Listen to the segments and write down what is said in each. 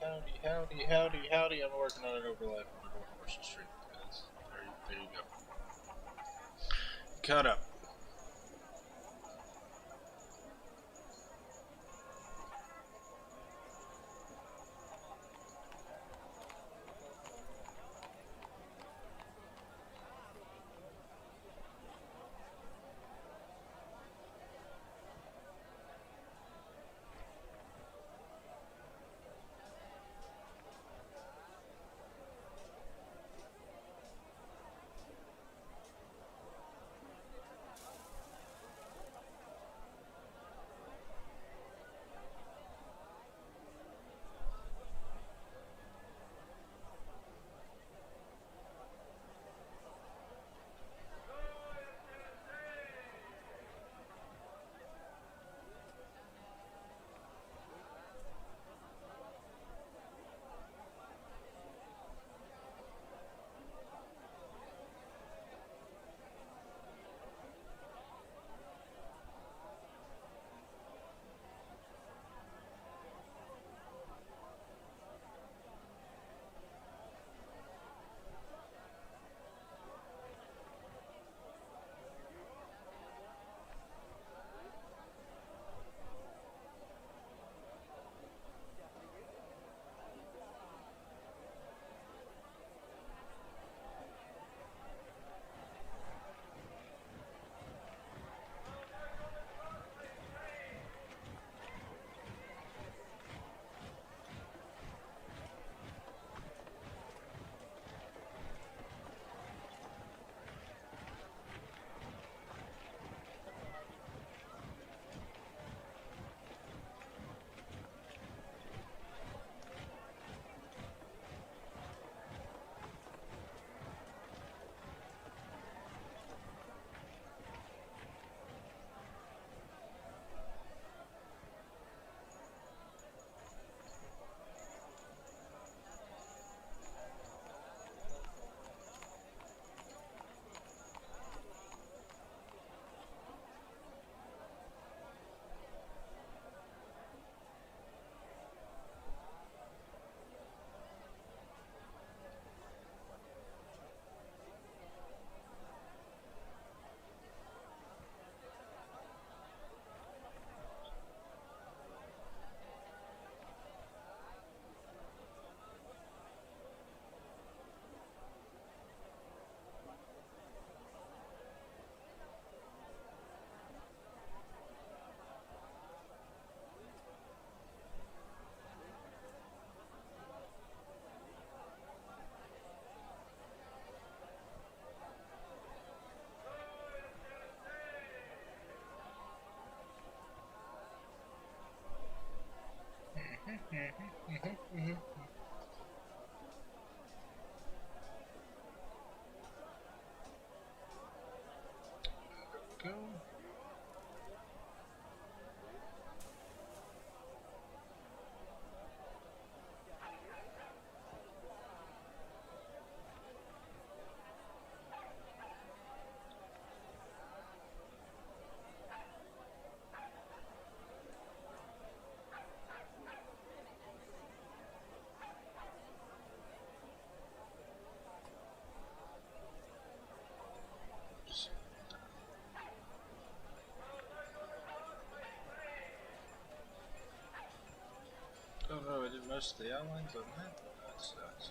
howdy. I'm working on an overlay for my Dwarf Martial stream, guys. There you go. Cut up. Go. Oh no, I did most of the outlines on that? That sucks.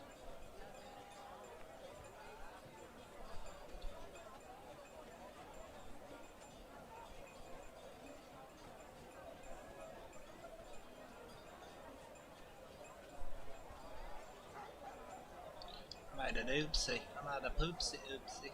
I made an oopsie. I made a poopsie oopsie.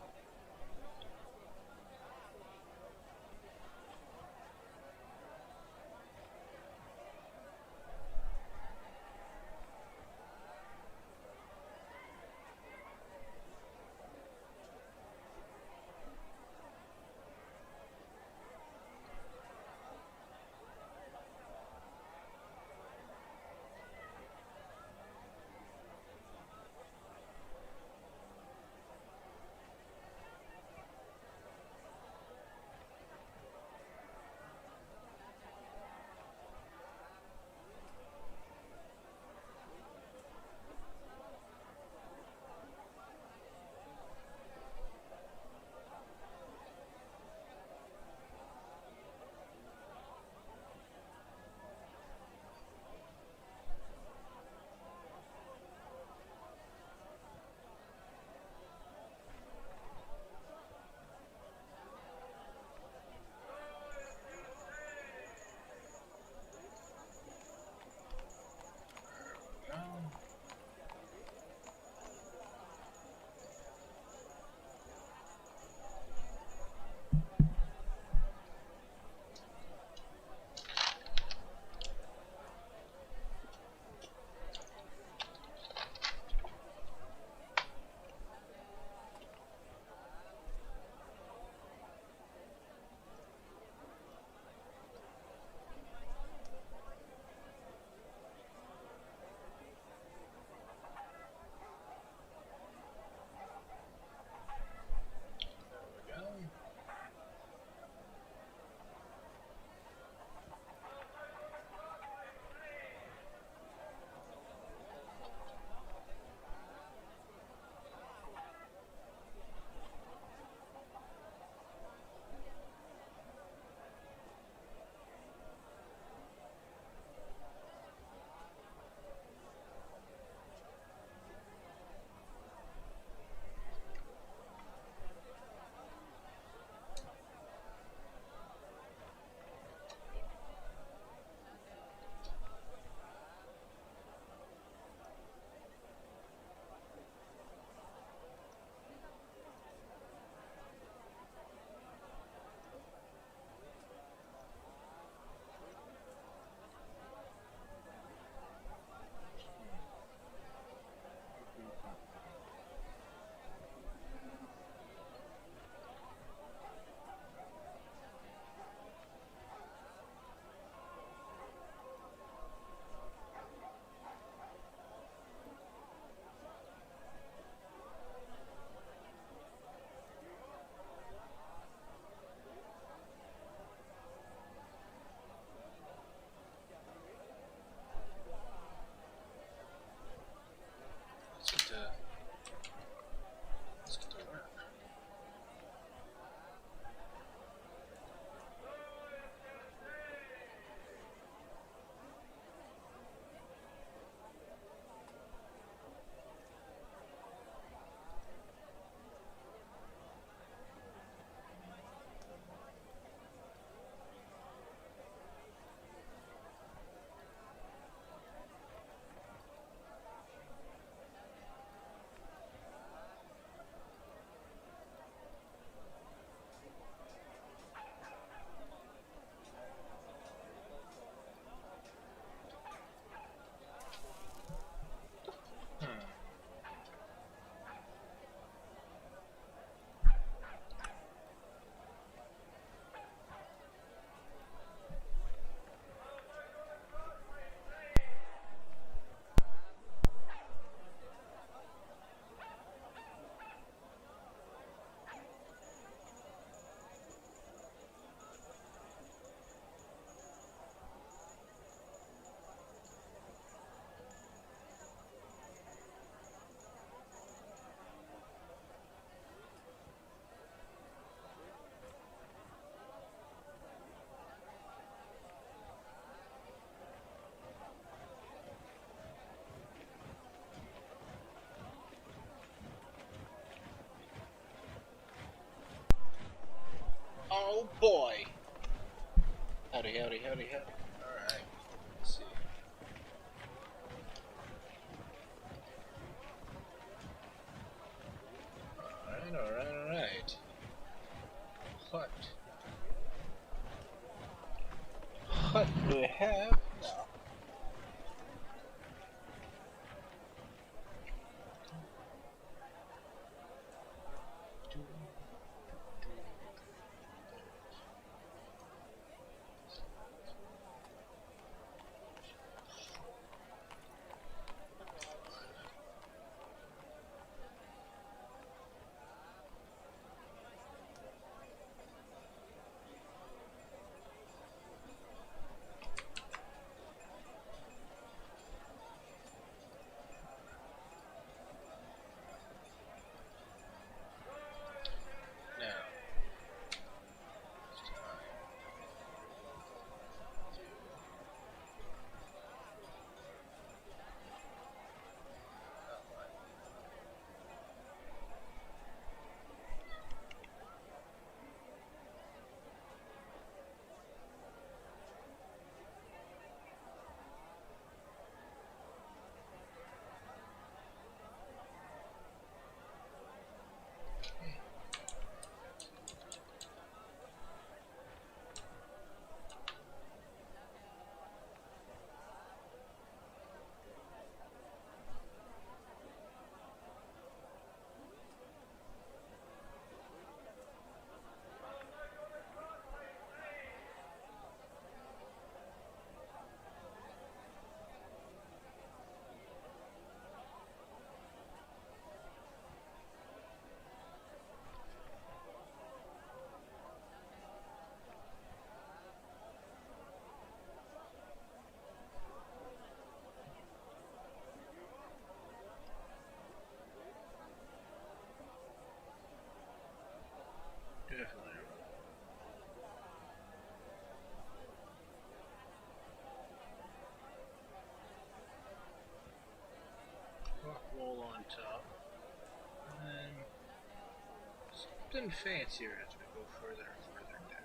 howdy, howdy. Alright, let's see. Alright. What do we have now? Definitely. Rock wall on top. And then something fancier as we go further and further down.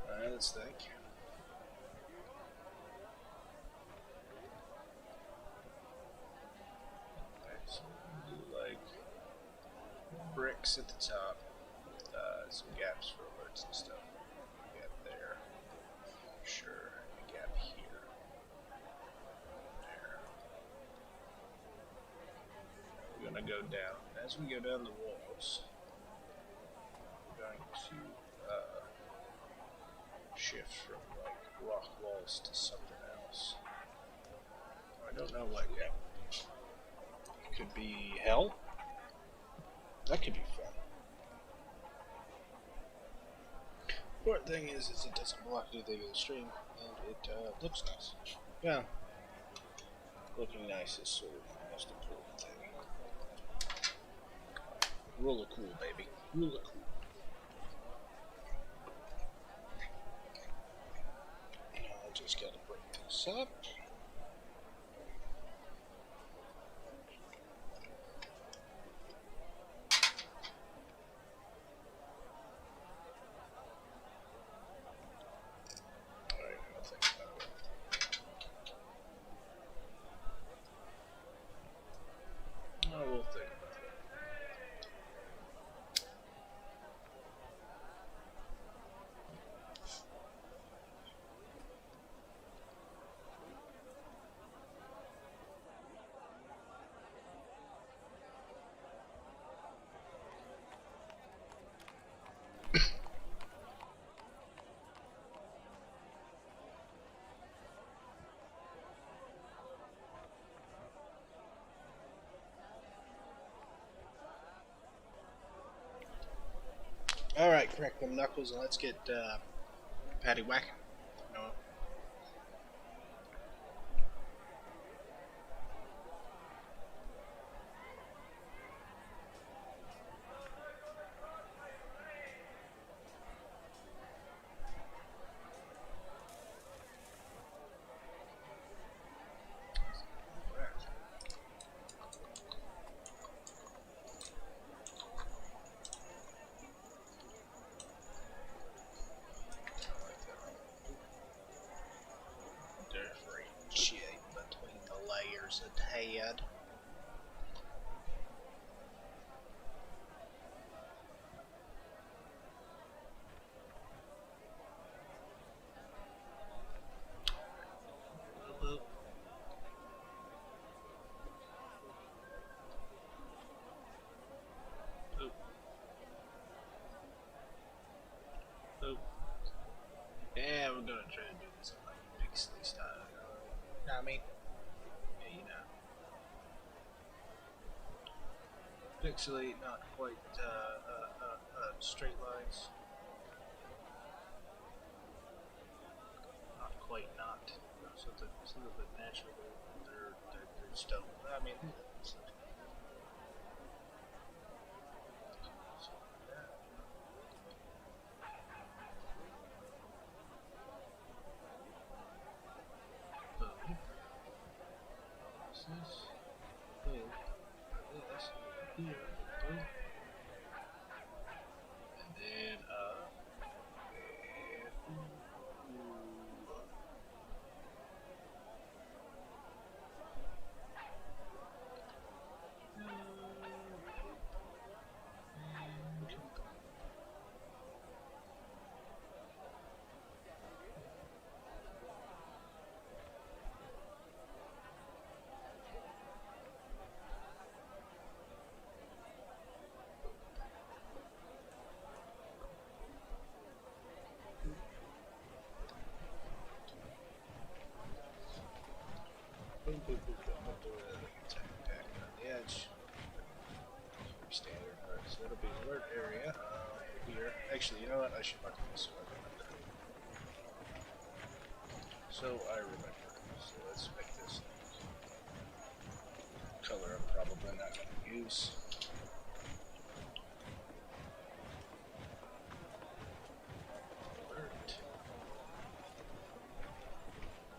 Alright, let's think. Okay, so we do like bricks at the top with some gaps for alerts and stuff. A gap there. Sure. A gap here. There. We're gonna go down. As we go down the walls, we're going to shift from like rock walls to something else. I don't know what yet. It could be hell. That could be fun. Important thing is it doesn't block anything in the stream, and it looks nice. Yeah, looking nice is sort of the most important thing. Rule of cool, baby. Rule of cool. I just gotta bring this up. Alright, I'll think about it. I will think about it. Alright, crack them knuckles and let's get patty whacking. No. Differentiate between the layers of head. Yeah, we're gonna try to do this in like pixely style. You know what I mean? Yeah, you know. Pixely, not quite straight lines. Not quite not. So it's a little bit natural. They're stone. I mean, it's like, so, yeah. Boom. What's this? Boom. This. Here. Boom. And then and boom, boom, boom, boom. I'll do attack on the edge. Pretty standard. Alright, so it'll be alert area here. Actually, you know what? I should mark this so I remember. So I remember. So let's make this color I'm probably not going to use. Alert.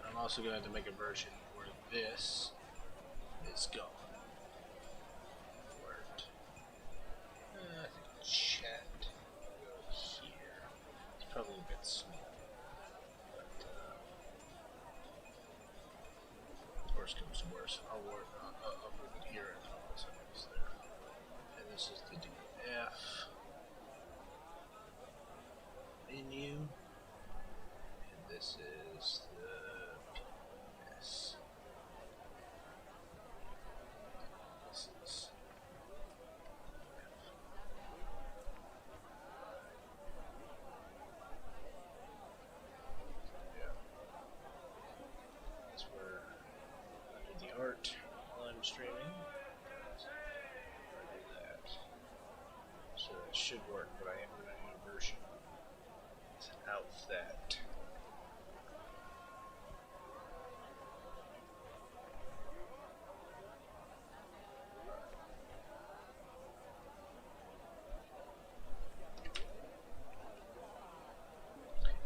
I'm also going to have to make a version where this is gone. Alert. I think chat will go here. It's probably a bit small. Worst comes to worst, I'll move it here and I'll put something else there. And this is the DWARF menu, and this is the PS. This is yeah. That's where I do the art while I'm streaming. I do that. So it should work, but I am going to need a version without that.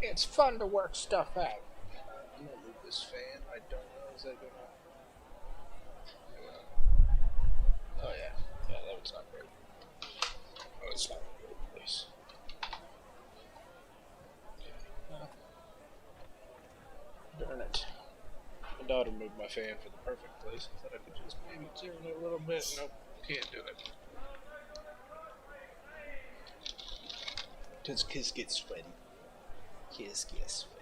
It's fun to work stuff out. I'm gonna move this fan. I don't know, is that gonna... Oh yeah. Yeah, that was not great. Oh, it's not a good place. Darn it. My daughter moved my fan for the perfect place. I thought I could just maybe turn it a little bit. Nope, can't do it. Because kids get sweaty. Kids get sweaty.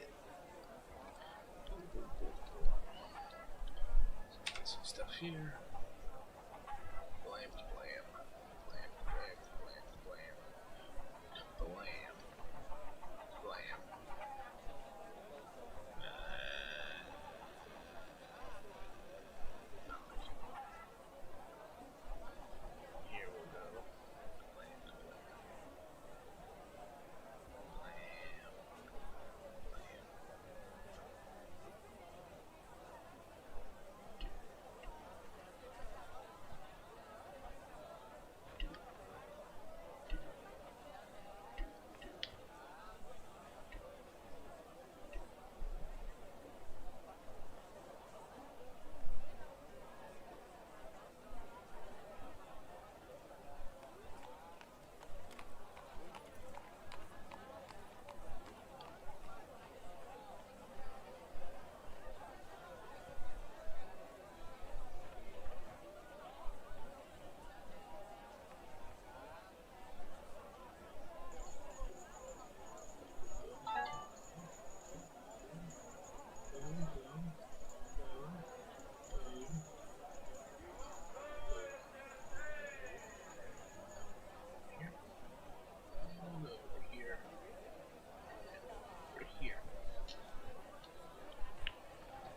Get some stuff here. Blam, blam. Blam, blam, blam, blam. Blam. Blam. Here we'll go. Blam, blam.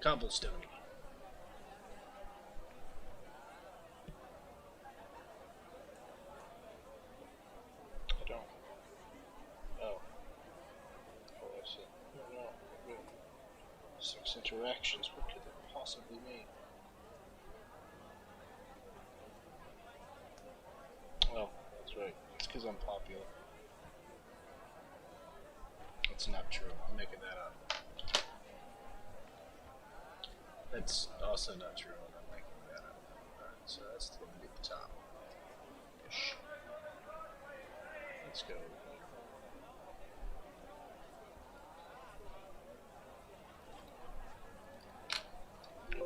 Cobblestone. I don't. Oh. Oh, I see. No. 6 interactions. What could that possibly mean? Oh, that's right. It's because I'm popular. That's not true. I'm making that up. That's also not true. I'm making that up. Alright, so that's going to be the top. Ish. Let's go. No.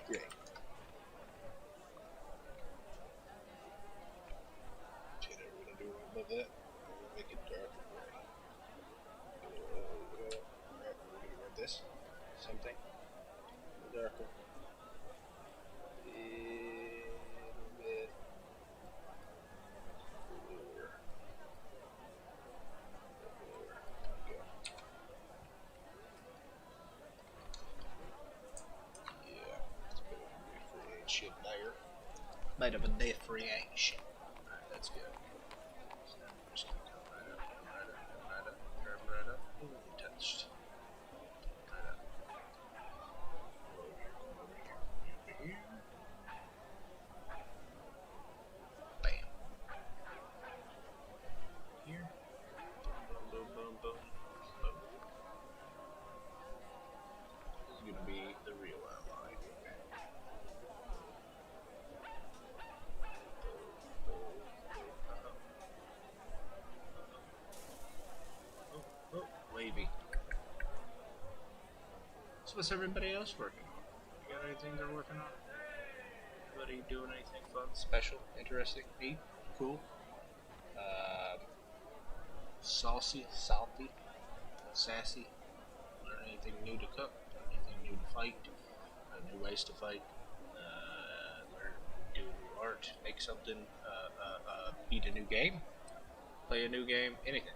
Great. See what we're going to do above that? We'll make it darker. We're going to read this. Same thing. Darker. A little bit. Bluer. Okay. Yeah, it's a bit of a differentiation there. Bit of a differentiation. Alright, that's good. So now we're just going to come right up, turn right up. Ooh, touched. Right up. Over here. Bam. Here. Boom, boom, boom, boom. This is going to be the real outline. Oh, wavy. So what's everybody else working on? You got anything they're working on? Anybody doing anything fun, special, interesting, neat, cool? Saucy, salty, sassy? Learn anything new to cook? Anything new to fight? New ways to fight? Learn, do new art, make something, beat a new game, play a new game, anything.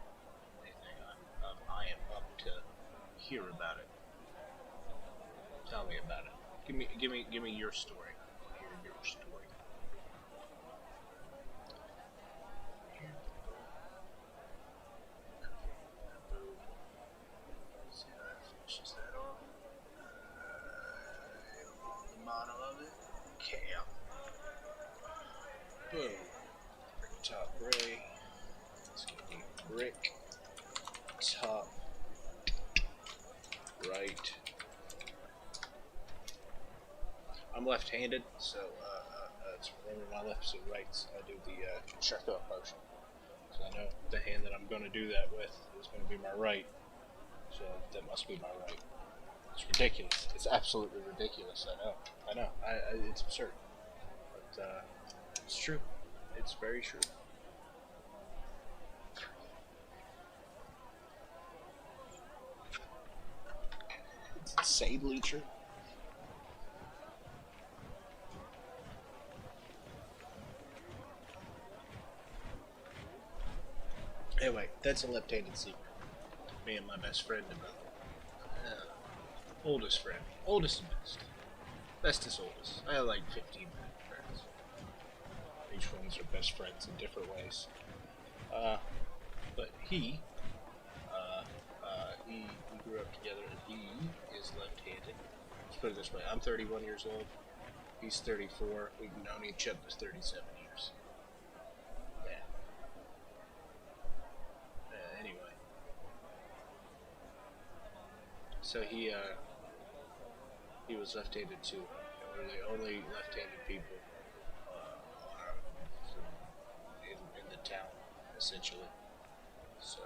I am up to hear about it. Tell me about it. Give me your story. I want to hear your story. See how that finishes that off. Along the bottom of it. Cap. Boom. Bring the top gray. It's gonna be brick top right. I'm left-handed, so it's remember my lefts and rights. I do the check-up motion. So I know the hand that I'm going to do that with is going to be my right. So that must be my right. It's ridiculous. It's absolutely ridiculous. I know. It's absurd. But it's true. It's very true. It's insanely true. Anyway, that's a left-handed secret. Me and my best friend developed. Oldest friend. Oldest and best. Bestest oldest. I have like 15 friends. Each one's our best friends in different ways. But he we grew up together and he is left-handed. Let's put it this way. I'm 31 years old. He's 34. We've known each other for 37 years. Yeah. Anyway. So he was left-handed too. We're the only left-handed people in the town, essentially. So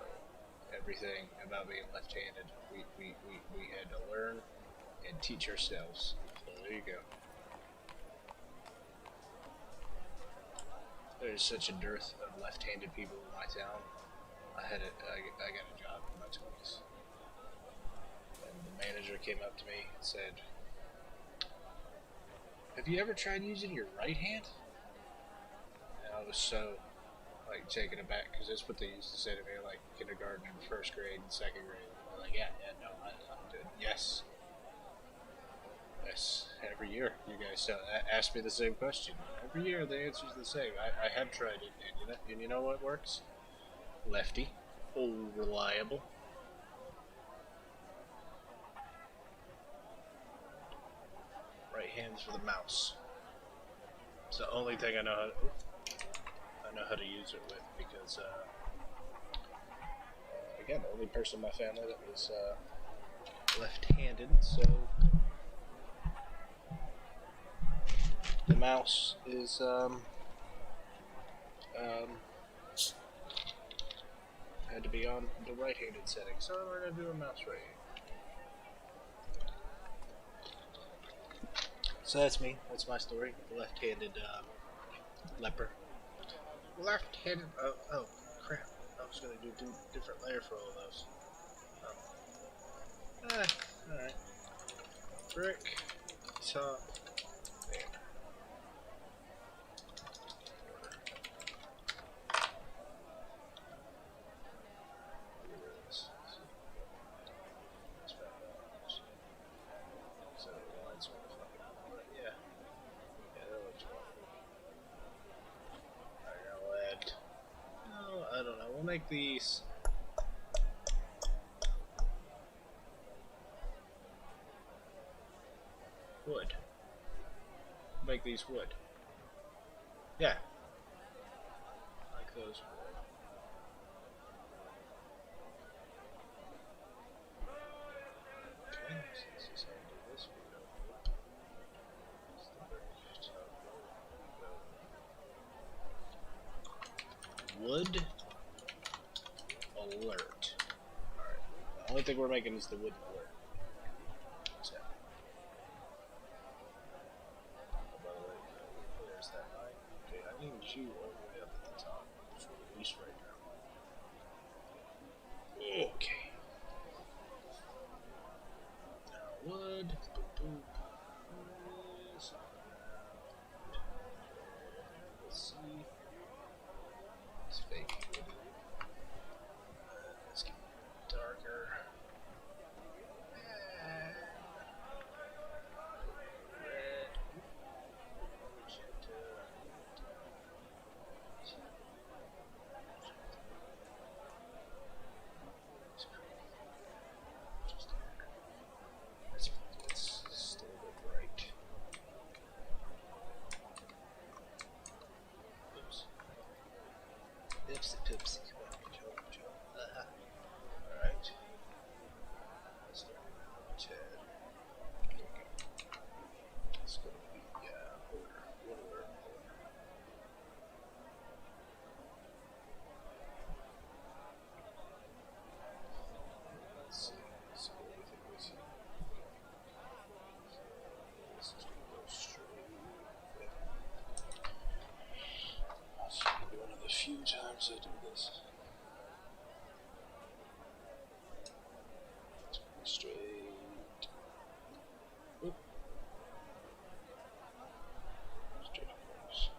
everything about being left-handed, we had to learn and teach ourselves. So there you go. There's such a dearth of left-handed people in my town. I got a job in my 20s. And the manager came up to me and said, "Have you ever tried using your right hand?" And I was so taken aback because that's what they used to say to me like kindergarten and first grade and second grade. I'm like, no, I'm doing yes. Every year you guys ask me the same question. Every year the answer's the same. I have tried it, and you know what works? Lefty. Oh, reliable. Right hand's for the mouse. It's the only thing I know how to use it with because again, the only person in my family that was left-handed, so the mouse is had to be on the right-handed setting, so we're gonna do a mouse right here. So that's me. That's my story. Left-handed leper. Left-handed. Oh, crap! I was gonna do different layer for all of those. All right. Brick top. There. Make these wood. Make these wood. Yeah. Like those wood. Okay, so this is how we do this. We go wood. Alert. Alright. The only thing we're making is the wood alert. So. Oh, by the way, there's that line. Okay, I need you all the way up at the top. For at least right now. Okay. Now wood. Boop, boop. Let's see. It's fake wood. Let's get darker. Pipsy Pipsy. Come on, Joe, Joe. Alright. Let's start with Ted. Let's go to the order. What order? Let's see. Let's go with it. This is going to go straight. This will be one of the few times I do this. Straight. Oop. Straight across.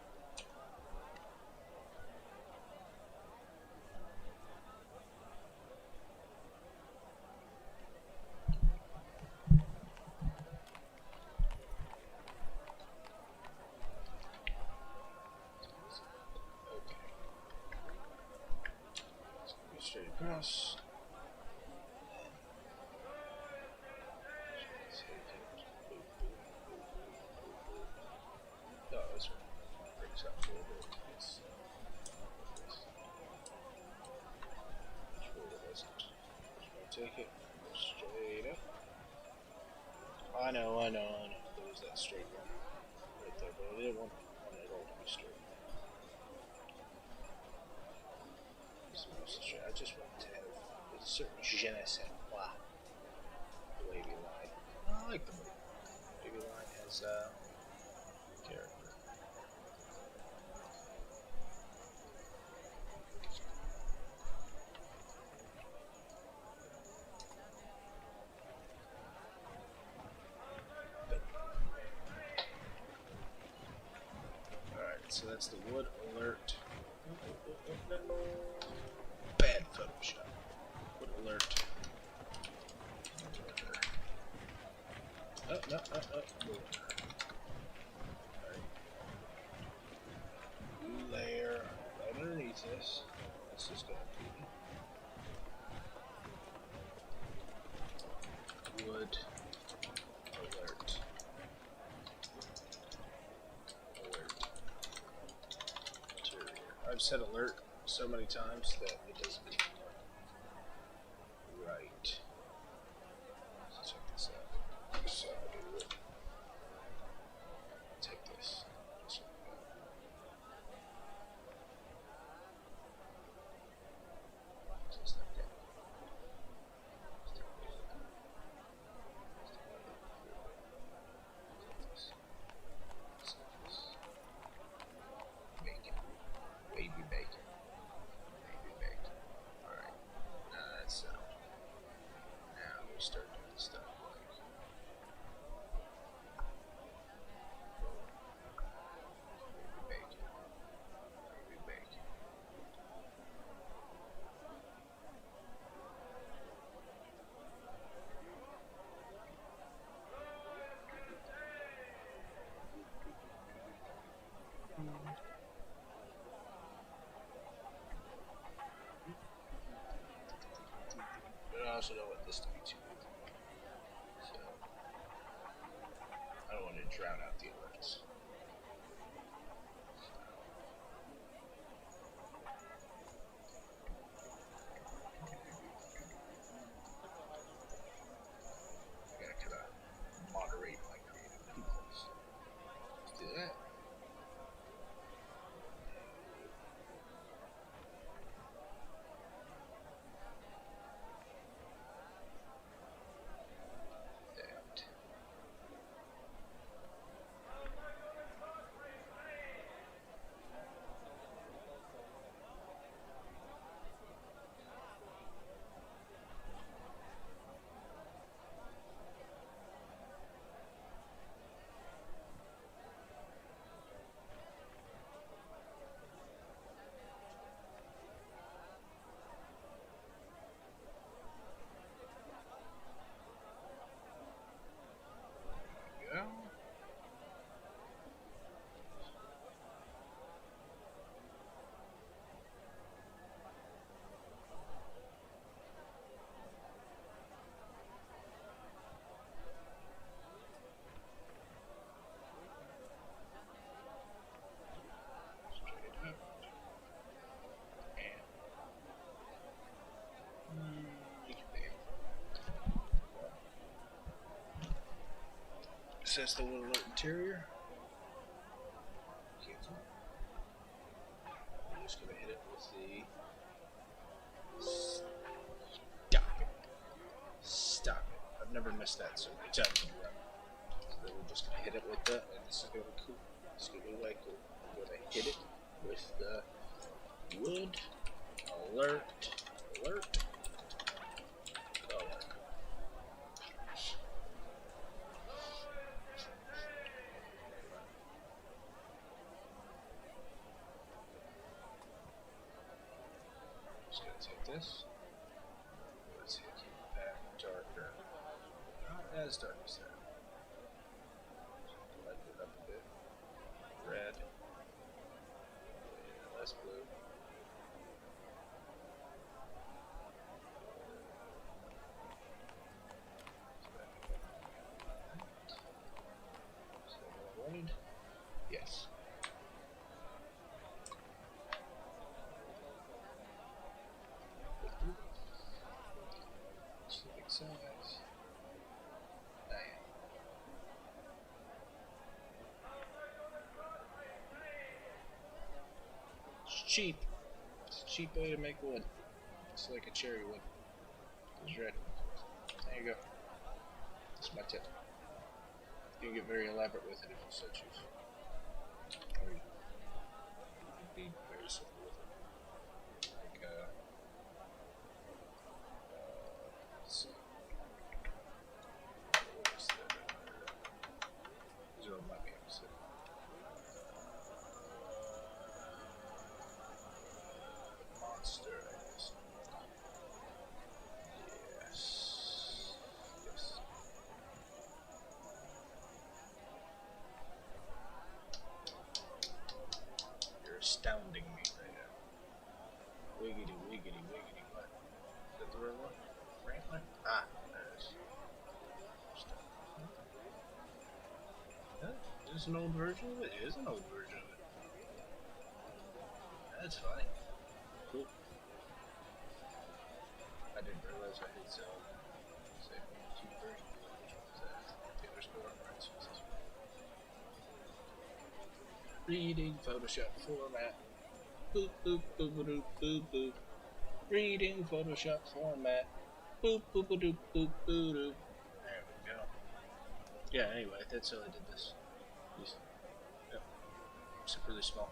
Okay. It's going to be straight across. No, this one brings up a little bit. Yes. Which way was it? Take it straight up. I know. There was that straight one right there, but I didn't want it all to be straight. So straight. I just want to have a certain je ne sais quoi. The wavy line. I like the wavy line has character. So that's the wood alert. Bad Photoshop. Wood alert. No. Alright. Layer right underneath this. This is going to be wood alert. I've said alert so many times that it doesn't right. Let's check this out. So I'll do it. Take this. Just like that. Just like that. Baby bacon. Alright. Now that's settled. Now we start doing the stuff like baby bacon. But I also don't want this to be too big. So I don't want to drown out the alerts. I gotta kind of moderate my creative impulse. Let's do that. access the wood alert interior. Cancel. I'm just gonna hit it with the stop it. Stop it. I've never missed that so many times in a row. So then we're just gonna hit it with the, and this is gonna be cool. It's gonna be way cool. I'm gonna hit it with the wood alert color. Just gonna take this. Let's keep it back darker. Not as dark as that. Lighten it up a bit. Red. And less blue. Is that what I wanted? Yes. Big size. It's cheap. It's a cheap way to make wood. It's like a cherry wood. It's red. There you go. That's my tip. You can get very elaborate with it if you so choose. Or you can be very simple with it. Like, let's see. What is that? Zero might be opposite. Monster, I guess. Yes. Yes. You're astounding me right now. Wiggity, wiggity, wiggity, what? Is that the real one? Franklin? Ah, there it is. Huh? Is this an old version of it? It is an old version of it. That's funny. Cool. I didn't realize I had say two versions of it. Which one is that? Taylor's Store. Right, so it's this one. Reading Photoshop format. Boop boop boop boop boop boop. Reading Photoshop format. Boop boop boop boop boop boop. There we go. Yeah. Anyway, that's how I did this. Yeah. Except really small.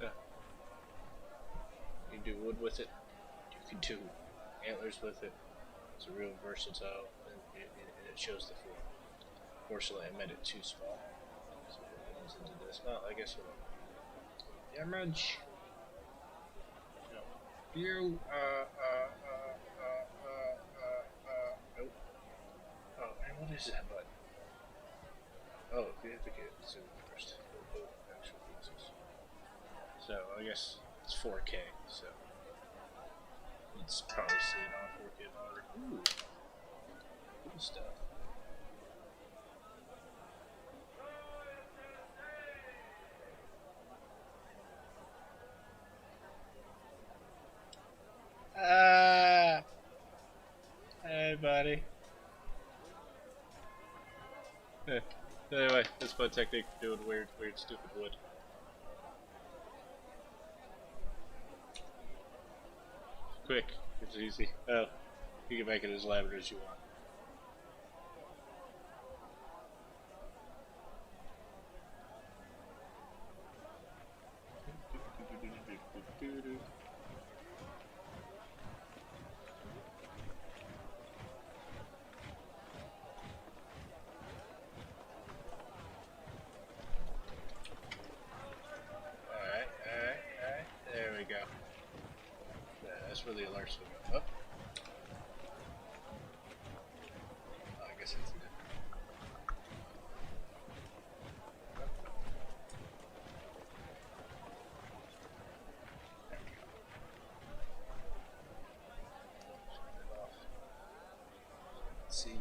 Yeah. You can do wood with it. You can do antlers with it. It's a real versatile, and it shows the food. Unfortunately, I made it too small. So it goes into this. Well, I guess it'll damage. No. You, nope. Oh, and what is that button? Oh, we have to get it zoomed first. Actual pieces. So, I guess it's 4K, so you'd probably see it on 4K monitor. Ooh, cool stuff. Hey, buddy. Anyway, that's my technique for doing weird, stupid wood. Quick, it's easy. Oh, you can make it as elaborate as you want. Alright, there we go. Yeah, that's where the alerts will go. Oh. Oh, I guess it's a different. See,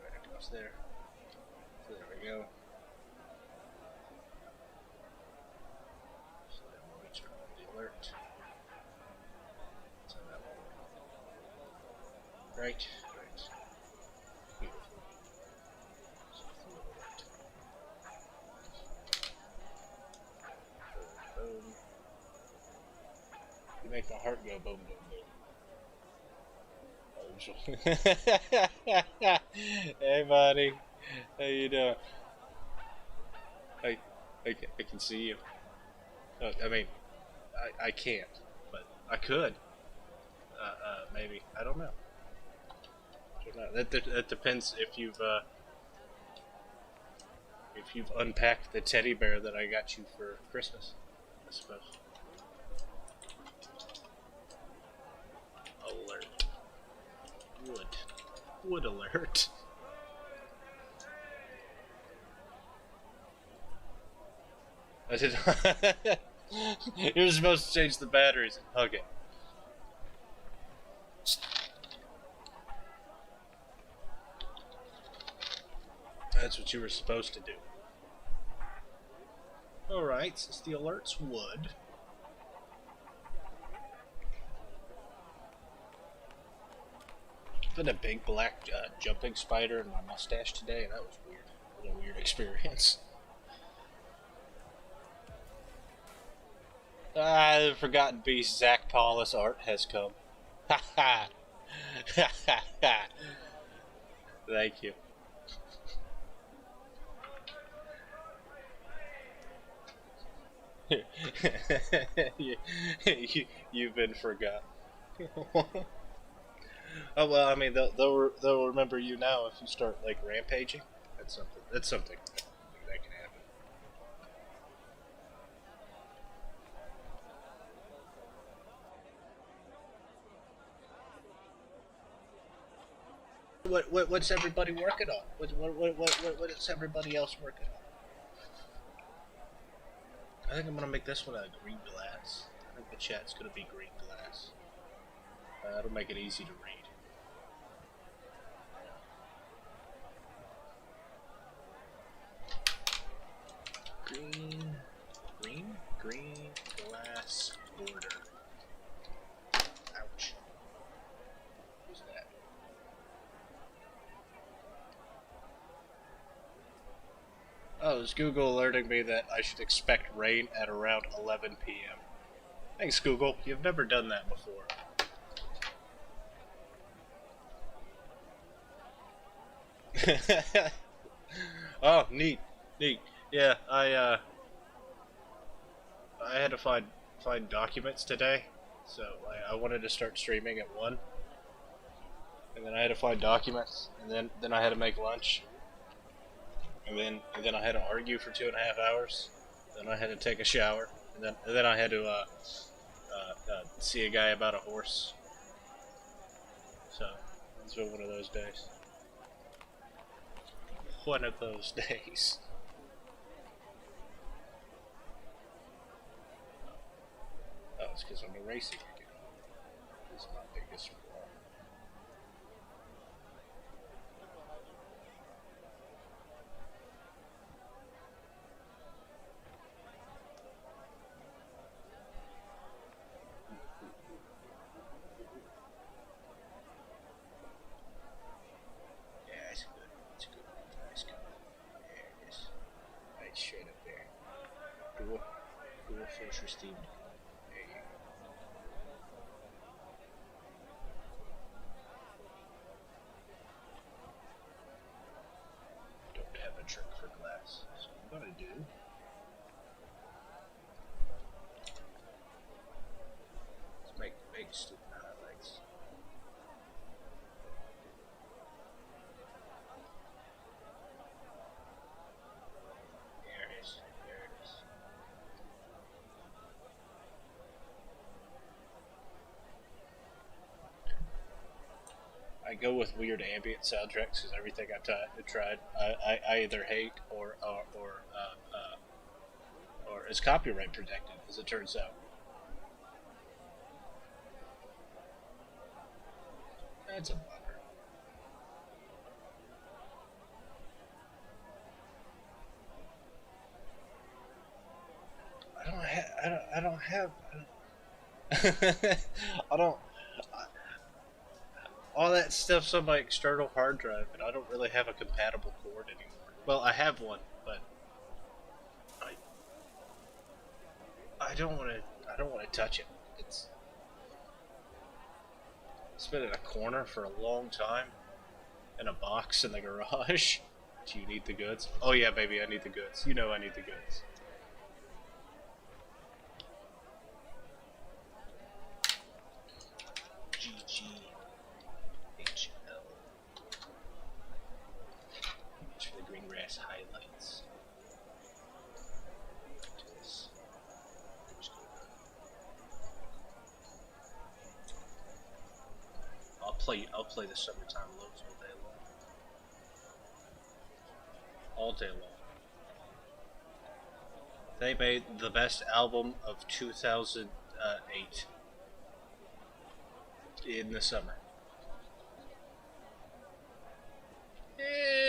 right across there. So there we go. So then we'll turn on the alert. Turn that one. Right. make my heart go boom, boom, boom. Hey, buddy. How you doing? I, I can see you. I mean, I can't, but I could. Maybe. I don't know. That depends if you've unpacked the teddy bear that I got you for Christmas, I suppose. Alert. Wood alert. I did. You're supposed to change the batteries and hug it. That's what you were supposed to do. Alright, since the alert's wood. I've been a big black jumping spider in my mustache today, and that was weird. It was a weird experience. The Forgotten Beast Zach Paulus art has come. Ha ha! Ha ha ha! Thank you. You've been forgotten. Oh well, I mean they'll remember you now if you start like rampaging. That's something. That's something that can happen. What's everybody working on? What is everybody else working on? I think I'm gonna make this one a green glass. I think the chat's gonna be green glass. That'll make it easy to read. Green glass border. Ouch. Who's that? Oh, is Google alerting me that I should expect rain at around 11 p.m. Thanks, Google. You've never done that before. Oh, neat. Yeah, I had to find documents today, so I wanted to start streaming at 1, and then I had to find documents, and then I had to make lunch, and then I had to argue for 2.5 hours. Then I had to take a shower, and then I had to see a guy about a horse. So it's been one of those days. One of those days. Oh, it's because I'm erasing again. This is my biggest flaw. Yeah, it's good. It's good. It's good. There it is. Right straight up there. Dual fortress team. There you go. Don't have a trick for glass. So I'm gonna do. Let's make big stupid highlights. There it is. There it is. I go with weird ambient soundtracks because everything I tried, I either hate or is copyright protected, as it turns out. That's a bummer. I don't have. I don't. All that stuff's on my external hard drive, and I don't really have a compatible cord anymore. Well, I have one, but I don't want to. I don't want to touch it. It's been in a corner for a long time. In a box in the garage. Do you need the goods? Oh yeah, baby, I need the goods. You know I need the goods. GGHL. Thanks for the green grass highlights. I'll play the Summertime Lows all day long. All day long. They made the best album of 2008 in the summer.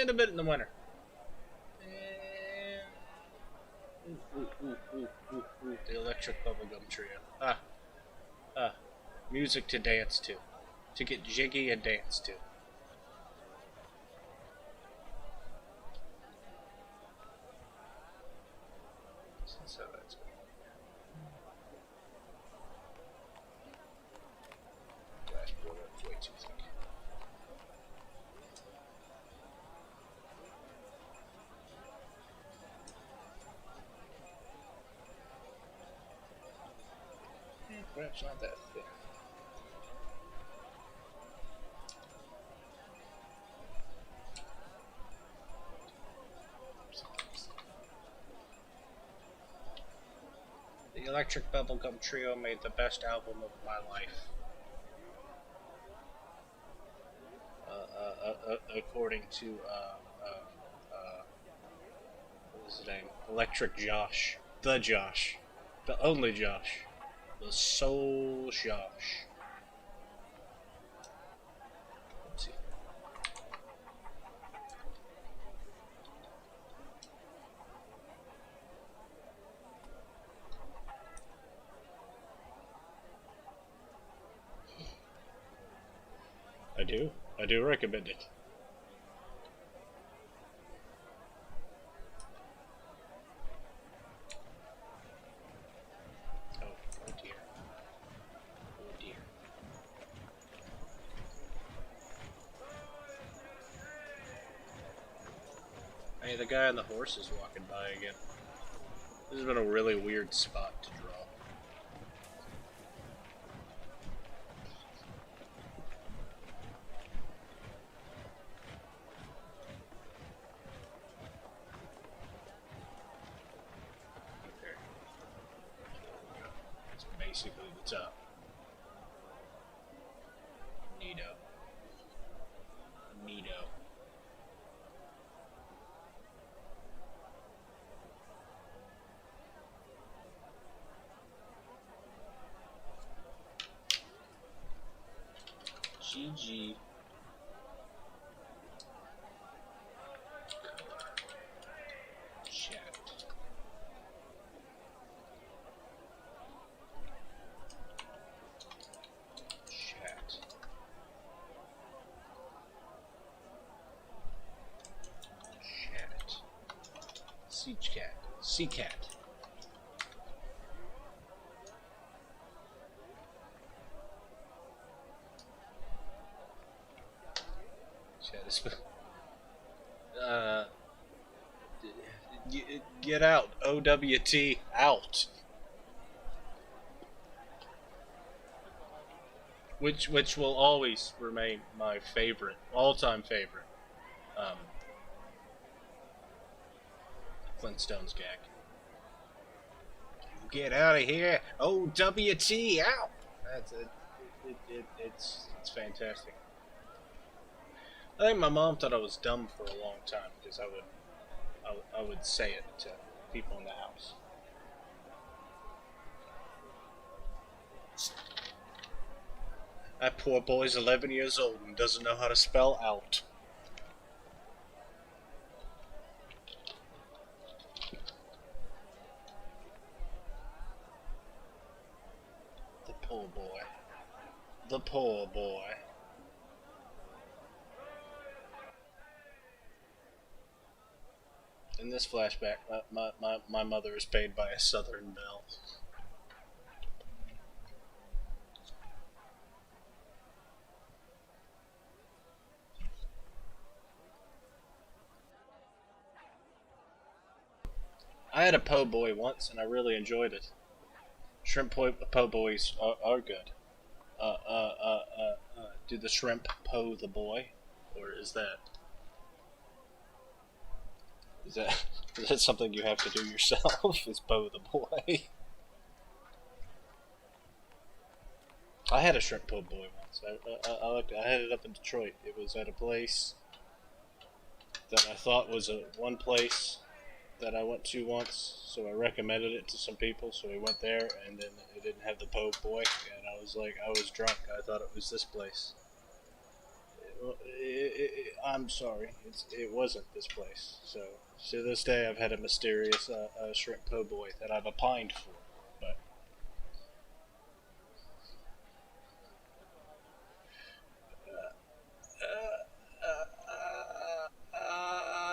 And a bit in the winter. And the Electric Bubblegum Trio. Music to dance to. To get jiggy and dance to. So that's good. Glass border, it's way too thick. Perhaps not that thick. The Electric Bubblegum Trio made the best album of my life. According to, what was his name? Electric Josh. The Josh. The only Josh. The sole Josh. Let's see. I do recommend it. Oh dear. Oh dear. Hey, the guy on the horse is walking by again. This has been a really weird spot to draw. Basically the top. Neato. Neato. GG. Sea cat. Get out. OWT out. Which will always remain my favorite, all-time favorite. Flintstones gag. Get out of here! OWT out! That's it. It's fantastic. I think my mom thought I was dumb for a long time because I would say it to people in the house. That poor boy's 11 years old and doesn't know how to spell out. The poor boy. The poor boy. In this flashback, my mother is paid by a Southern Belle. I had a po' boy once, and I really enjoyed it. Shrimp po' boys are good. Do the shrimp po' the boy, or is that is that something you have to do yourself? Is po' the boy? I had a shrimp po' boy once. I had it up in Detroit. It was at a place that I thought was one place that I went to once, so I recommended it to some people. So we went there, and then it didn't have the po' boy, and I was like, I was drunk. I thought it was this place. I'm sorry, it wasn't this place. So to this day, I've had a mysterious shrimp po' boy that I've opined for, but.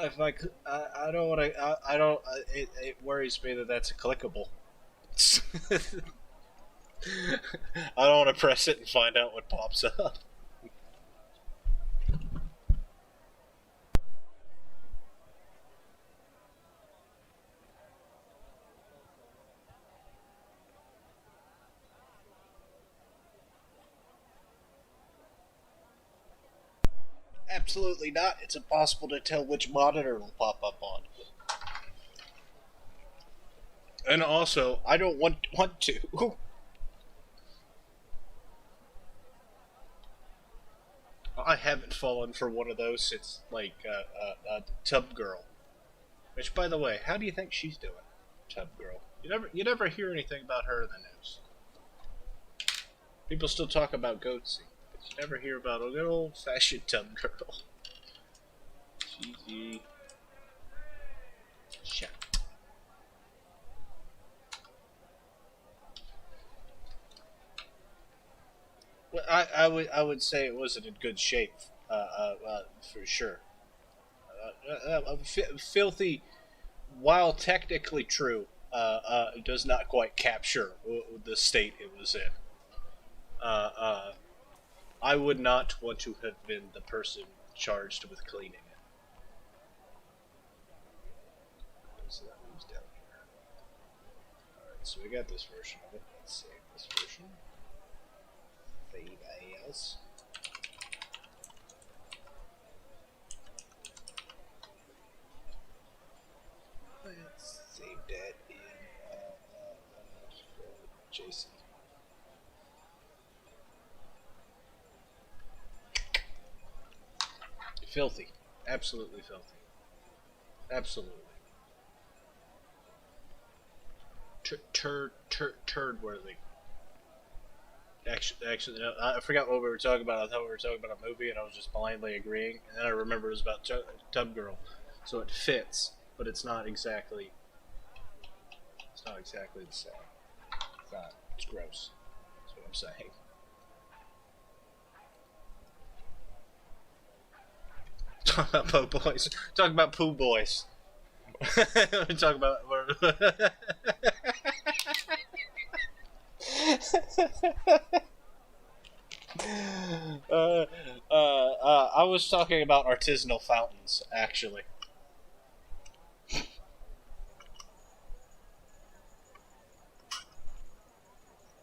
If I could, I don't want to. I don't. It worries me that that's a clickable. I don't want to press it and find out what pops up. Absolutely not. It's impossible to tell which monitor it'll pop up on. And also, I don't want to. I haven't fallen for one of those since like Tub Girl. Which, by the way, how do you think she's doing, Tub Girl? You never hear anything about her in the news. People still talk about Goatsy, but you never hear about a good old-fashioned Tub Girl. Cheesy. Shit. Well, I would say it wasn't in good shape, for sure. Filthy, while technically true, does not quite capture the state it was in. Uh, uh, I would not want to have been the person charged with cleaning it. So that moves down here. Alright, so we got this version of it. Let's save this version. Save as. Let's save that in JSON. Filthy. Absolutely filthy. Absolutely. Turd worthy. Actually, I forgot what we were talking about. I thought we were talking about a movie, and I was just blindly agreeing. And then I remember it was about Tub Girl, so it fits, but it's not exactly. It's not exactly the same. It's not. It's gross. That's what I'm saying. Talk about po' boys. Talk about poo boys. Talk about. I was talking about artisanal fountains, actually.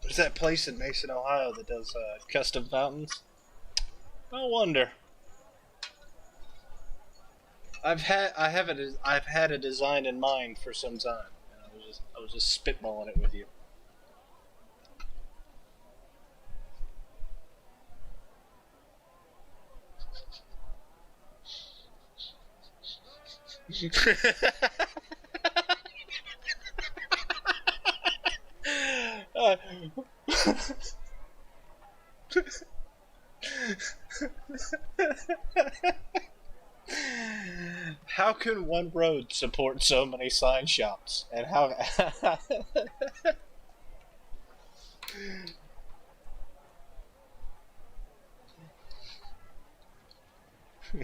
There's that place in Mason, Ohio that does custom fountains. No wonder. I've had a design in mind for some time, and I was just spitballing it with you. uh, how can one road support so many sign shops? And how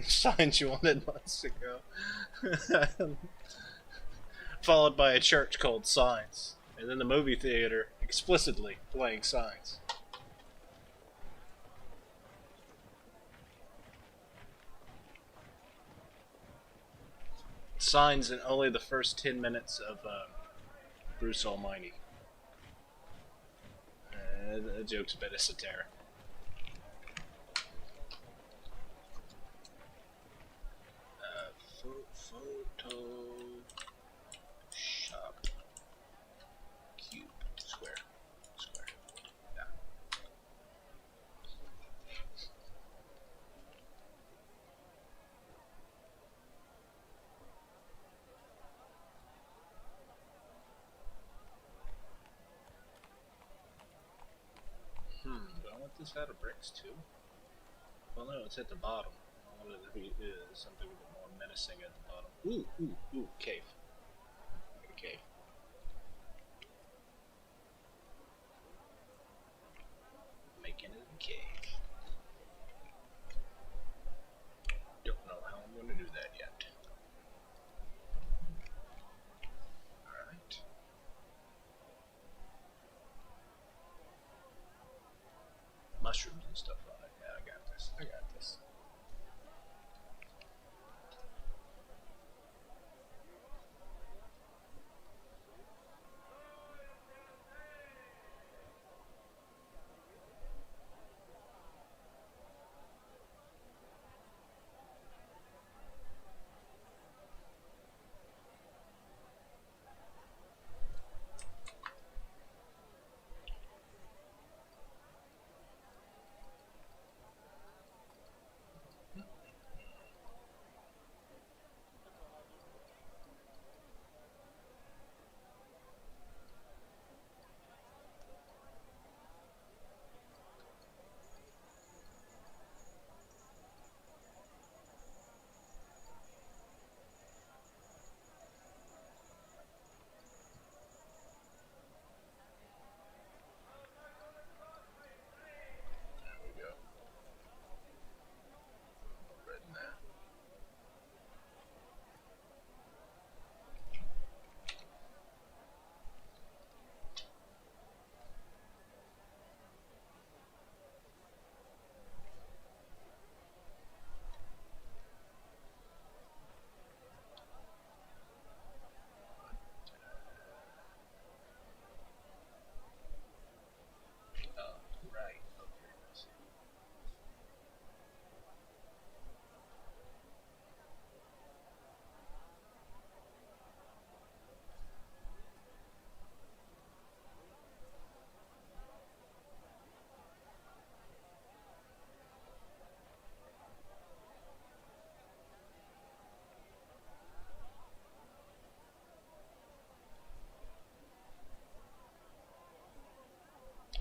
signs you wanted months ago, followed by a church called Signs, and then the movie theater explicitly playing Signs. signs in only the first 10 minutes of Bruce Almighty. The joke's a bit esoteric. Photo shop cube square. Yeah. Do I want this out of bricks too? Well, no, it's at the bottom. I want it to be something a bit more menacing at the bottom. Ooh, cave. A cave. Making it a cave. Don't know how I'm going to do that yet. Alright. Mushrooms and stuff on it. Yeah, I got this.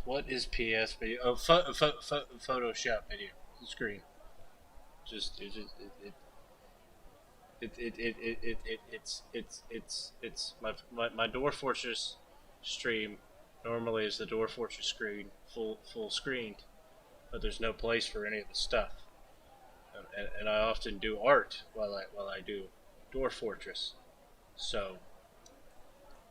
What is PS video? Oh, Photoshop video screen. It's my Dwarf Fortress stream. Normally is the Dwarf Fortress screen full screened, but there's no place for any of the stuff. And I often do art while I do Dwarf Fortress, so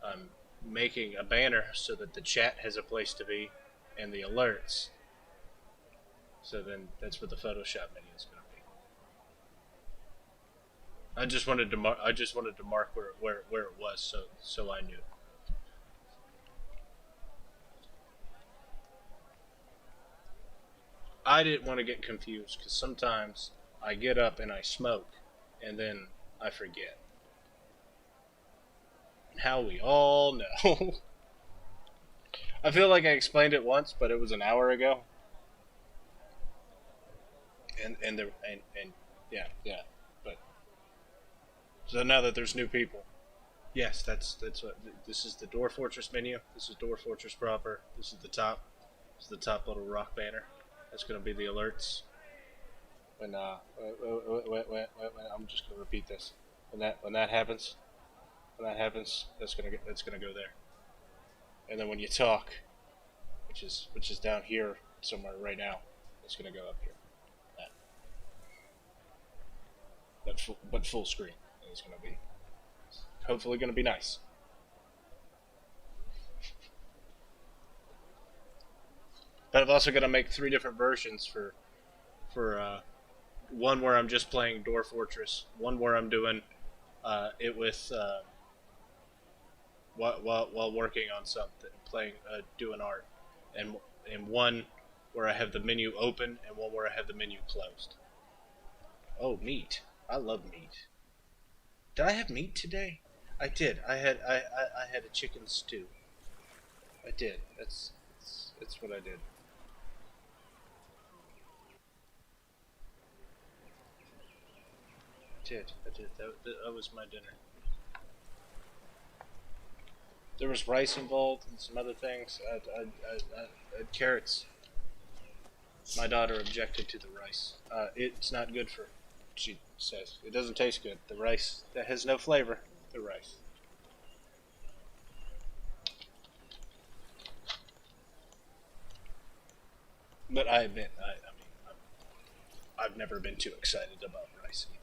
I'm making a banner so that the chat has a place to be, and the alerts. So then that's what the Photoshop menu is going to be. I just wanted to mark where it was, so I knew. I didn't want to get confused because sometimes I get up and I smoke, and then I forget. How we all know. I feel like I explained it once, but it was an hour ago. And yeah. But so now that there's new people, yes, that's what this is. The Dwarf Fortress menu. This is Dwarf Fortress proper. This is the top. This is the top little rock banner. That's gonna be the alerts. When wait, I'm just gonna repeat this. When that happens, that's gonna go there. And then when you talk, which is down here somewhere right now, it's gonna go up here. But full screen. It's gonna be hopefully gonna be nice. But I'm also gonna make 3 different versions for one where I'm just playing Dwarf Fortress, one where I'm doing it was while working on something, playing, doing art, and one where I have the menu open and one where I have the menu closed. Oh, meat! I love meat. Did I have meat today? I did. I had a chicken stew. I did. That's what I did. I did. That was my dinner. There was rice involved and some other things. I had carrots. My daughter objected to the rice. It's not good for. She says it doesn't taste good. The rice that has no flavor. The rice. But I admit, I mean, I've never been too excited about rice either.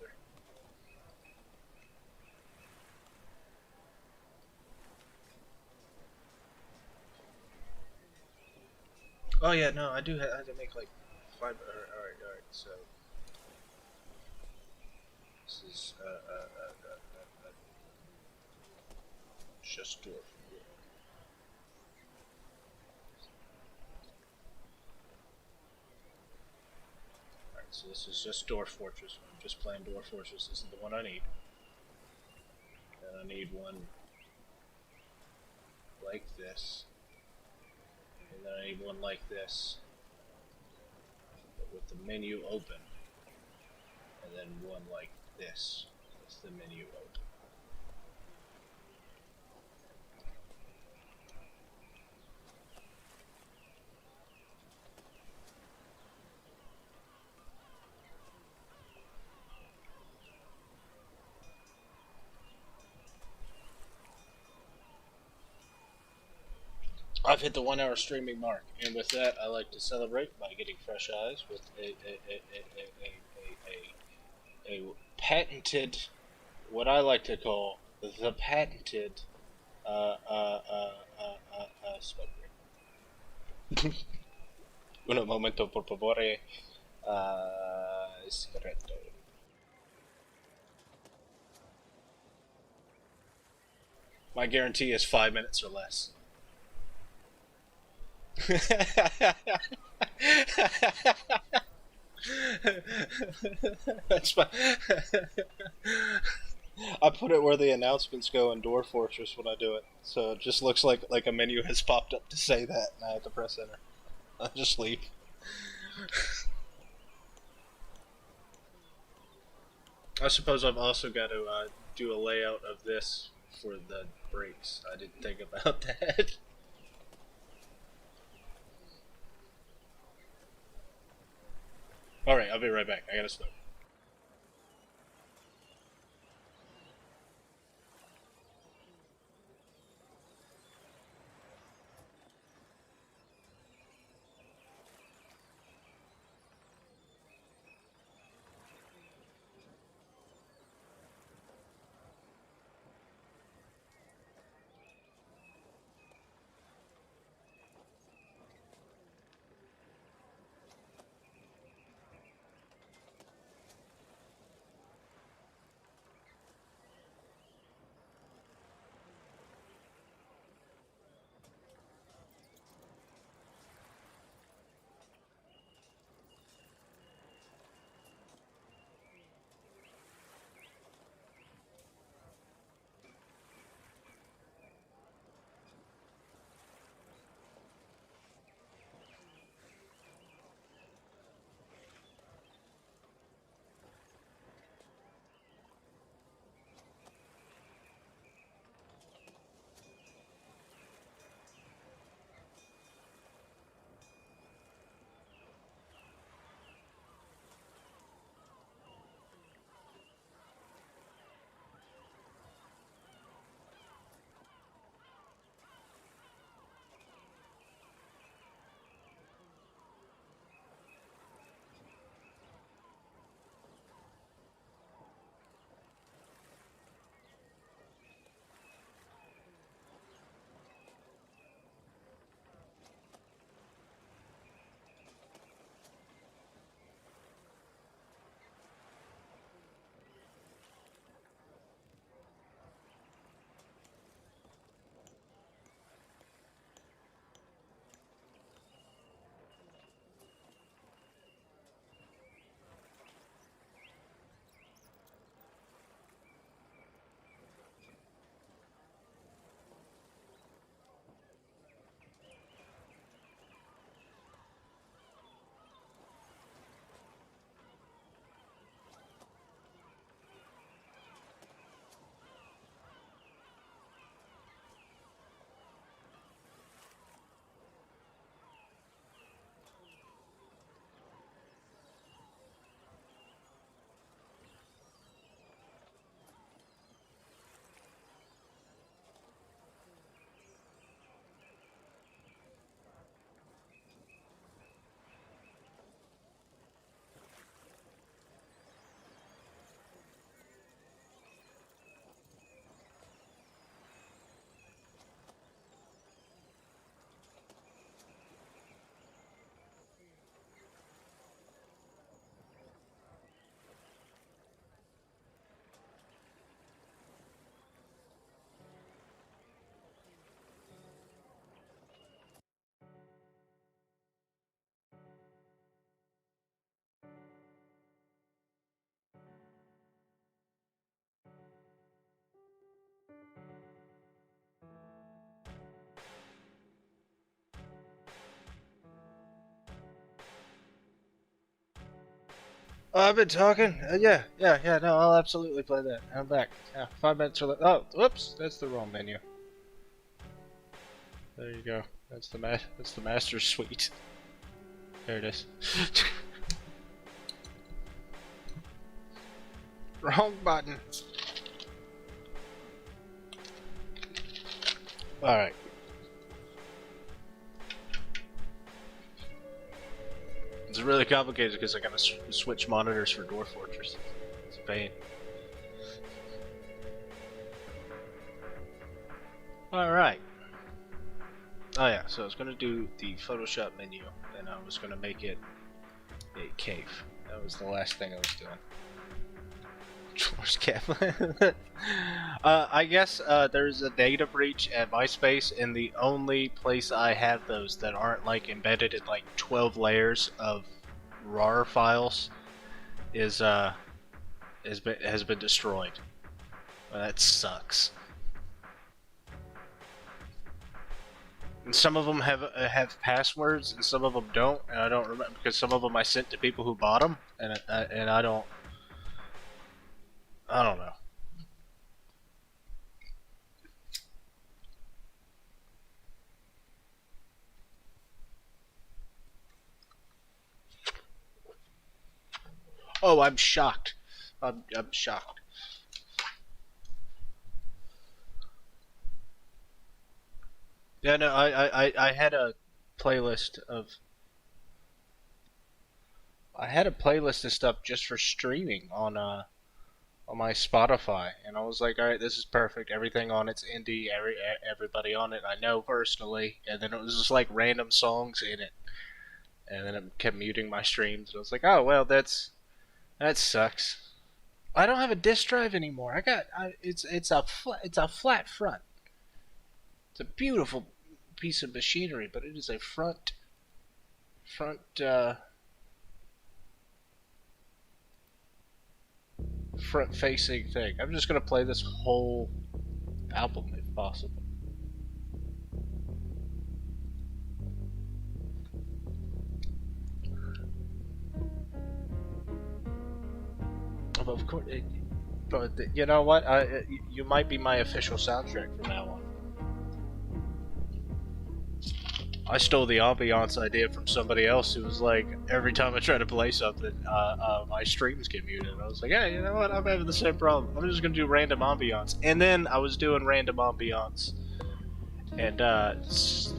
Oh yeah, no, I had to make like five. All right, all right. So this is just dwarf. All right, so this is just Dwarf Fortress. I'm just playing Dwarf Fortress. This is the one I need. And I need one like this. And then I need one like this, but with the menu open. And then one like this. That's the menu open. I've hit the 1 hour streaming mark, and with that, I like to celebrate by getting fresh eyes with a patented, what I like to call the patented smoke ring. Un momento, por favore. Cigaretto. My guarantee is 5 minutes or less. That's fine. I put it where the announcements go in Dwarf Fortress when I do it, so it just looks like a menu has popped up to say that, and I have to press enter. I just leave. I suppose I've also got to do a layout of this for the breaks. I didn't think about that. All right, I'll be right back. I gotta smoke. I've been talking. Yeah. No, I'll absolutely play that. I'm back. Yeah, 5 minutes or oh, whoops, that's the wrong menu. There you go. That's the master suite. There it is. Wrong button. All right. It's really complicated because I gotta switch monitors for Dwarf Fortress. It's a pain. Alright. Oh yeah, so I was gonna do the Photoshop menu, and I was gonna make it a cave. That was the last thing I was doing. Dwarf's Cap. I guess there's a data breach at MySpace, and the only place I have those that aren't like embedded in like 12 layers of RAR files is has been destroyed. Well, that sucks. And some of them have passwords, and some of them don't, and I don't remember because some of them I sent to people who bought them, and I don't know. Oh, I'm shocked. I'm shocked. Yeah, no, I had a playlist of stuff just for streaming on my Spotify, and I was like, all right, this is perfect. Everything on it's indie. Everybody on it I know personally, and then it was just like random songs in it, and then it kept muting my streams. And I was like, oh well, that sucks. I don't have a disk drive anymore. It's a flat front. It's a beautiful piece of machinery, but it is a front facing thing. I'm just gonna play this whole album if possible. Of course, but you know what? You might be my official soundtrack from now on. I stole the ambiance idea from somebody else who was like, every time I try to play something, my streams get muted. I was like, hey, you know what? I'm having the same problem. I'm just gonna do random ambiance. And then I was doing random ambiance, and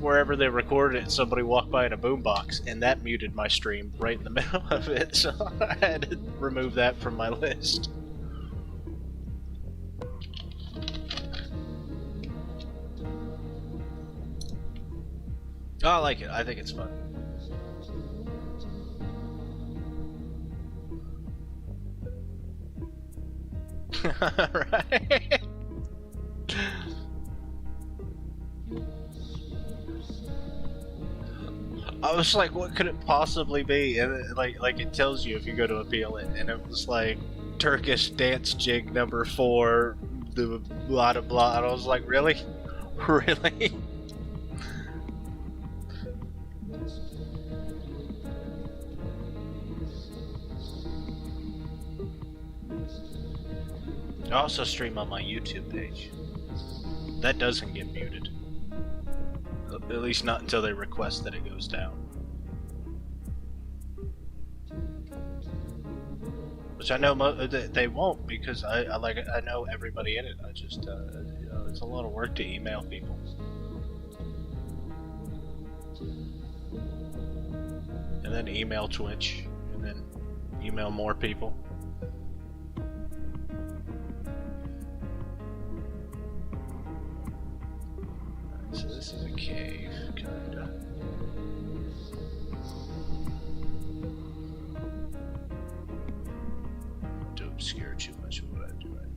wherever they recorded it, somebody walked by in a boombox, and that muted my stream right in the middle of it. So I had to remove that from my list. Oh, I like it. I think it's fun. Right? I was like, what could it possibly be? And it, like it tells you if you go to appeal it, and it was like Turkish dance jig number 4, the blah blah blah. And I was like, really, really. I also stream on my YouTube page. That doesn't get muted. At least not until they request that it goes down. Which I know they won't, because I know everybody in it. I just you know, it's a lot of work to email people. And then email Twitch, and then email more people. So this is a cave, kinda. Don't obscure too much of what I'm doing.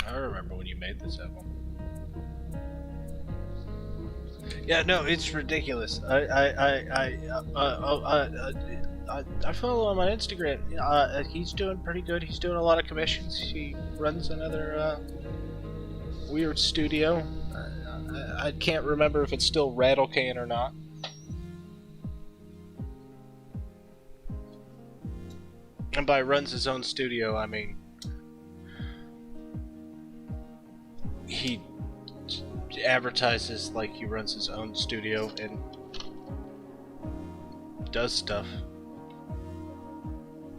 I remember when you made this album. Yeah, no, it's ridiculous. I follow him on Instagram. He's doing pretty good. He's doing a lot of commissions. He runs another weird studio. I can't remember if it's still Rattle Can or not. And by runs his own studio, I mean he advertises like he runs his own studio and does stuff.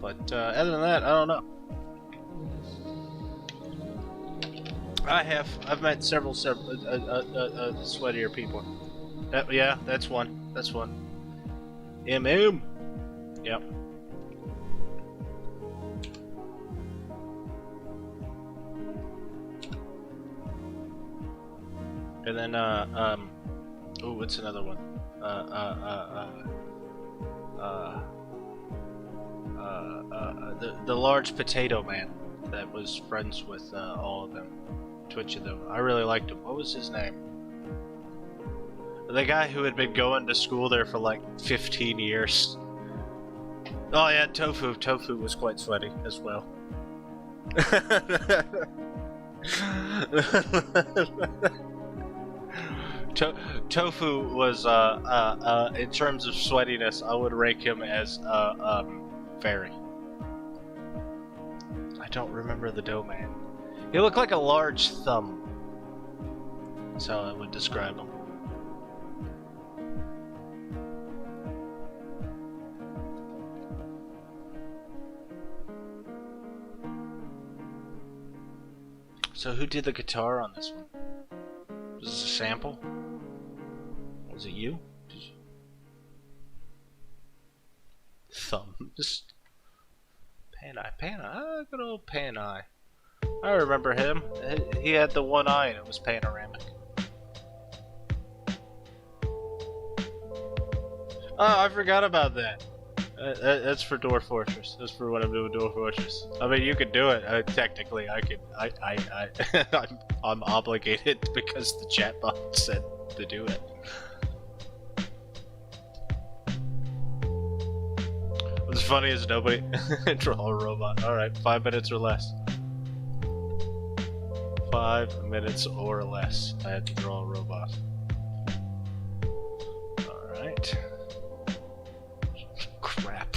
But other than that, I don't know. I've met several sweatier people. Yeah, that's one. That's one. MM. Yep. And then oh, what's another one? The large potato man that was friends with all of them, Twitch of them. I really liked him. What was his name? The guy who had been going to school there for like 15 years. Oh yeah, Tofu. Tofu was quite sweaty as well. Tofu was, in terms of sweatiness, I would rank him as, fairy. I don't remember the dough man. He looked like a large thumb. That's how I would describe him. So who did the guitar on this one? Was this a sample? Was it you? Did you? Thumbs. Pan-Eye, good old Pan-Eye. I remember him. He had the one eye and it was panoramic. Oh, I forgot about that. That's for Dwarf Fortress. That's for what I'm doing with Dwarf Fortress. I mean, you could do it. Technically, I could. I'm obligated because the chatbot said to do it. What's funny is nobody draw a robot. All right, 5 minutes or less. 5 minutes or less. I had to draw a robot. All right. Crap.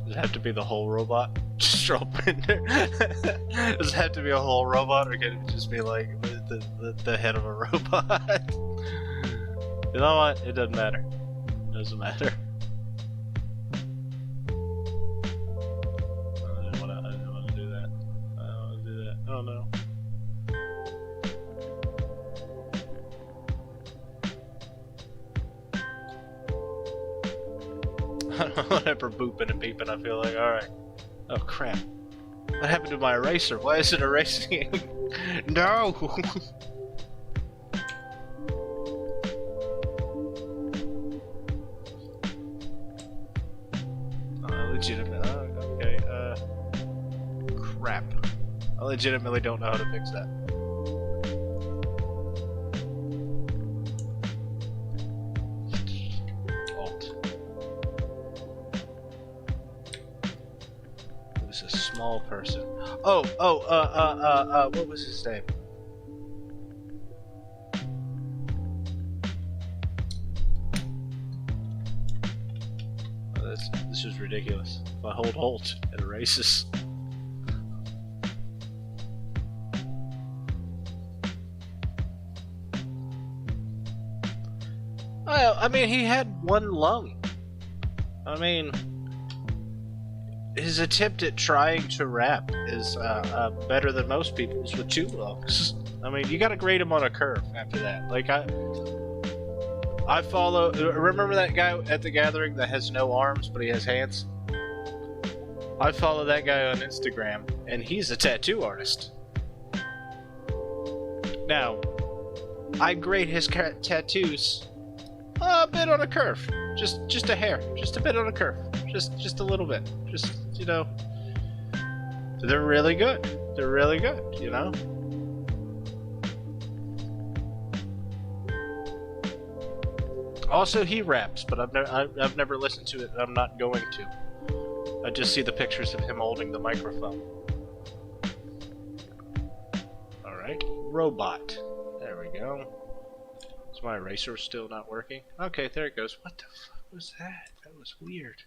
Does it have to be the whole robot? Just drop in there. Does it have to be a whole robot, or can it just be like the head of a robot? You know what? It doesn't matter. It doesn't matter. I didn't want to do that. I don't want to do that. Oh no. I don't know, whenever booping and beeping, I feel like, alright. Oh crap. What happened to my eraser? Why is it erasing? No! Legitimate. Oh, okay. Crap. I legitimately don't know how to fix that. Alt. It was a small person. What was his name? This is ridiculous. If I hold Alt, it erases. I mean, he had one lung. I mean, his attempt at trying to rap is better than most people's with 2 lungs. I mean, you gotta grade him on a curve after that. Like, I follow. Remember that guy at the gathering that has no arms but he has hands? I follow that guy on Instagram, and he's a tattoo artist. Now, I grade his tattoos a bit on a curve, just a hair, just a bit on a curve. just a little bit. Just, you know, they're really good. They're really good, you know? Also, he raps, but I've never listened to it, and I'm not going to. I just see the pictures of him holding the microphone. Alright, robot. There we go. Is my eraser still not working? Okay, there it goes. What the fuck was that? That was weird.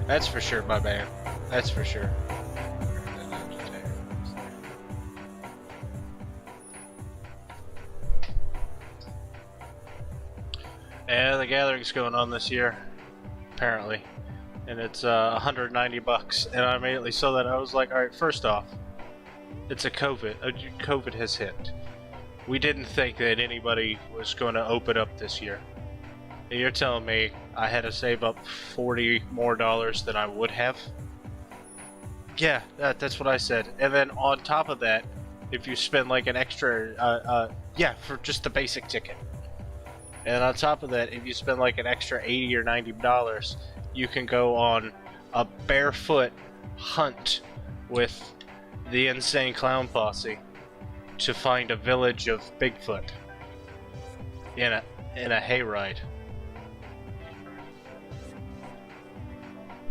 That's for sure, my man. That's for sure. Yeah, the gathering's going on this year, apparently, and it's 190 bucks. And I immediately saw that. I was like, all right, first off, it's a COVID. COVID has hit. We didn't think that anybody was going to open up this year. And you're telling me I had to save up $40 more than I would have? Yeah, that's what I said. And then on top of that, if you spend like an extra, yeah, for just the basic ticket. And on top of that, if you spend like an extra $80 or $90, you can go on a barefoot hunt with the Insane Clown Posse to find a village of Bigfoot in a hayride.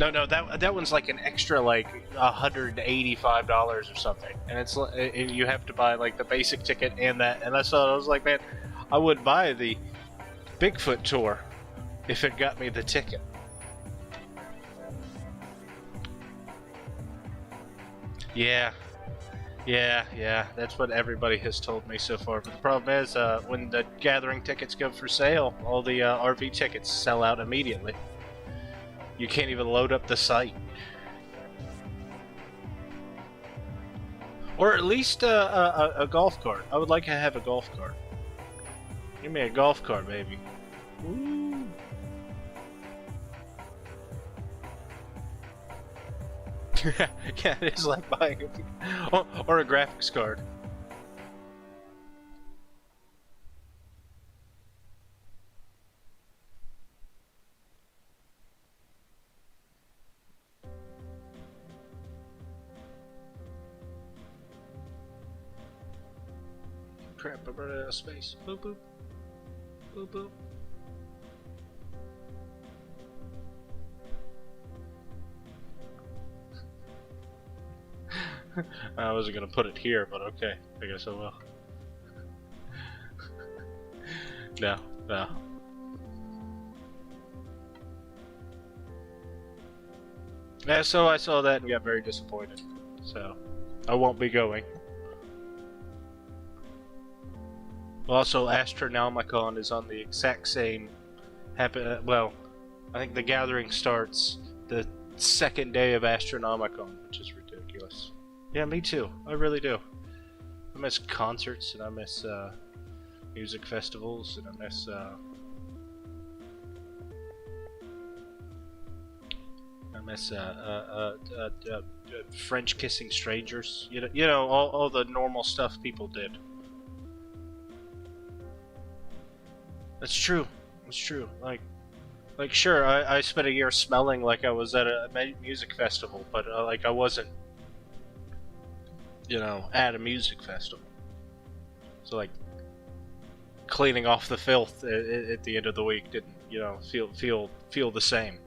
No, that one's like an extra like $185 or something, and it's and you have to buy like the basic ticket and that. And I saw, I was like, man, I would buy the Bigfoot tour if it got me the ticket. Yeah, that's what everybody has told me so far. But the problem is, when the gathering tickets go for sale, all the RV tickets sell out immediately. You can't even load up the site. Or at least a golf cart. I would like to have a golf cart. Give me a golf cart, baby. Woo. Yeah, it is like buying or a graphics card. Crap, I'm running out of space. Boop boop. Boop boop. I wasn't gonna put it here, but okay. I guess I will. No. Yeah, so I saw that and got very disappointed. So, I won't be going. Also, Astronomicon is on the exact same well, I think the gathering starts the second day of Astronomicon, which is ridiculous. Yeah, me too. I really do. I miss concerts, and I miss music festivals, and I miss French kissing strangers. You know all the normal stuff people did. That's true. It's true. Like sure, I spent a year smelling like I was at a music festival, but like I wasn't, you know, at a music festival. So like cleaning off the filth at the end of the week didn't, you know, feel the same.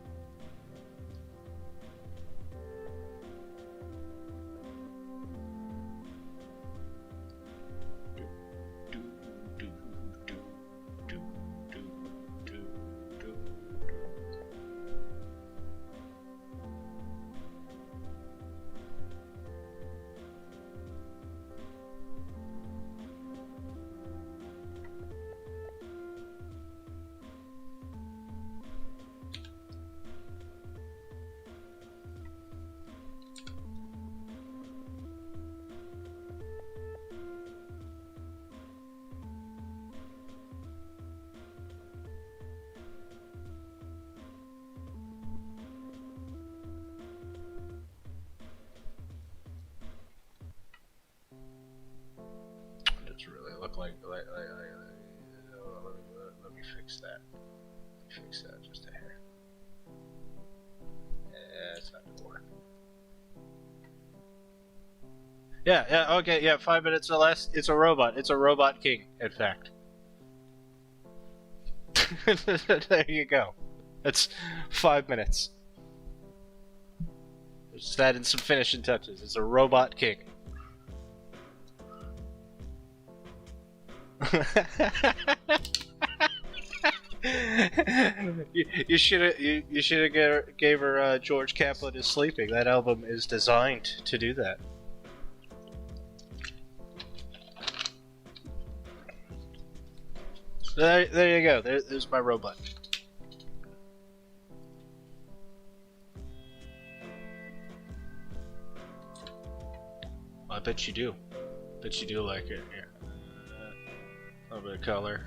look like let me fix that. Fix that just a hair. Yeah, it's not gonna work. Yeah, okay, yeah, 5 minutes or less. It's a robot. It's a robot king, in fact. There you go. That's 5 minutes. Just add in some finishing touches. It's a robot king. you should have gave her George Kaplan is Sleeping. That album is designed to do that. There you go. There's my robot. I bet you do. Bet you do like it. Here. A little bit of color.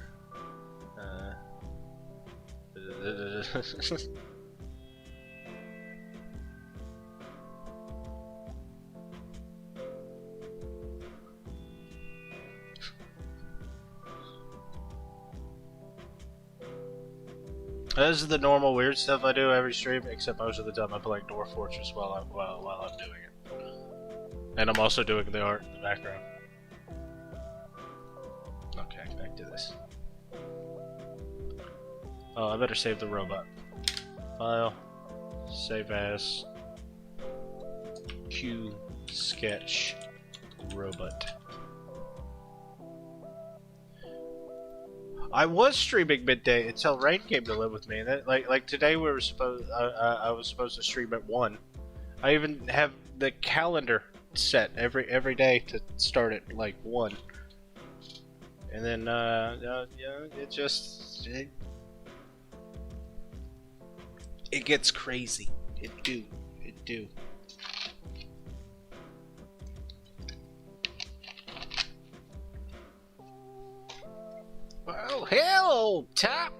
This is the normal weird stuff I do every stream, except most of the time I play Dwarf Fortress while I'm doing it. And I'm also doing the art in the background. Okay, back to this. Oh, I better save the robot. File, save as, Q, sketch, robot. I was streaming midday until Rain came to live with me. And that, like today we were supposed, I was supposed to stream at 1. I even have the calendar set every day to start at like 1. And then it just it gets crazy. It do. Oh, hello, Top!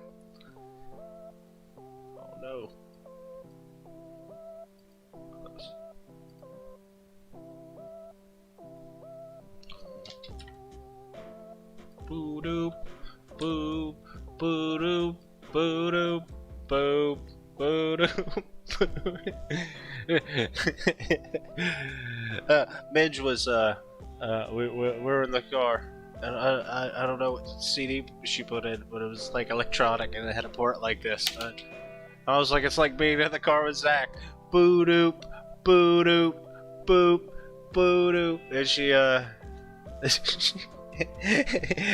Oh, no. Boo-doop, boop, boo-doop, boo-doop, boop, boo-doop, Midge was, we're in the car. And I don't know what CD she put in, but it was like electronic and it had a port like this. I was like, it's like being in the car with Zach. Boo doop, boo doop, boop, boo doop. And she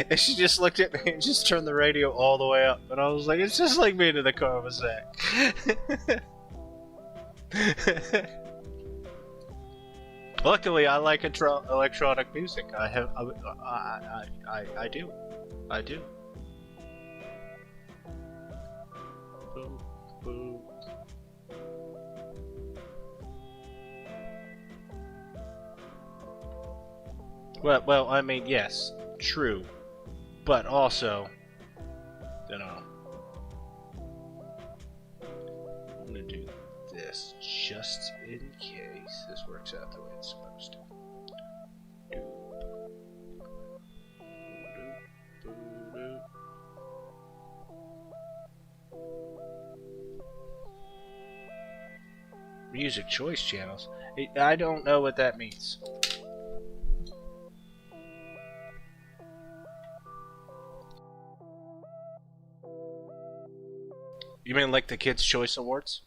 and she just looked at me and just turned the radio all the way up. And I was like, it's just like being in the car with Zach. Luckily, I like electronic music. I do. Boom, boom. Well, I mean, yes, true, but also, you know, I'm gonna do this just in case this works out the way it's supposed to. Music choice channels? I don't know what that means. You mean like the Kids' Choice Awards?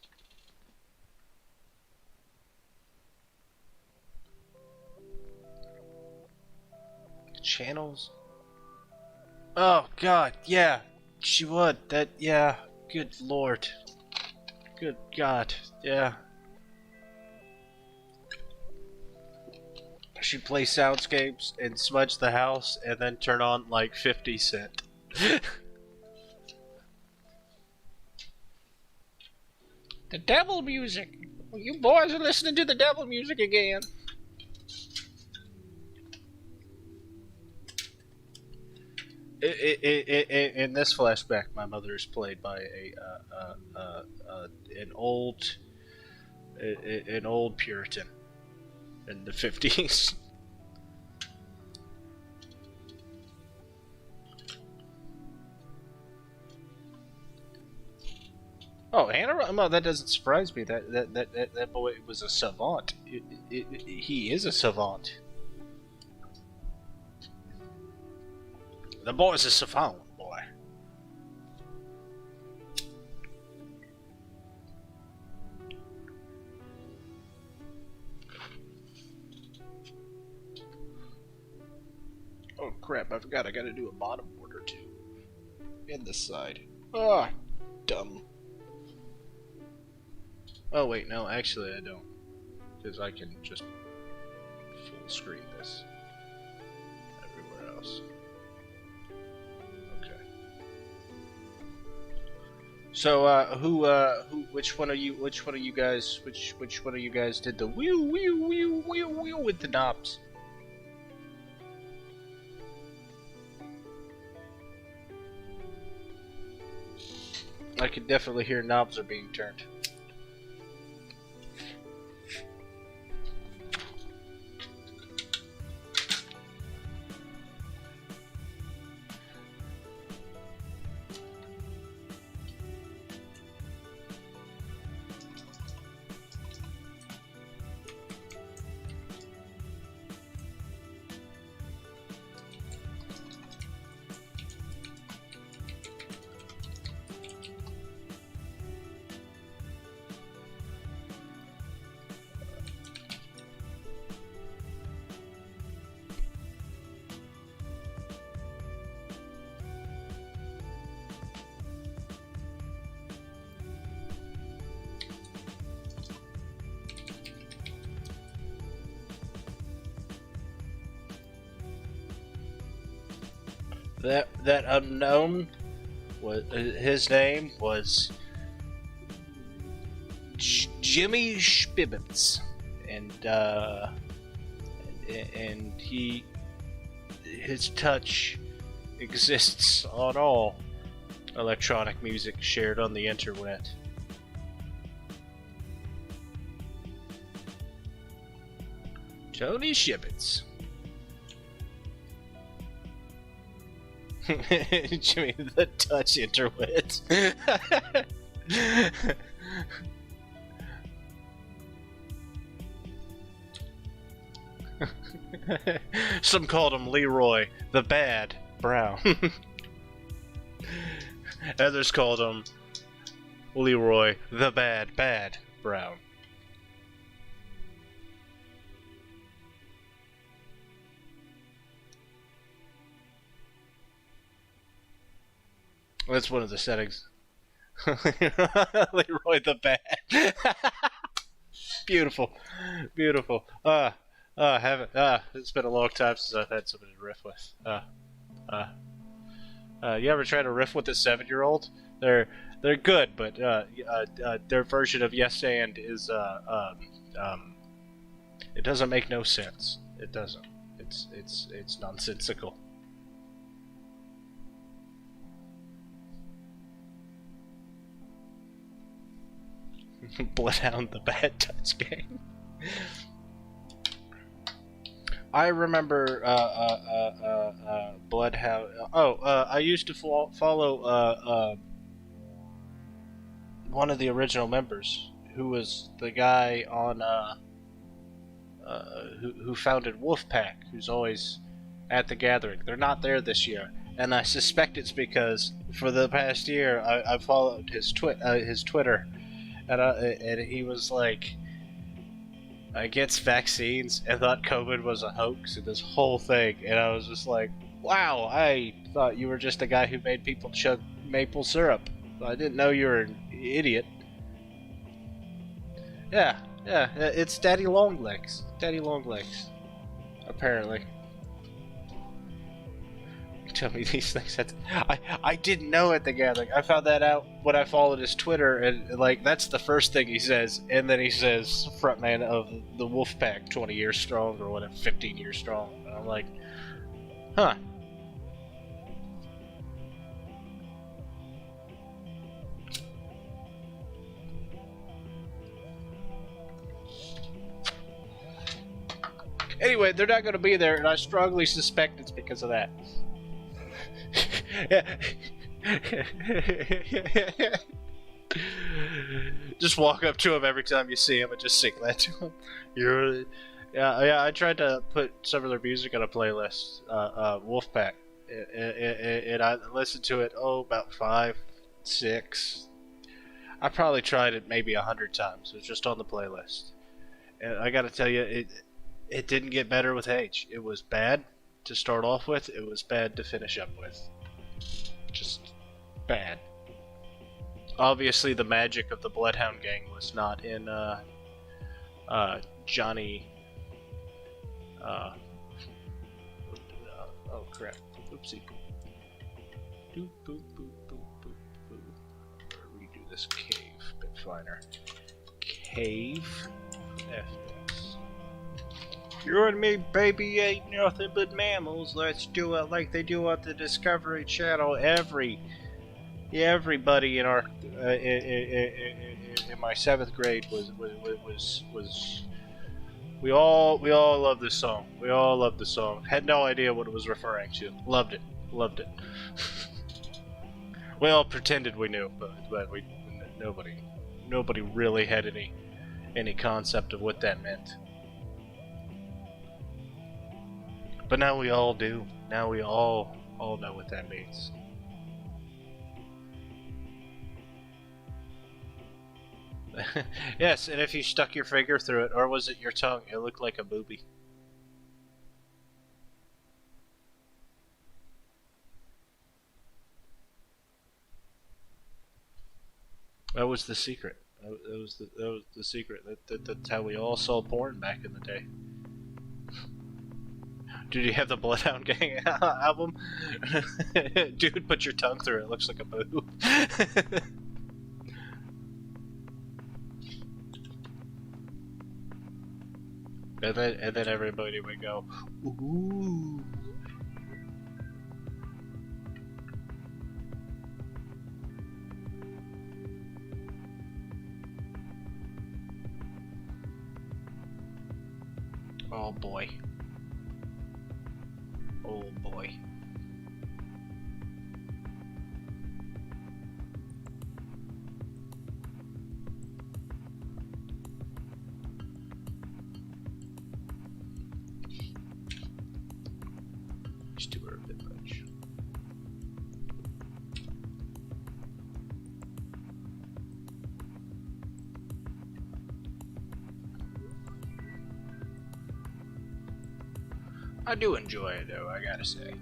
Channels? Oh god, yeah, she would. That, yeah, good lord. Good god, yeah. She'd play soundscapes and smudge the house and then turn on like 50 Cent. The devil music! You boys are listening to the devil music again. In this flashback, my mother is played by an old Puritan in the 50s. Oh, well, that doesn't surprise me. That boy was a savant. He is a savant. The boy's a savant, boy. Oh crap! I forgot. I got to do a bottom border too, and this side. Ah, dumb. Oh wait, no, actually I don't, because I can just full screen this everywhere else. Okay. So, which one of you guys did the wheel with the knobs? I can definitely hear knobs are being turned. That unknown, his name was Jimmy Spibbins, and his touch exists on all electronic music shared on the internet. Tony Shibbits. Jimmy the Touch Interwit. Some called him Leroy the Bad Brown. Others called him Leroy the Bad Brown. That's one of the settings. Leroy the Bad. Beautiful. Beautiful. It's been a long time since I've had somebody to riff with. You ever try to riff with a 7-year-old? They're good, but their version of yes and is it doesn't make no sense. It doesn't. It's nonsensical. Bloodhound the Bad Touch Gang. I remember Bloodhound. I used to follow one of the original members, who was the guy on who founded Wolfpack, who's always at the gathering. They're not there this year, and I suspect it's because for the past year I followed his Twitter. And he was like against vaccines and thought COVID was a hoax and this whole thing. And I was just like, wow, I thought you were just a guy who made people chug maple syrup. I didn't know you were an idiot. Yeah, it's Daddy Longlegs. Daddy Longlegs. Apparently. Tell me these things. I didn't know at the gathering. I found that out when I followed his Twitter, and like that's the first thing he says, and then he says frontman of the Wolfpack, 20 years strong or whatever, 15 years strong. And I'm like, huh. Anyway, they're not going to be there, and I strongly suspect it's because of that. Just walk up to him every time you see him and just sing that to him. Yeah. I tried to put some of their music on a playlist, Wolfpack, and I listened to it about 5, 6. I probably tried it maybe 100 times. It was just on the playlist, and I got to tell you, it didn't get better with age. It was bad to start off with. It was bad to finish up with. Just bad. Obviously, the magic of the Bloodhound Gang was not in Johnny. Oh crap! Oopsie. Doop boop boop boop boop boop. Redo this cave a bit finer. Cave. FS. You and me, baby, ain't nothing but mammals. Let's do it like they do on the Discovery Channel. Everybody in our in my 7th grade was we all loved this song. We all loved the song. Had no idea what it was referring to. Loved it. We all pretended we knew, but nobody really had any concept of what that meant. But now we all do. Now we all know what that means. Yes, and if you stuck your finger through it, or was it your tongue, it looked like a booby. That was the secret. That was the secret. That's how we all saw porn back in the day. Dude, you have the Bloodhound Gang album? Dude, put your tongue through it. It looks like a boob. And then everybody would go, ooh. Oh boy. Oh boy. These two are a bit much. I do enjoy it though, I gotta say.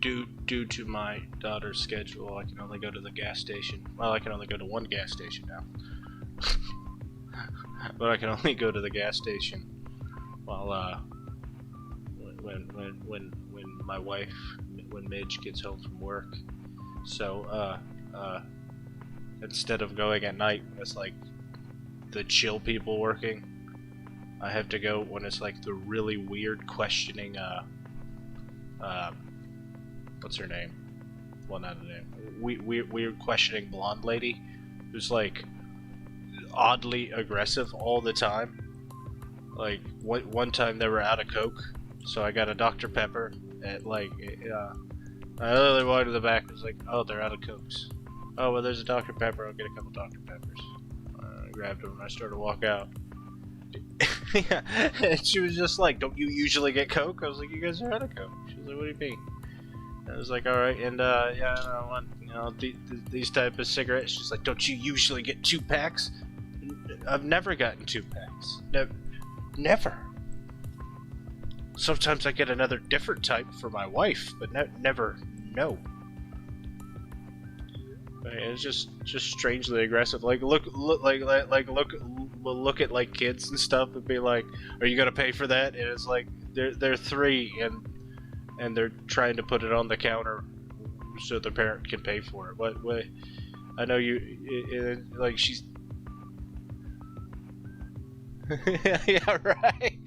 Due to my daughter's schedule, I can only go to the gas station. Well, I can only go to one gas station now. But I can only go to the gas station while when my wife, when Midge gets home from work. So instead of going at night when it's like the chill people working, I have to go when it's like the really weird questioning what's her name? Well, not a name. Weird questioning blonde lady who's like oddly aggressive all the time. Like one time they were out of Coke, so I got a Dr. Pepper at like I literally walked to the back and was like, oh, they're out of Cokes. Oh, well, there's a Dr. Pepper. I'll get a couple Dr. Peppers. I grabbed them and I started to walk out. Yeah, and she was just like, don't you usually get Coke? I was like, you guys are out of Coke. She was like, what do you mean? I was like, alright, and yeah, I don't want, these type of cigarettes. She's like, don't you usually get 2-packs? I've never gotten 2-packs. Never. Sometimes I get another different type for my wife, but never, no. It's just strangely aggressive. Like look at like kids and stuff and be like, are you gonna pay for that? And it's like they're 3 and they're trying to put it on the counter so the parent can pay for it. What? I know you. Like she's. Yeah, right.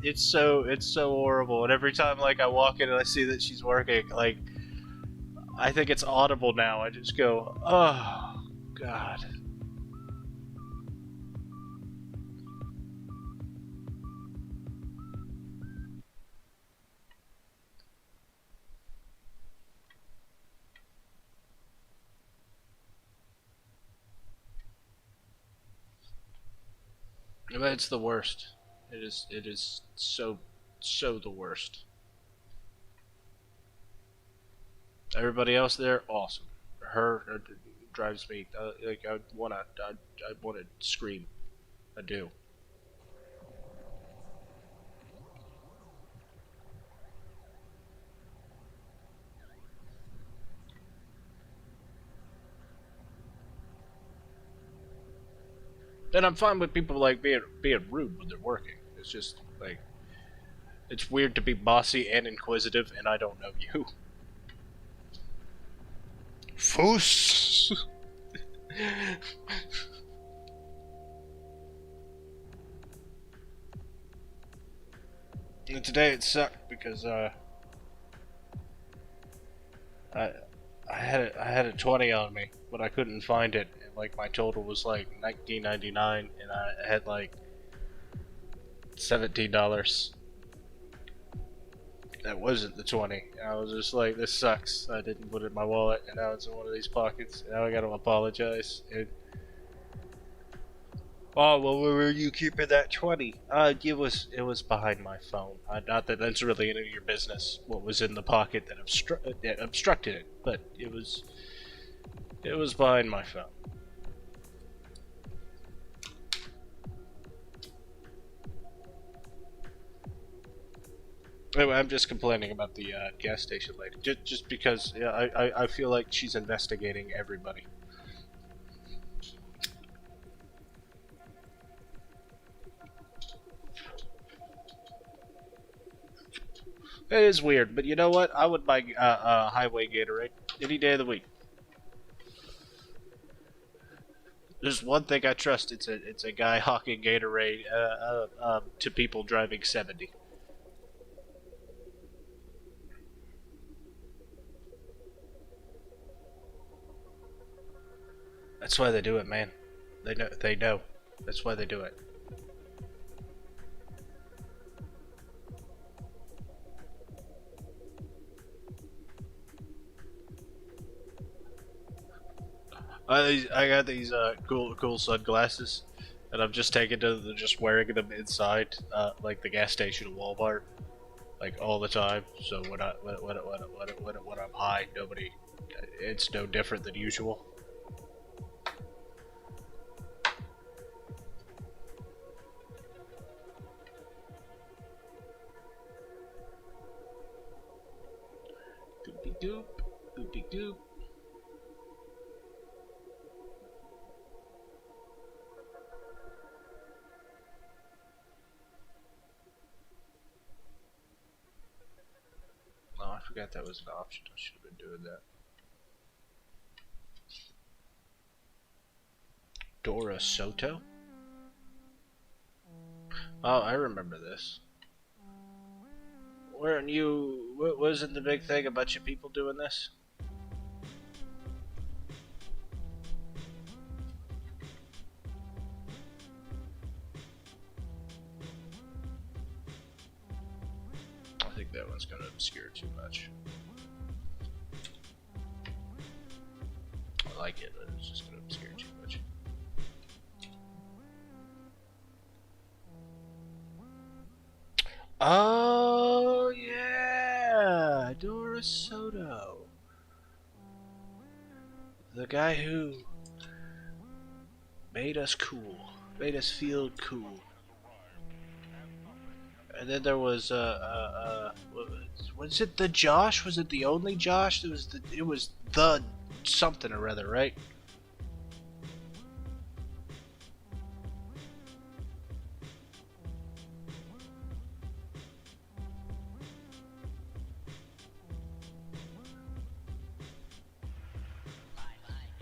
It's so horrible. And every time like I walk in and I see that she's working, like I think it's audible now. I just go, oh, God. But it's the worst. It is so the worst. Everybody else there, awesome. Her drives me like I wanna scream. I do. And I'm fine with people like being rude when they're working. It's just like it's weird to be bossy and inquisitive, and I don't know you. Foos. And today it sucked because I had a 20 on me, but I couldn't find it. And, like my total was like $19.99, and I had like $17. That wasn't the 20. I was just like, this sucks. I didn't put it in my wallet, and now it's in one of these pockets. And now I gotta apologize. Oh, well, where were you keeping that 20? It was behind my phone. Not that that's really any of your business. What was in the pocket that obstructed it, but it was behind my phone. Anyway, I'm just complaining about the gas station lady, just because I feel like she's investigating everybody. It is weird, but you know what? I would buy highway Gatorade any day of the week. There's one thing I trust. It's a guy hawking Gatorade to people driving 70. That's why they do it, man. They know. They know. That's why they do it. I got these cool sunglasses, and I'm just taking to just wearing them inside like the gas station at Walmart, like all the time. So when I'm high, nobody, it's no different than usual. Goopy goop, goopy goop. Oh, I forgot that was an option. I should have been doing that. Dora Soto? Oh, I remember this. Weren't you... Wasn't the big thing about you people doing this? I think that one's gonna obscure too much. I like it, but it's just gonna obscure too much. Oh, yeah! Dora Soto. The guy who made us cool. Made us feel cool. And then there was, was it the Josh? Was it the only Josh? It was the something or other, right?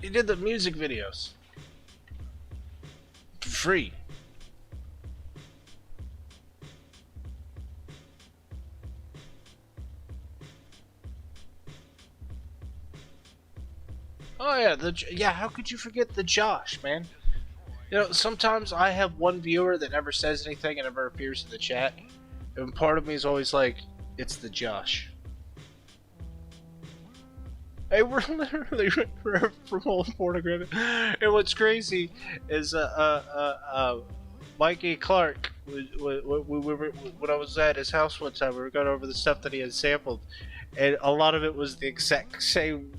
He did the music videos. For free. Oh yeah, yeah. How could you forget the Josh, man? You know, sometimes I have one viewer that never says anything and never appears in the chat, and part of me is always like, it's the Josh. Hey, we're literally from old pornographic. And what's crazy is, Mikey Clark, when I was at his house one time, we were going over the stuff that he had sampled, and a lot of it was the exact same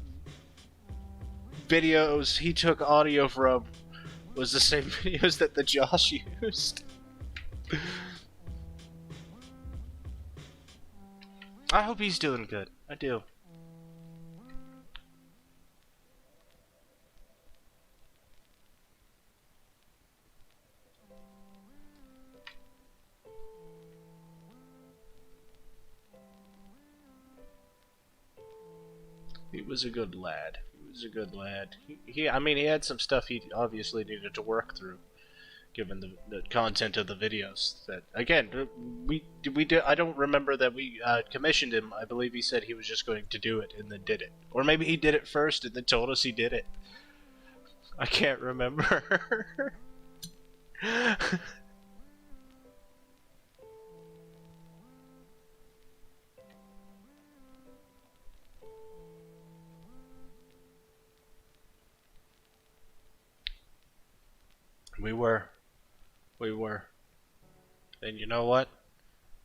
videos he took audio from, was the same videos that the Josh used. I hope he's doing good. I do. He was a good lad. He was a good lad. I mean, he had some stuff he obviously needed to work through, given the content of the videos. That again, I don't remember that we commissioned him. I believe he said he was just going to do it and then did it, or maybe he did it first and then told us he did it. I can't remember. We were, and you know what?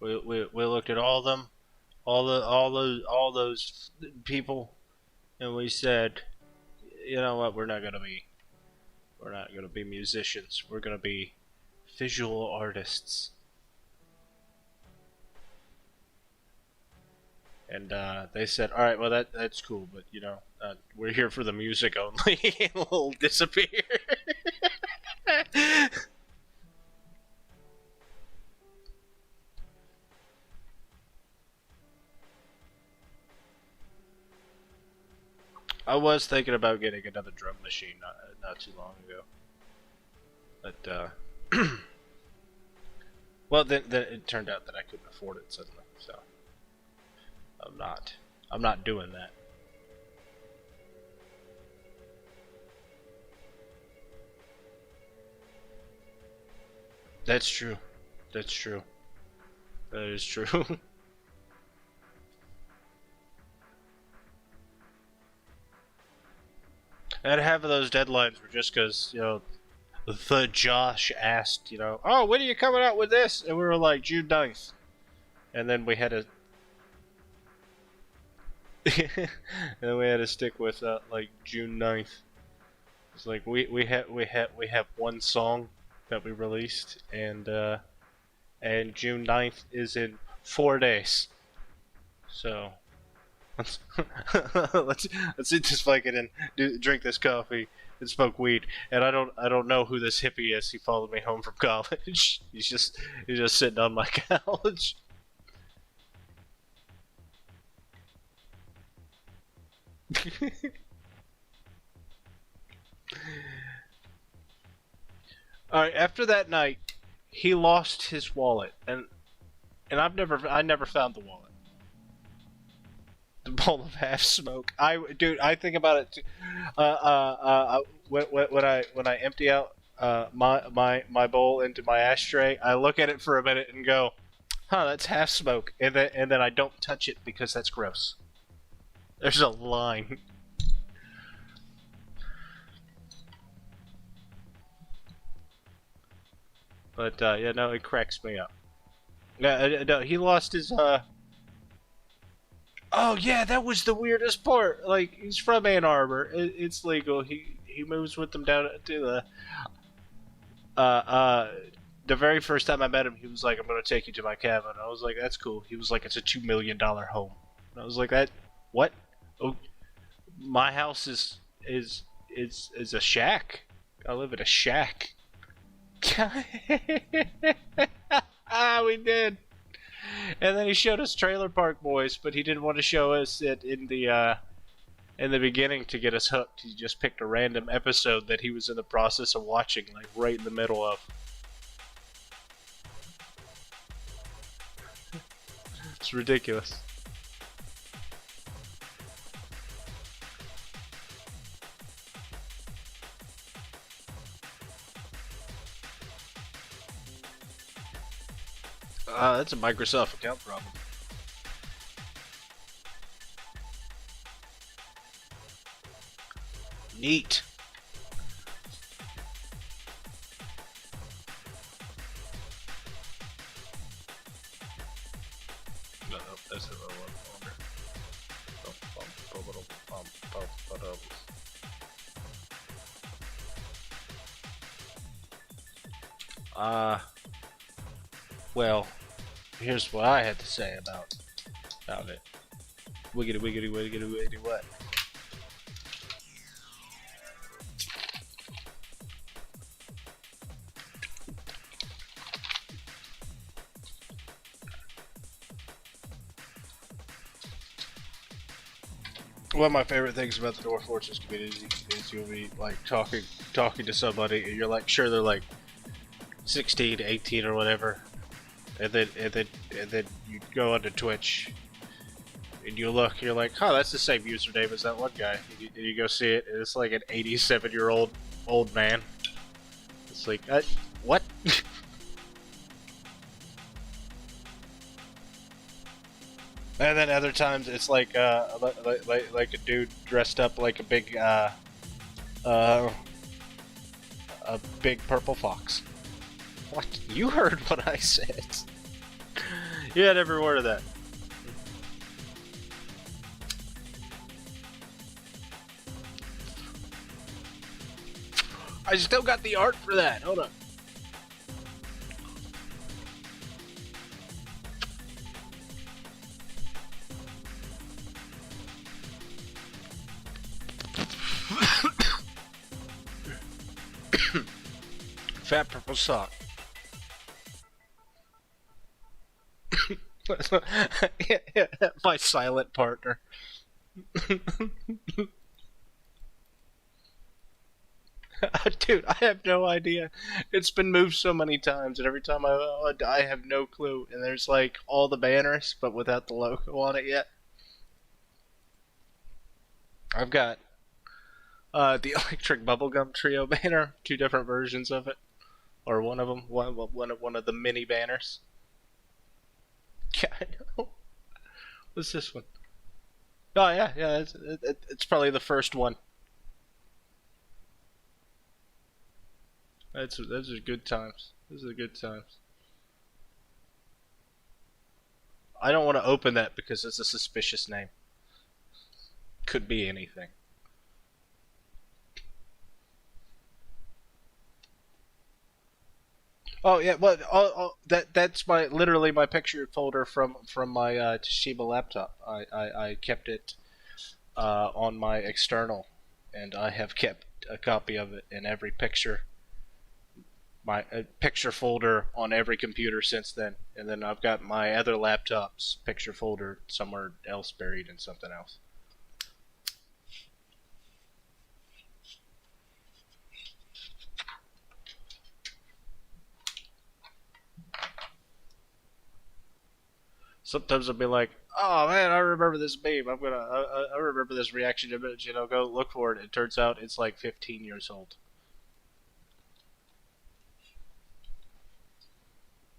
We looked at all of them, all those people, and we said, you know what? We're not gonna be musicians. We're gonna be visual artists. And they said, all right, well that's cool, but you know, we're here for the music only. And we'll disappear. I was thinking about getting another drum machine not too long ago, but well, then it turned out that I couldn't afford it suddenly, so I'm not doing that. That's true. That's true. That is true. And half of those deadlines were just because, you know, the Josh asked, you know, oh, when are you coming out with this? And we were like, June 9th. And then we had to and then we had to stick with like June 9th. It's like we have one song that we released, and June 9th is in 4 days. So let's eat this fucking and drink this coffee and smoke weed. And I don't know who this hippie is. He followed me home from college. He's just sitting on my couch. Alright, after that night, he lost his wallet, and I never found the wallet. The bowl of half smoke. Dude, I think about it too. When I empty out my bowl into my ashtray, I look at it for a minute and go, huh, that's half smoke, and then I don't touch it because that's gross. There's a line. But yeah, no, it cracks me up. No, he lost his Oh yeah, that was the weirdest part. Like, he's from Ann Arbor. It's legal. He moves with them down to the very first time I met him, he was like, "I'm gonna take you to my cabin." I was like, "That's cool." He was like, "It's a $2 million home." And I was like, "That what? Oh, my house is a shack. I live in a shack." Ah, we did. And then he showed us Trailer Park Boys, but he didn't want to show us it in the beginning to get us hooked. He just picked a random episode that he was in the process of watching, like right in the middle of. It's ridiculous. That's a Microsoft account problem. Neat. No, that's the wrong one. Well, here's what I had to say about it. Wiggity wiggity wiggity wiggity what? One of my favorite things about the Dwarf Fortress community is you'll be like talking to somebody and you're like sure they're like 16, 18 or whatever, and then you go onto Twitch and you look, you're like, huh, that's the same username as that one guy. And you go see it, and it's like an 87-year-old old man. It's like, what? And then other times it's like a dude dressed up like a big purple fox. What? You heard what I said. You had every word of that. I still got the art for that. Hold on. Fat purple sock. My silent partner. Dude, I have no idea. It's been moved so many times, and every time I have no clue. And there's like all the banners, but without the logo on it yet. I've got the Electric Bubblegum Trio banner, 2 different versions of it, or one of them, one of the mini banners. Yeah, I know. What's this one? Oh yeah, it's probably the first one. Those are good times. Those are good times. I don't want to open that because it's a suspicious name. Could be anything. Oh yeah, well, that's literally my picture folder from my Toshiba laptop. I kept it on my external, and I have kept a copy of it in every picture. My picture folder on every computer since then, and then I've got my other laptop's picture folder somewhere else buried in something else. Sometimes I'll be like, "Oh man, I remember this meme. I remember this reaction image. You know, go look for it." It turns out it's like 15 years old.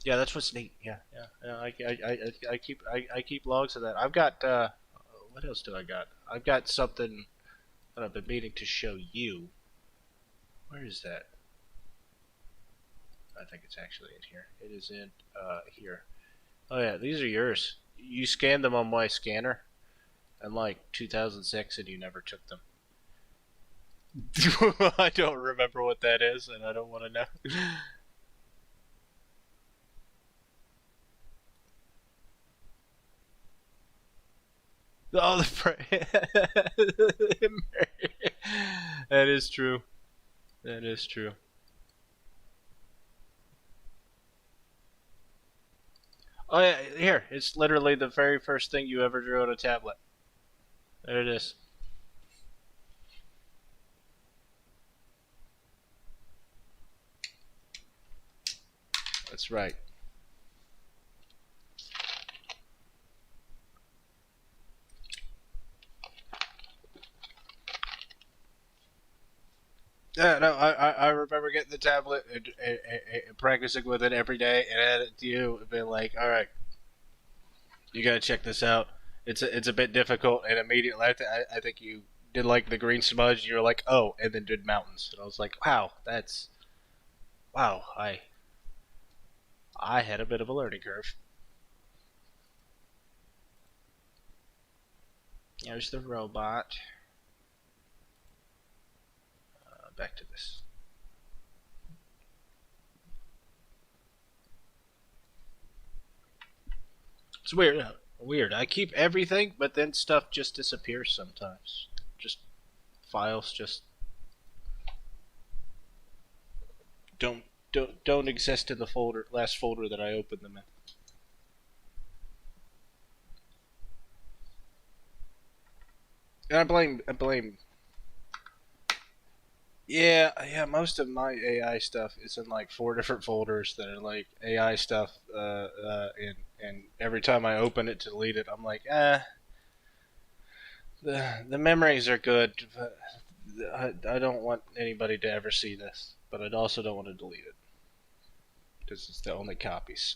Yeah, that's what's neat. Yeah. I keep logs of that. I've got what else do I got? I've got something that I've been meaning to show you. Where is that? I think it's actually in here. It is in here. Oh yeah, these are yours. You scanned them on my scanner in like 2006, and you never took them. I don't remember what that is, and I don't want to know. Oh, that is true. That is true. Oh yeah, here. It's literally the very first thing you ever drew on a tablet. There it is. That's right. Yeah, no, I remember getting the tablet and practicing with it every day, and add it to you, and being like, all right, you gotta check this out. It's a bit difficult, and immediately I think you did like the green smudge, and you were like, oh, and then did mountains, and I was like, wow, that's wow. I had a bit of a learning curve. There's the robot. Back to this. It's weird. Weird. I keep everything, but then stuff just disappears sometimes. Just files just don't don't exist in the last folder that I opened them in. And I blame. Yeah. Most of my AI stuff is in like 4 different folders that are like AI stuff. And every time I open it to delete it, I'm like, the memories are good, but I don't want anybody to ever see this. But I also don't want to delete it because it's the only copies.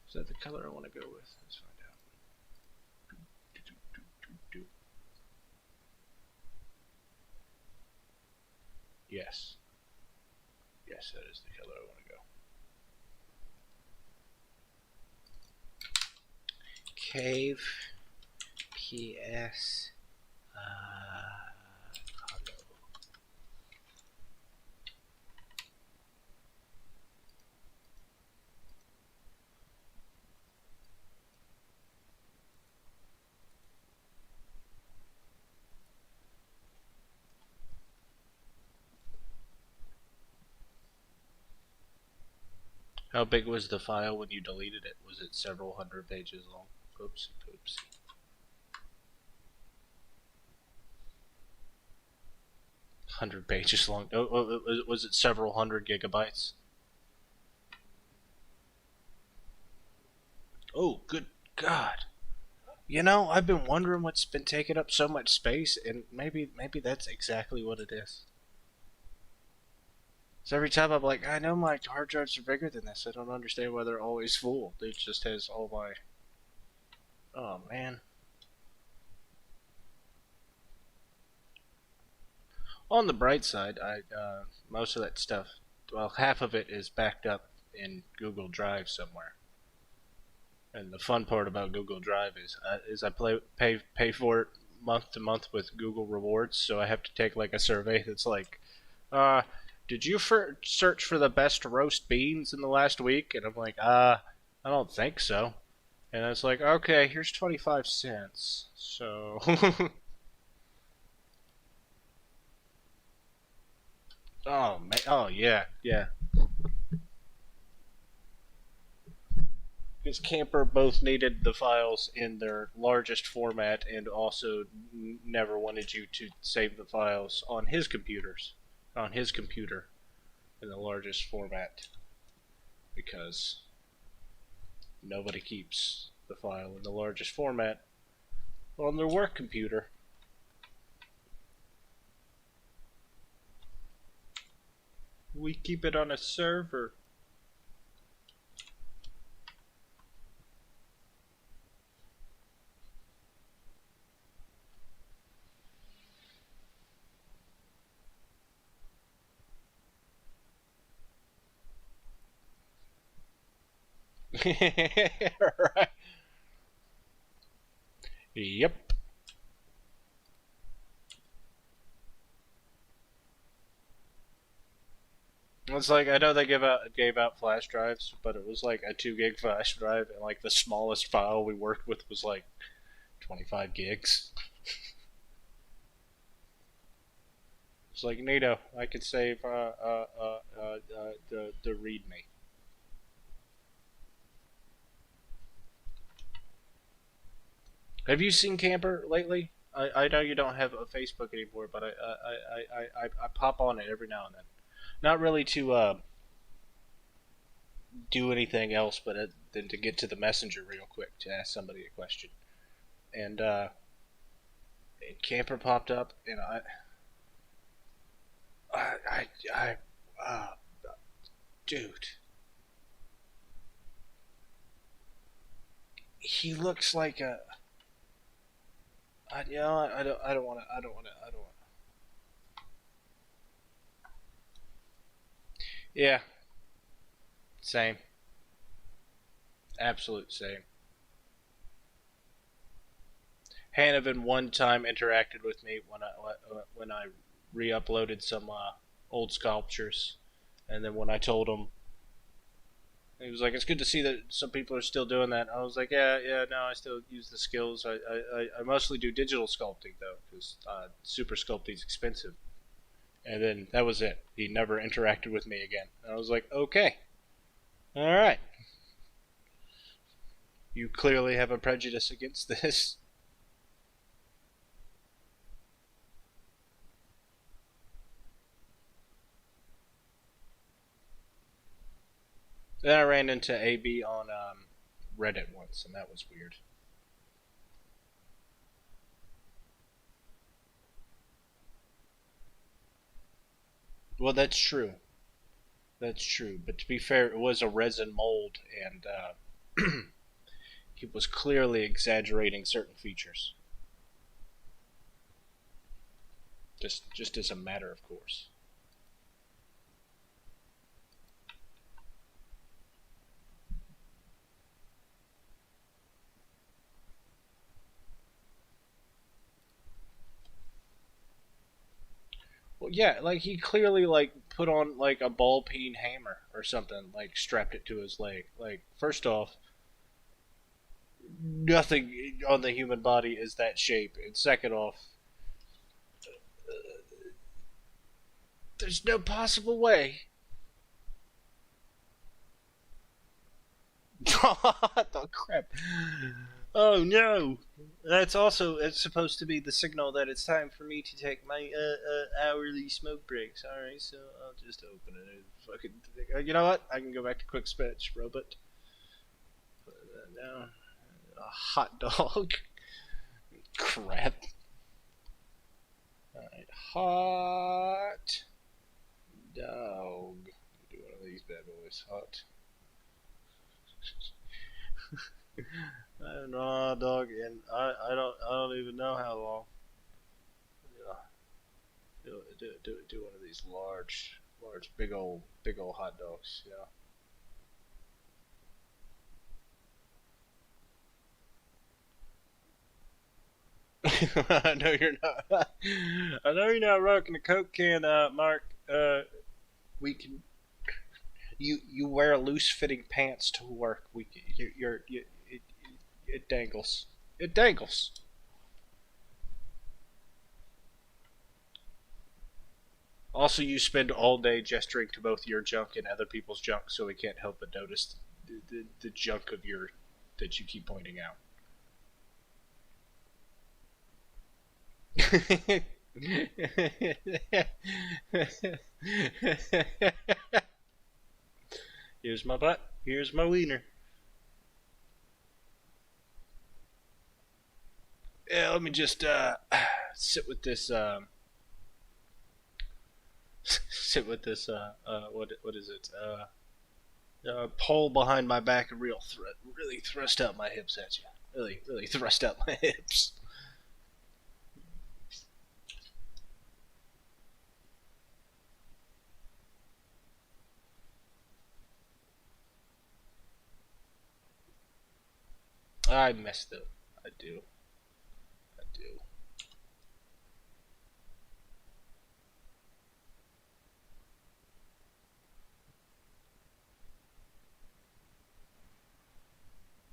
Is that the color I want to go with? Let's find out. Yes. Yes, that is the color I want to go. Cave PS. How big was the file when you deleted it? Was it several hundred pages long? Oopsie poopsie. 100 pages long. Was it several hundred gigabytes? Oh, good God. You know, I've been wondering what's been taking up so much space, and maybe that's exactly what it is. So every time I'm like, I know my hard drives are bigger than this. I don't understand why they're always full. It just has all my. Oh man. On the bright side, I most of that stuff, well, half of it is backed up in Google Drive somewhere. And the fun part about Google Drive is I pay for it month to month with Google Rewards, so I have to take like a survey that's like, uh, did you search for the best roast beans in the last week? And I'm like, I don't think so. And it's like, okay, here's 25 cents. So, oh man, oh yeah. Because Camper both needed the files in their largest format and also never wanted you to save the files on his computer in the largest format because nobody keeps the file in the largest format on their work computer. We keep it on a server. Right. Yep. It's like I know they gave out flash drives, but it was like a 2 gig flash drive, and like the smallest file we worked with was like 25 gigs. It's like NATO. I could save the README. Have you seen Camper lately? I know you don't have a Facebook anymore, but I pop on it every now and then. Not really to do anything else but than to get to the messenger real quick to ask somebody a question. And camper popped up, and I uh, dude, he looks like a. You know, I don't want to. I don't want to. I don't want. Yeah, same, absolute same. Hanovan one time interacted with me when I re-uploaded some old sculptures, and then when I told him, he was like, "It's good to see that some people are still doing that." I was like, "Yeah, yeah, no, I still use the skills. I mostly do digital sculpting though, because super sculpting is expensive." And then that was it. He never interacted with me again. And I was like, "Okay, all right, you clearly have a prejudice against this." Then I ran into AB on Reddit once, and that was weird. Well, that's true. That's true. But to be fair, it was a resin mold, and he was clearly exaggerating certain features. Just as a matter of course. Well, yeah, like he clearly like put on like a ball peen hammer or something, like strapped it to his leg. Like, first off, nothing on the human body is that shape, and second off, there's no possible way. Oh crap! Oh no! That's also it's supposed to be the signal that it's time for me to take my hourly smoke breaks. All right, so I'll just open it. And fucking, you know what? I can go back to quick speech, robot. Put that down. A hot dog. Crap. All right, hot dog. Do one of these bad boys. Hot. I don't know, hot dog, and I don't even know how long. Yeah, do one of these large, big old hot dogs. Yeah. I know you're not. I know you're not rocking a Coke can, Mark. We can. You wear loose fitting pants to work. It dangles. It dangles. Also, you spend all day gesturing to both your junk and other people's junk, so we can't help but notice the junk of your that you keep pointing out. Here's my butt. Here's my wiener. Yeah, let me just sit with this. Sit with this. What is it? Pole behind my back and really thrust out my hips at you. Really thrust out my hips. I messed up. I do. I do.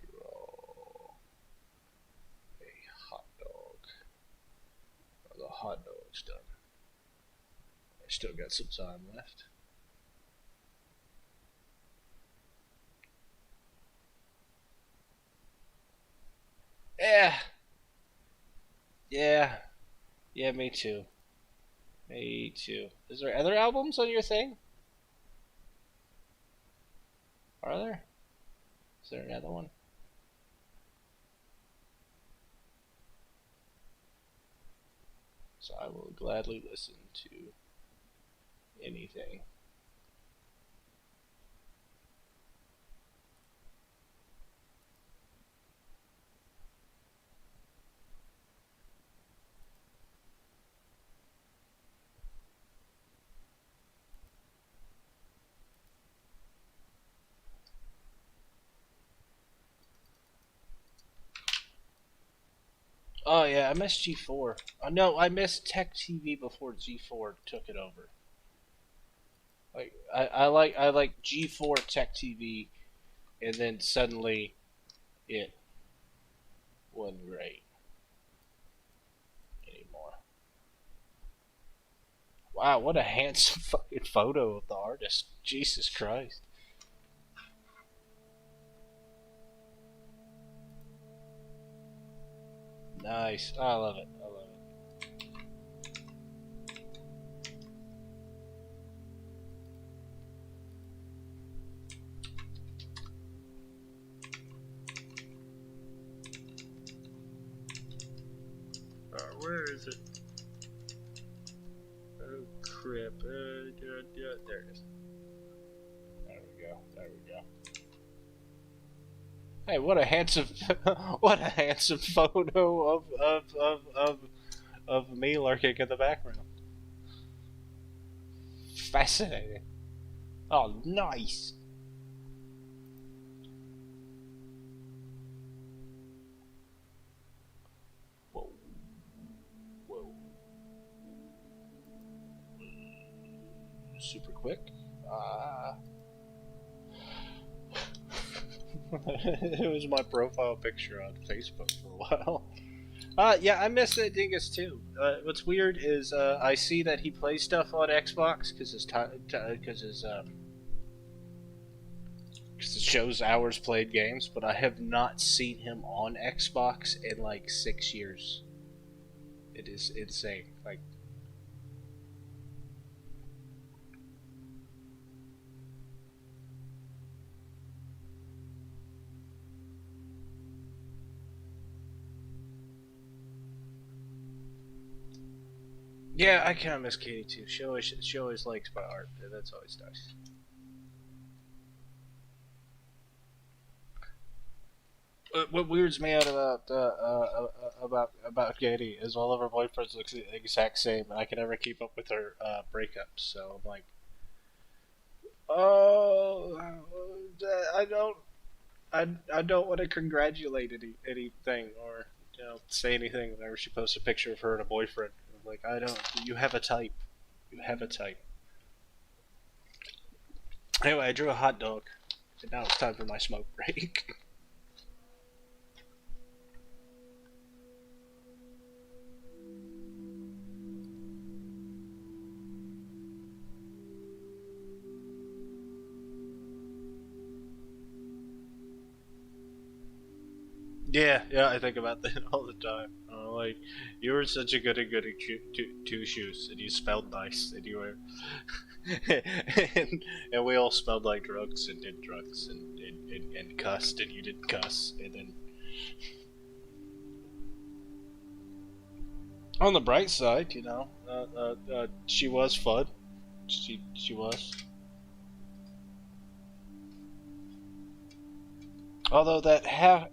Draw a hot dog. Oh, the hot dog's done. I still got some time left. Yeah. Yeah. Yeah, me too. Me too. Is there other albums on your thing? Are there? Is there another one? So I will gladly listen to anything. Oh yeah, I missed G4. No, I missed Tech TV before G4 took it over. Like I like G4 Tech TV, and then suddenly it wasn't great anymore. Wow, what a handsome fucking photo of the artist. Jesus Christ. Nice. I love it. I love it. Where is it? Oh crap. There it is. There we go. There we go. Hey, what a handsome, what a handsome photo of me lurking in the background. Fascinating. Oh, nice. Whoa, whoa. Super quick. It was my profile picture on Facebook for a while. Yeah, I miss that dingus too. What's weird is I see that he plays stuff on Xbox because it shows hours played games, but I have not seen him on Xbox in like 6 years. It is insane. Like, yeah, I kind of miss Katie too. She always likes my art. That's always nice. What weirds me out about Katie is all of her boyfriends look the exact same, and I can never keep up with her breakups. So I'm like, oh, I don't, I don't want to congratulate anything or say anything whenever she posts a picture of her and a boyfriend. I'm like, I don't. You have a type. You have a type. Anyway, I drew a hot dog, and now it's time for my smoke break. Yeah, I think about that all the time. Like, you were such a goody two shoes, and you smelled nice, and you were, and we all smelled like drugs and did drugs and cussed, and you didn't cuss, and then on the bright side, she was fun. She was. Although that half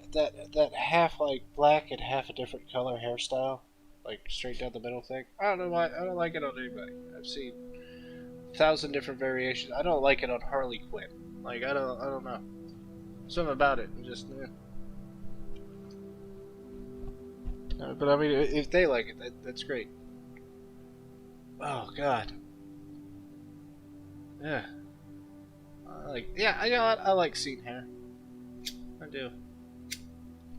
like black and half a different color hairstyle, like straight down the middle thing. I don't know why I don't like it on anybody. I've seen 1,000 different variations. I don't like it on Harley Quinn. Like I don't know. Something about it. Just. But I mean, if they like it, that's great. Oh God. Yeah. Yeah. I know. I like seeing hair. I do.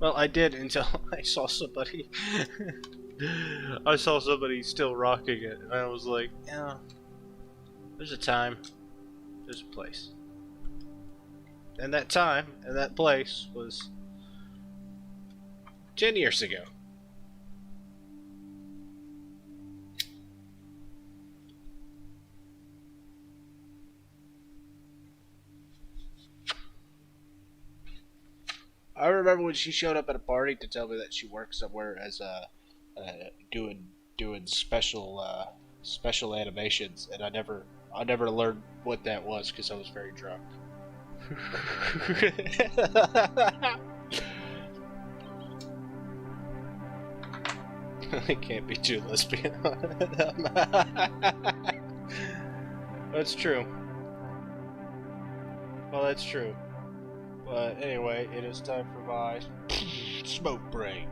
Well, I did until I saw somebody. I saw somebody still rocking it, and I was like, yeah, there's a time, there's a place. And that time and that place was 10 years ago. I remember when she showed up at a party to tell me that she worked somewhere as doing special animations, and I never learned what that was because I was very drunk. I can't be too lesbian. That's true. Well, that's true. But anyway, it is time for my smoke break.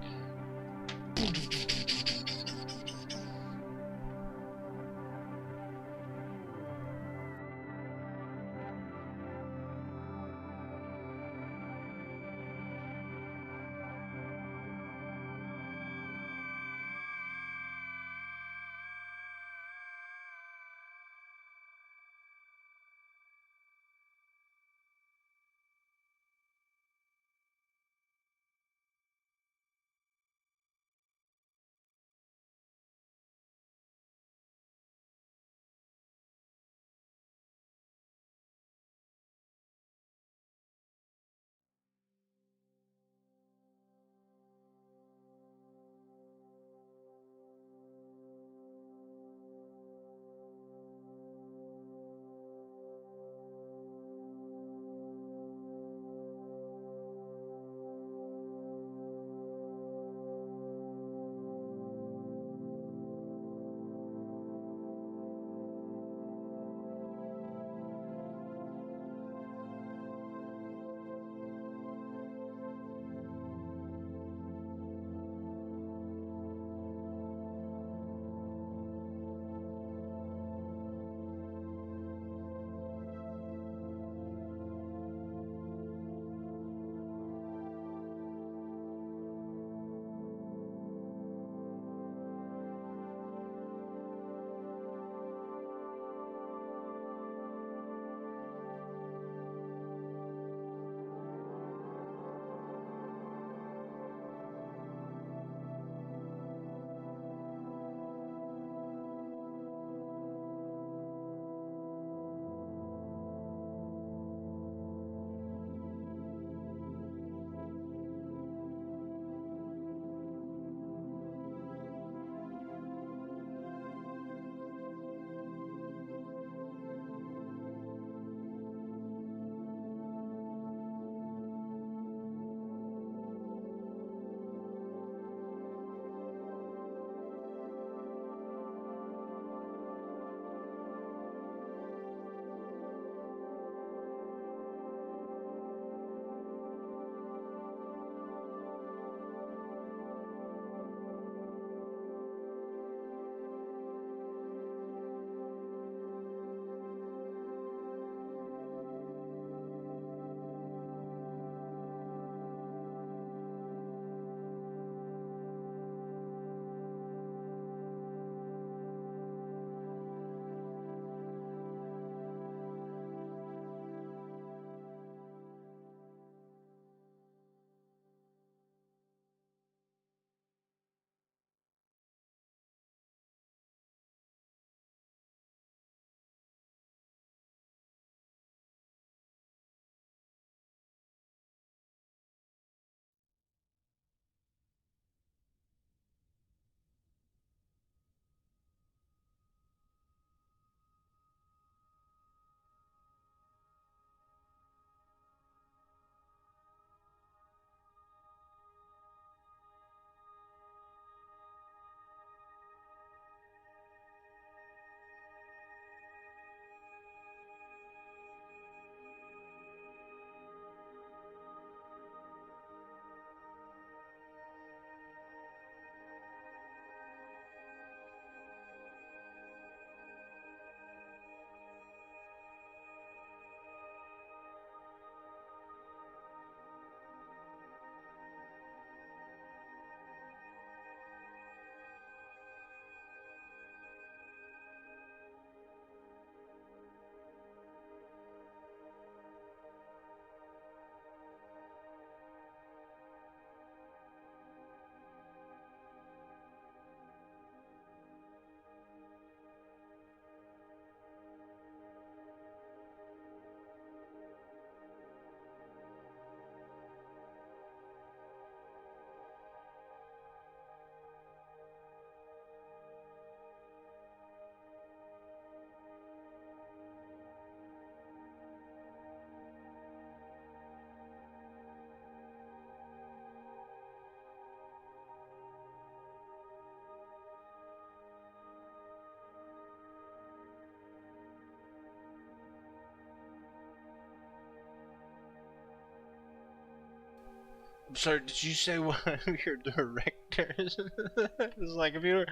Sorry, did you say one of your directors? It's like if you were...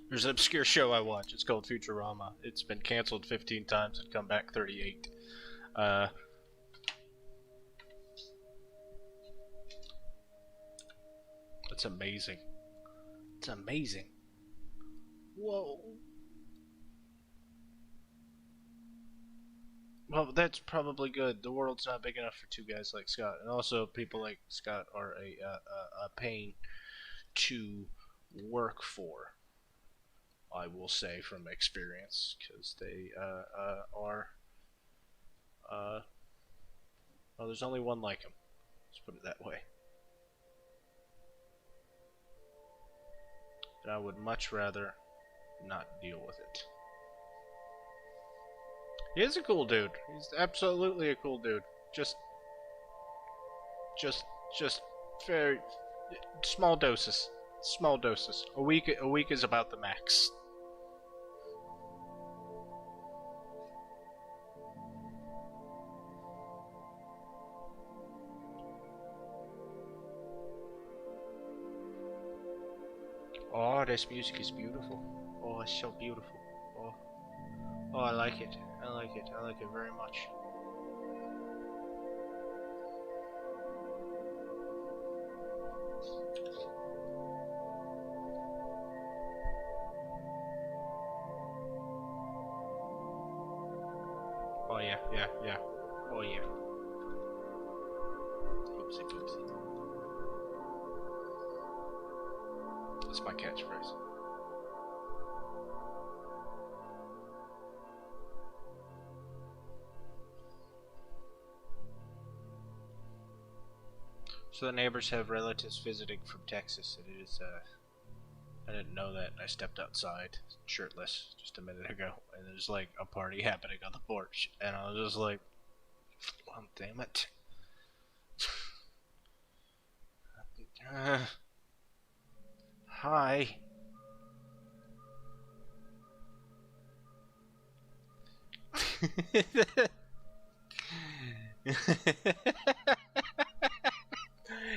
There's an obscure show I watch. It's called Futurama. It's been canceled 15 times and come back 38. That's amazing. It's amazing. Whoa. Well, that's probably good. The world's not big enough for two guys like Scott, and also people like Scott are a pain to work for. I will say from experience, because they are. Well, there's only one like him. Let's put it that way. And I would much rather not deal with it. He is a cool dude. He's absolutely a cool dude. Just very small doses. Small doses. A week is about the max. Oh, this music is beautiful. Oh, it's so beautiful. Oh, oh, I like it. I like it. I like it very much. Oh yeah, yeah, yeah. Oh yeah. Oopsie poopsie. That's my catchphrase. So the neighbors have relatives visiting from Texas. It is, I didn't know that. I stepped outside, shirtless, just a minute ago, and there's like a party happening on the porch, and I was just like, "Oh, damn it!" Hi.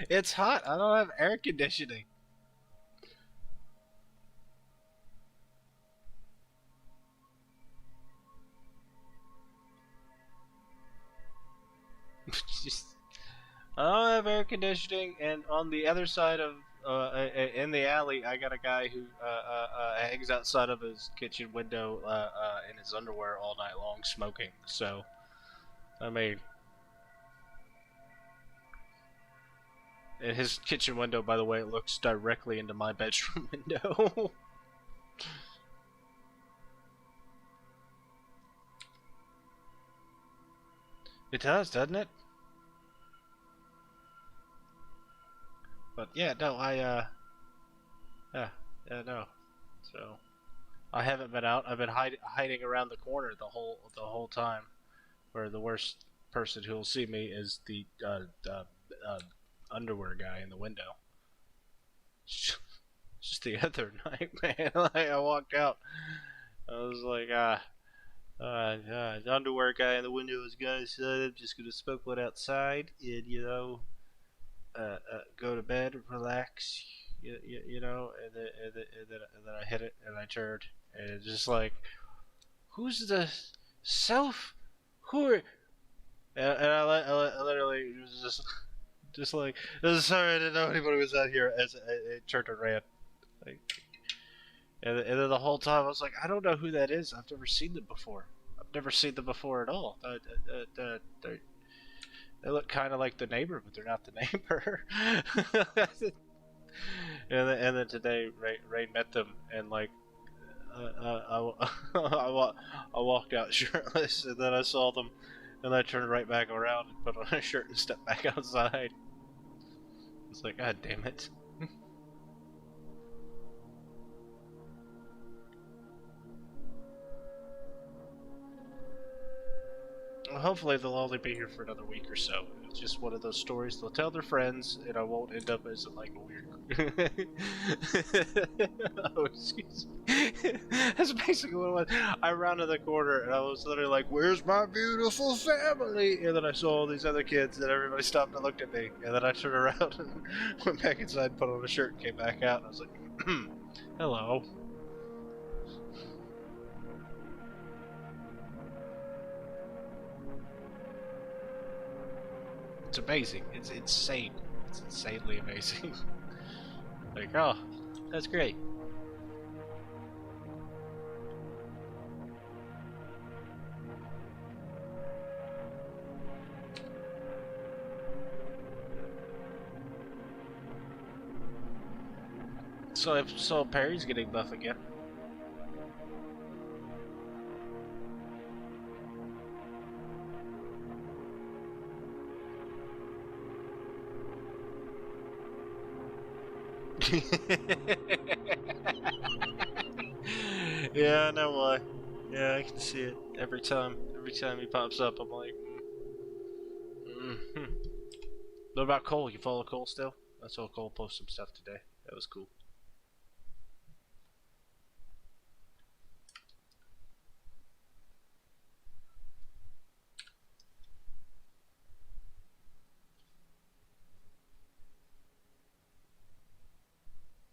It's hot. I don't have air conditioning. Just, I don't have air conditioning, and on the other side of in the alley, I got a guy who hangs outside of his kitchen window in his underwear all night long, smoking. So, I mean, and his kitchen window, by the way, looks directly into my bedroom window. It does, doesn't it? But yeah, no, no. So I haven't been out. I've been hiding around the corner the whole time. Where the worst person who will see me is the underwear guy in the window. Just the other night, man. Like, I walked out. I was like, the underwear guy in the window is gonna say, I'm just gonna smoke one outside and, you know, go to bed, relax, you know, and then I hit it and I turned and it's just like, who's the self? Who are? And I literally was just like, sorry, I didn't know anybody was out here. As I turned and ran, like, and then the whole time I was like, I don't know who that is. I've never seen them before. I've never seen them before at all. They look kind of like the neighbor, but they're not the neighbor. And then today, Ray met them, and like, I walked out shirtless, and then I saw them, and I turned right back around and put on a shirt and stepped back outside. It's like, God damn it. Well, hopefully they'll only be here for another week or so. It's just one of those stories they'll tell their friends, and I won't end up as like a weird. Oh, excuse me. That's basically what it was. I rounded the corner and I was literally like, "Where's my beautiful family?" And then I saw all these other kids, and everybody stopped and looked at me. And then I turned around and went back inside, put on a shirt, and came back out. And I was like, "Hello." It's amazing. It's insane. It's insanely amazing. Like, oh, that's great. So Perry's getting buff again. Yeah, I know why. Yeah, I can see it every time. Every time he pops up, I'm like, What about Cole? You follow Cole still? I saw Cole post some stuff today. That was cool.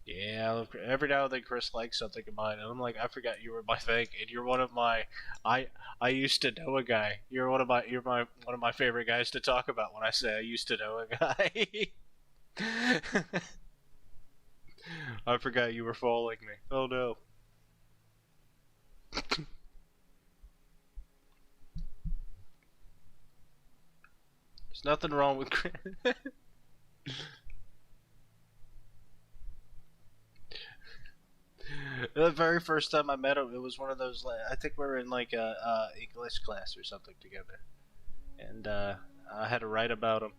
Yeah, every now and then Chris likes something of mine, and I'm like, I forgot you were my thing, and you're one of my. I used to know a guy. You're one of my favorite guys to talk about when I say I used to know a guy. I forgot you were following me. Oh no. There's nothing wrong with Chris. The very first time I met him, it was one of those. I think we were in like a English class or something together, and I had to write about him,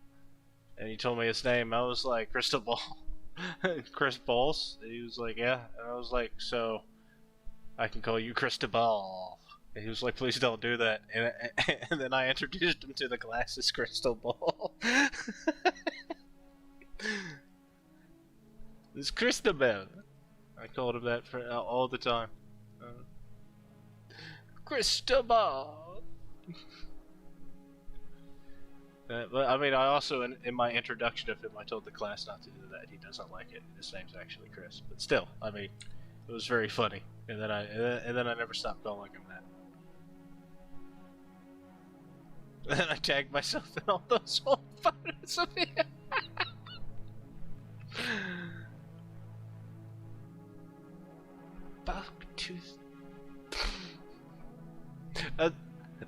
and he told me his name. I was like, Crystal Ball, Chris Balls. And he was like, yeah, and I was like, so I can call you Cristobal. And he was like, please don't do that. And then I introduced him to the class as Crystal Ball. It's Cristobal. I called him that for all the time. Cristobal. But I mean, I also in my introduction of him, I told the class not to do that. He doesn't like it. His name's actually Chris. But still, I mean, it was very funny. And then I never stopped calling him that. And then I tagged myself in all those old photos of him. Bucktooth.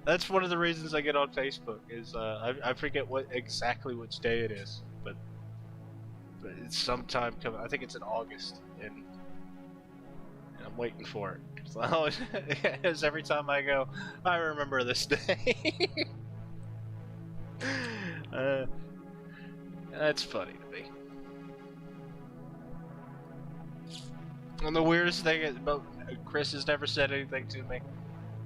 That's one of the reasons I get on Facebook. Is I forget exactly which day it is, but it's sometime coming. I think it's in August, and I'm waiting for it. So it's every time I go, I remember this day. That's funny to me. And the weirdest thing is, Chris has never said anything to me.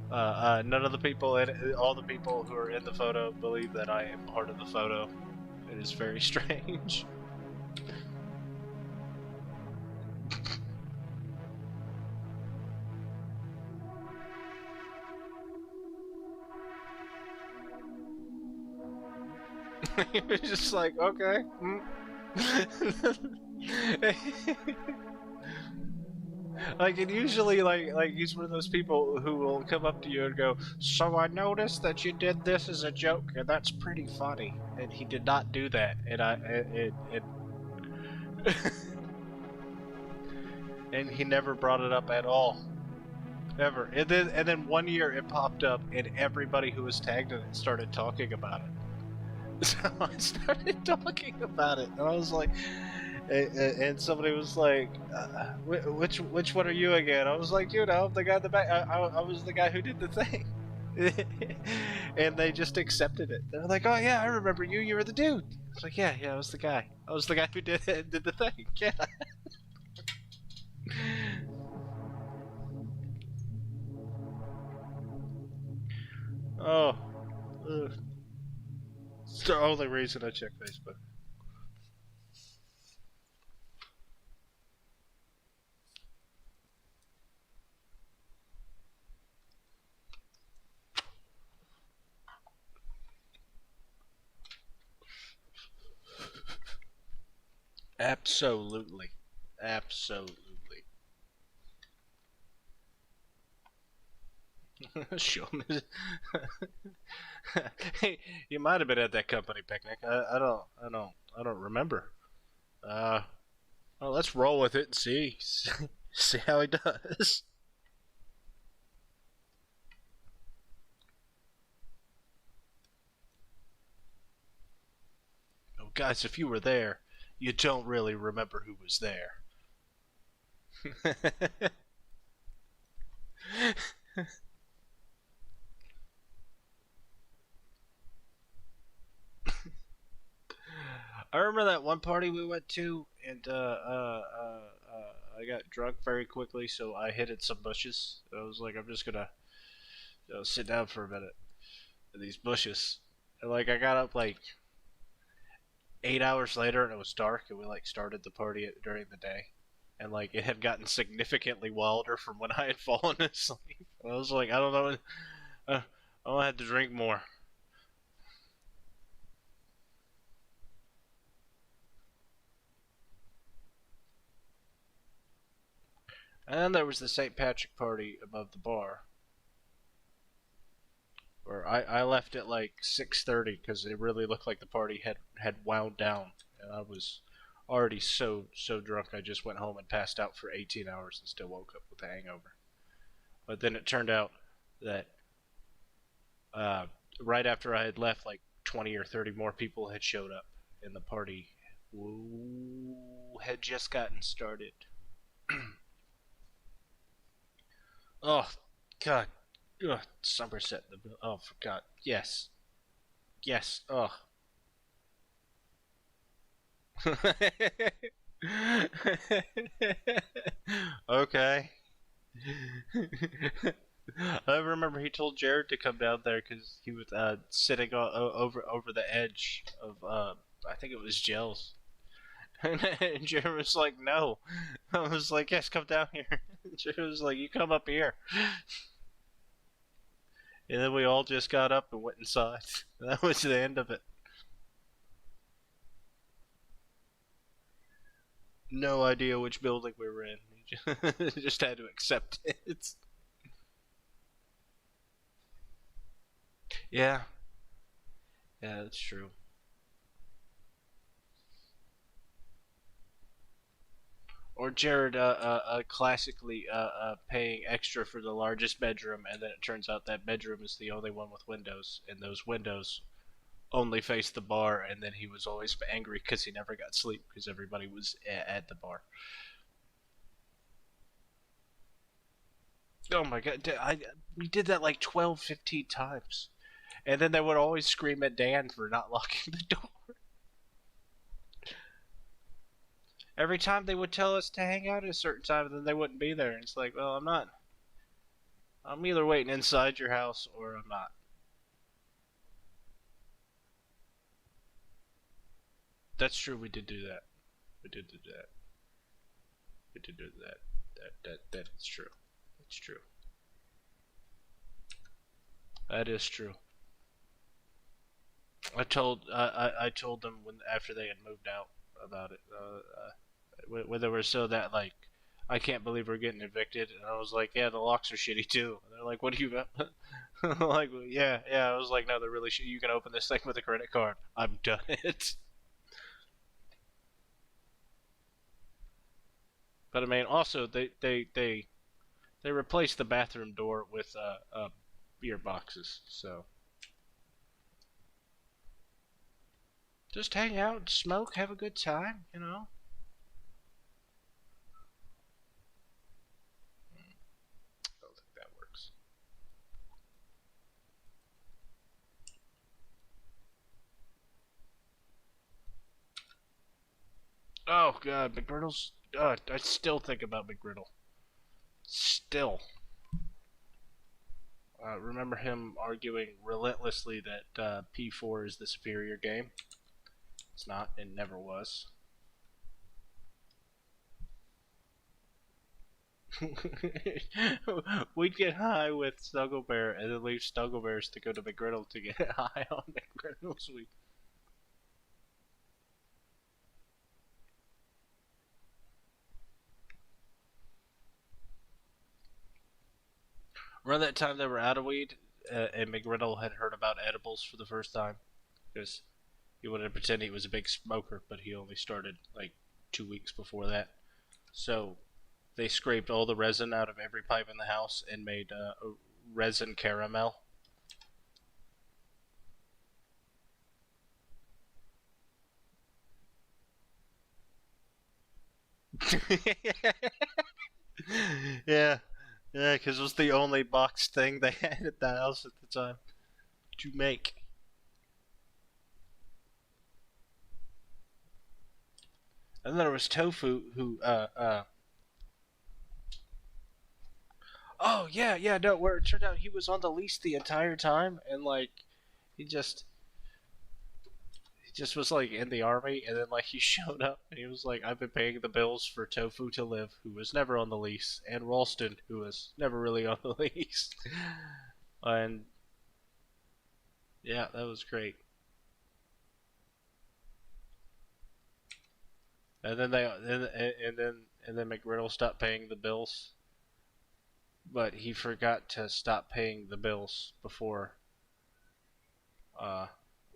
None of the people, all the people who are in the photo believe that I am part of the photo. It is very strange. He was just like, okay. Like, and usually, like he's one of those people who will come up to you and go, "So I noticed that you did this as a joke, and that's pretty funny." And he did not do that, and and he never brought it up at all, ever. And then one year it popped up, and everybody who was tagged in it started talking about it. So I started talking about it, and I was like. And somebody was like, which one are you again? I was like, you know, the guy in the back. I was the guy who did the thing. And they just accepted it. They're like, oh yeah, I remember you. You were the dude. I was like, yeah, I was the guy. I was the guy who did the thing. Yeah. Oh. It's the only reason I check Facebook. Absolutely. Absolutely. Show me. Hey, you might have been at that company picnic. I don't remember. Uh, well, let's roll with it and see, see how he does. Oh, guys, if you were there, you don't really remember who was there. I remember that one party we went to, and I got drunk very quickly, so I hid in some bushes. I was like, I'm just gonna sit down for a minute in these bushes. And like, I got up like 8 hours later, and it was dark, and we like started the party during the day, and like it had gotten significantly wilder from when I had fallen asleep. And I was like, I don't know, I had to drink more. And then there was the St. Patrick party above the bar, where I left at like 6:30 because it really looked like the party had wound down, and I was already so drunk I just went home and passed out for 18 hours and still woke up with a hangover. But then it turned out that uh, right after I had left, like 20 or 30 more people had showed up, and the party had just gotten started. Oh, God. Ugh, Somerset. Oh, for God. Yes. Yes. Oh. Okay. I remember he told Jared to come down there because he was sitting over the edge of I think it was Gels, and Jared was like, "No." I was like, "Yes, come down here." Jared was like, "You come up here," and then we all just got up and went inside. That was the end of it. No idea which building we were in. We just had to accept it. Yeah, yeah, that's true. Or Jared classically paying extra for the largest bedroom, and then it turns out that bedroom is the only one with windows, and those windows only face the bar, and then he was always angry because he never got sleep because everybody was at the bar. Oh my God, we did that like 12, 15 times. And then they would always scream at Dan for not locking the door. Every time they would tell us to hang out at a certain time, and then they wouldn't be there. And it's like, well, I'm not. I'm either waiting inside your house or I'm not. That's true. We did do that. We did do that. We did do that. That is true. It's true. That is true. I told them when after they had moved out about it. When they were so that like I can't believe we're getting evicted, and I was like, yeah, the locks are shitty too. And they're like, what do you got? Like, yeah. I was like, no, they're really shitty. You can open this thing with a credit card. I'm done it. But I mean, also they replaced the bathroom door with beer boxes, so just hang out, smoke, have a good time, you know. I don't think that works. Oh God, McGriddle's. I still think about McGriddle. Still. Remember him arguing relentlessly that P4 is the superior game. It's not. It never was. We'd get high with Snugglebear and then leave Snugglebears to go to McGriddle to get high on McGriddles. Around that time, they were out of weed, and McGriddle had heard about edibles for the first time because he wanted to pretend he was a big smoker, but he only started like 2 weeks before that. So they scraped all the resin out of every pipe in the house and made a resin caramel. Yeah, yeah, because it was the only boxed thing they had at the house at the time to make. And then there was Tofu, who, oh yeah, yeah, no, where it turned out he was on the lease the entire time, and like, he just, he just was like in the army, and then like he showed up, and he was like, I've been paying the bills for Tofu to live, who was never on the lease, and Ralston, who was never really on the lease, and yeah, that was great. And then and then McRiddle stopped paying the bills, but he forgot to stop paying the bills before uh,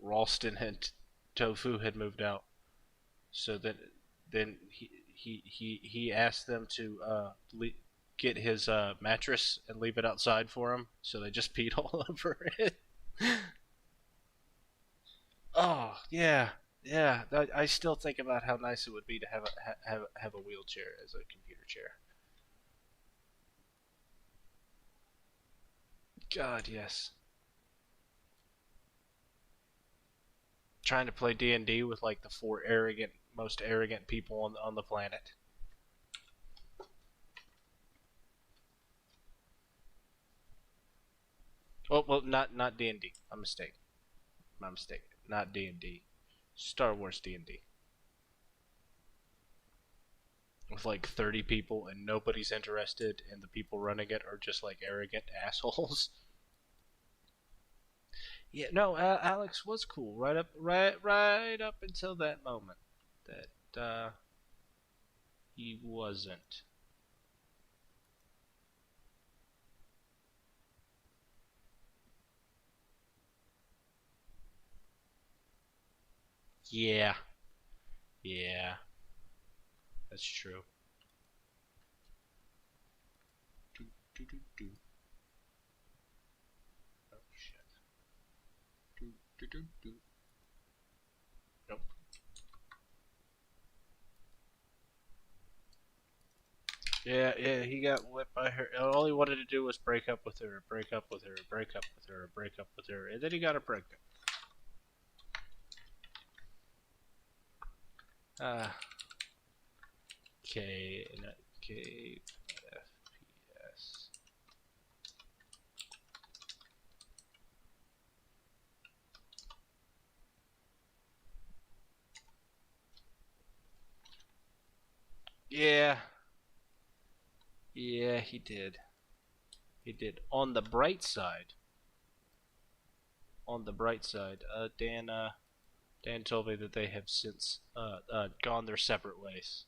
Ralston and Tofu had moved out. So then he asked them to get his mattress and leave it outside for him. So they just peed all over it. Oh yeah, yeah. I still think about how nice it would be to have a wheelchair as a computer chair. God, yes. Trying to play D&D with like the four most arrogant people on the planet. Well, not D&D. My mistake. My mistake. Not D&D. Star Wars D&D. With like 30 people and nobody's interested, and the people running it are just like arrogant assholes. Yeah, no, Alex was cool right up until that moment that he wasn't. Yeah, yeah, that's true. Do, do, do, do. Oh shit. Do, do, do, do. Nope. Yeah, yeah, he got whipped by her. All he wanted to do was break up with her, break up with her, break up with her, break up with her, and then he got her pregnant. Ah, K, not K, FPS. Yeah, yeah, he did. He did. On the bright side, Dan told me that they have since gone their separate ways.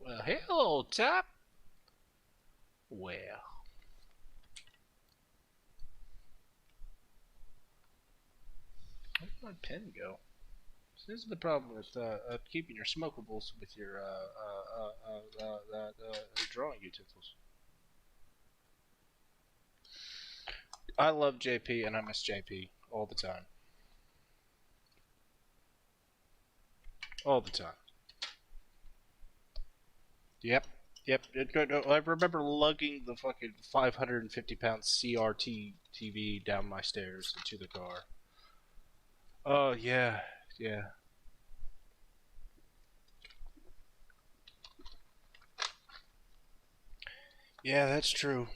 Well, hello, Top. Well, where did my pen go? This is the problem with keeping your smokables with your drawing utensils. I love JP and I miss JP all the time. All the time. Yep. Yep. I remember lugging the fucking 550-pound CRT TV down my stairs into the car. Oh, yeah. Yeah. Yeah, that's true.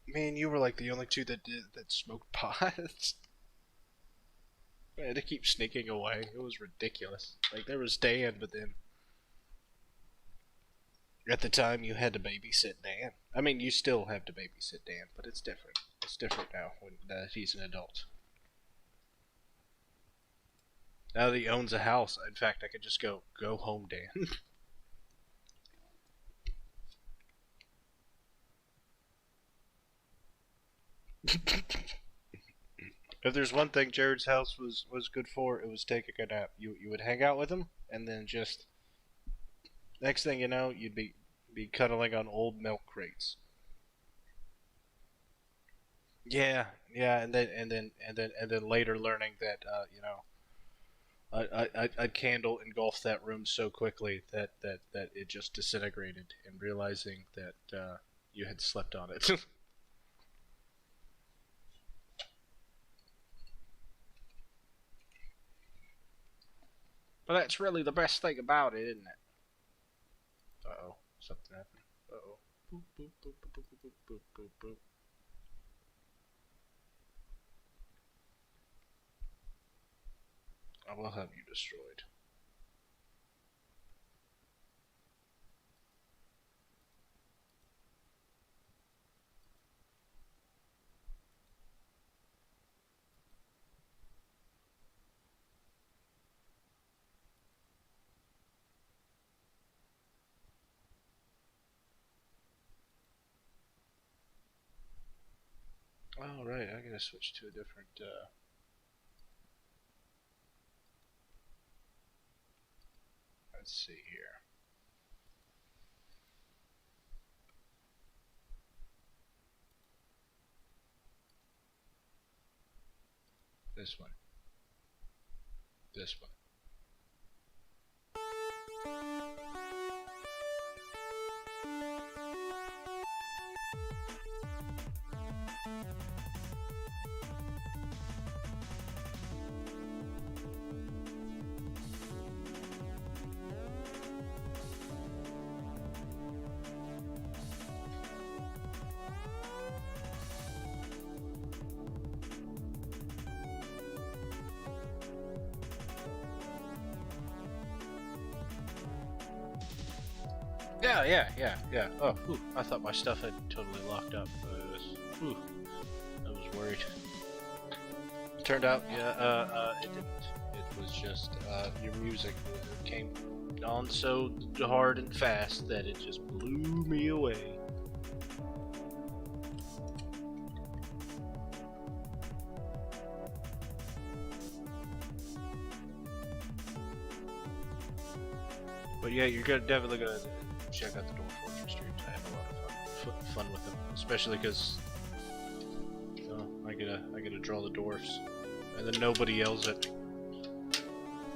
Me and you were like the only two that smoked pot. I had to keep sneaking away. It was ridiculous. Like there was Dan, but then At the time, you had to babysit Dan. I mean, you still have to babysit Dan, but it's different. It's different now when he's an adult. Now that he owns a house, in fact, I could just go home, Dan. If there's one thing Jared's house was good for, it was taking a nap. You would hang out with him, and then just next thing you know, you'd be cuddling on old milk crates. Yeah, yeah, and then later learning that I'd candle engulf that room so quickly that it just disintegrated, and realizing that you had slept on it. But that's really the best thing about it, isn't it? Uh-oh, something happened. Uh-oh. Boop, boop, boop, boop, boop, boop, boop, boop, boop. I will have you destroyed. Alright, I gotta switch to a different, let's see here. This one. This one. Yeah. Oh, whew, I thought my stuff had totally locked up. I was worried. Turned out, yeah, it didn't. It was just your music came on so hard and fast that it just blew me away. But yeah, you're definitely gonna check out the DWARF streams. I have a lot of fun with them, especially because I get to draw the dwarfs, and then nobody yells at me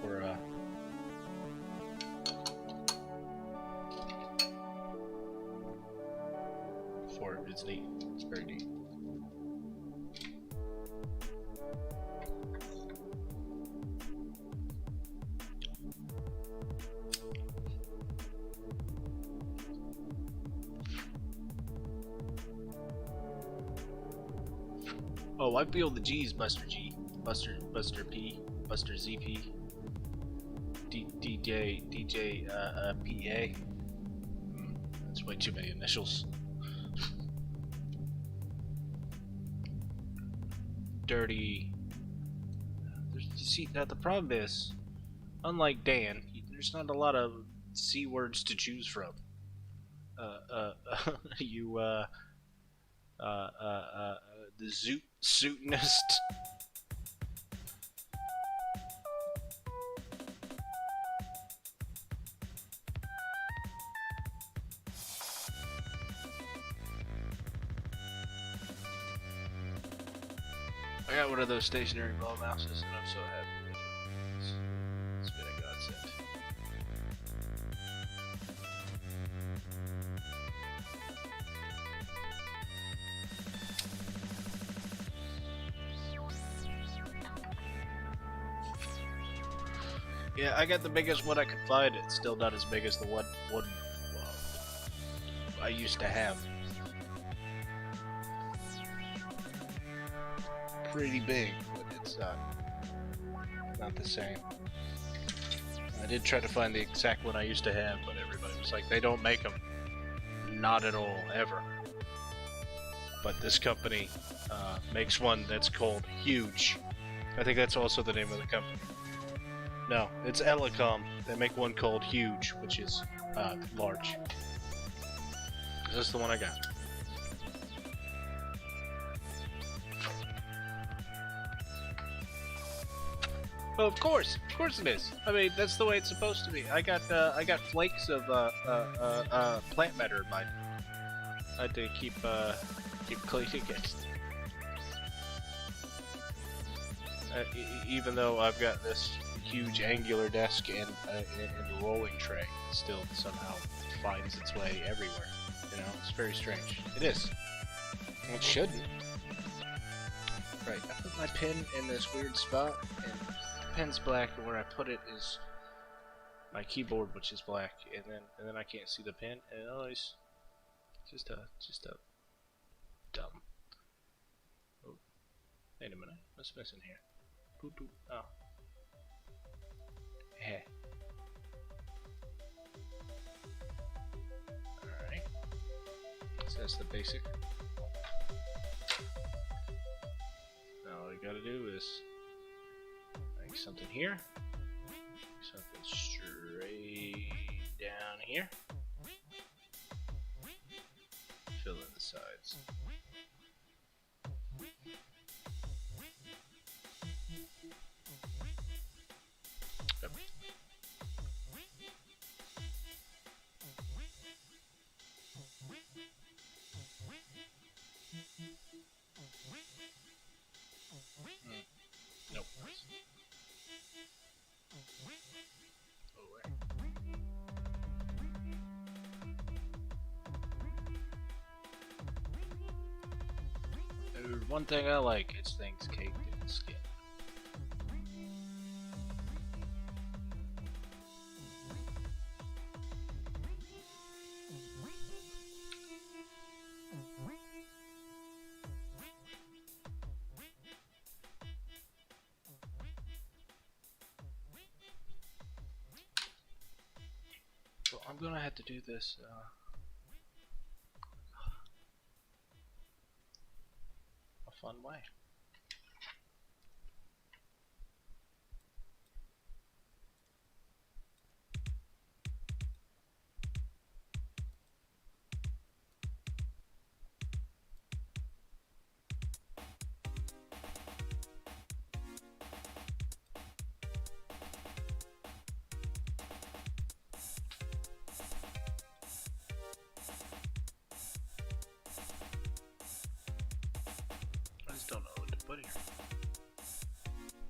for it's neat. It's very neat. Oh, I feel the G's, Buster G, Buster P, Buster ZP, DJ PA. That's way too many initials. Dirty. See, now the problem is, unlike Dan, there's not a lot of C words to choose from. The Zootinist. I got one of those stationary ball mouses, and I'm so happy with it. It's been a godsend. Yeah, I got the biggest one I could find. It's still not as big as the one I used to have. Pretty big, but it's not the same. I did try to find the exact one I used to have, but everybody was like, they don't make them. Not at all, ever. But this company makes one that's called Huge. I think that's also the name of the company. No, it's Elecom. They make one called Huge, which is large. This is the one I got. Well, of course it is. I mean, that's the way it's supposed to be. I got flakes of plant matter in mine. I had to keep cleaning it. Even though I've got this huge angular desk and a rolling tray, it still somehow finds its way everywhere. You know, it's very strange. It is. It shouldn't. Right, I put my pen in this weird spot, and the pen's black, and where I put it is my keyboard, which is black, and then I can't see the pen, and it always just a dumb. Oh, wait a minute, what's missing here? Boop, boop. Oh. Hey. Alright. So that's the basic. Now all you gotta do is make something here. Something straight down here. Fill in the sides. Nope. One thing I like is things caked in the skin. Well, I'm gonna have to do this a fun way. I just don't know what to put here.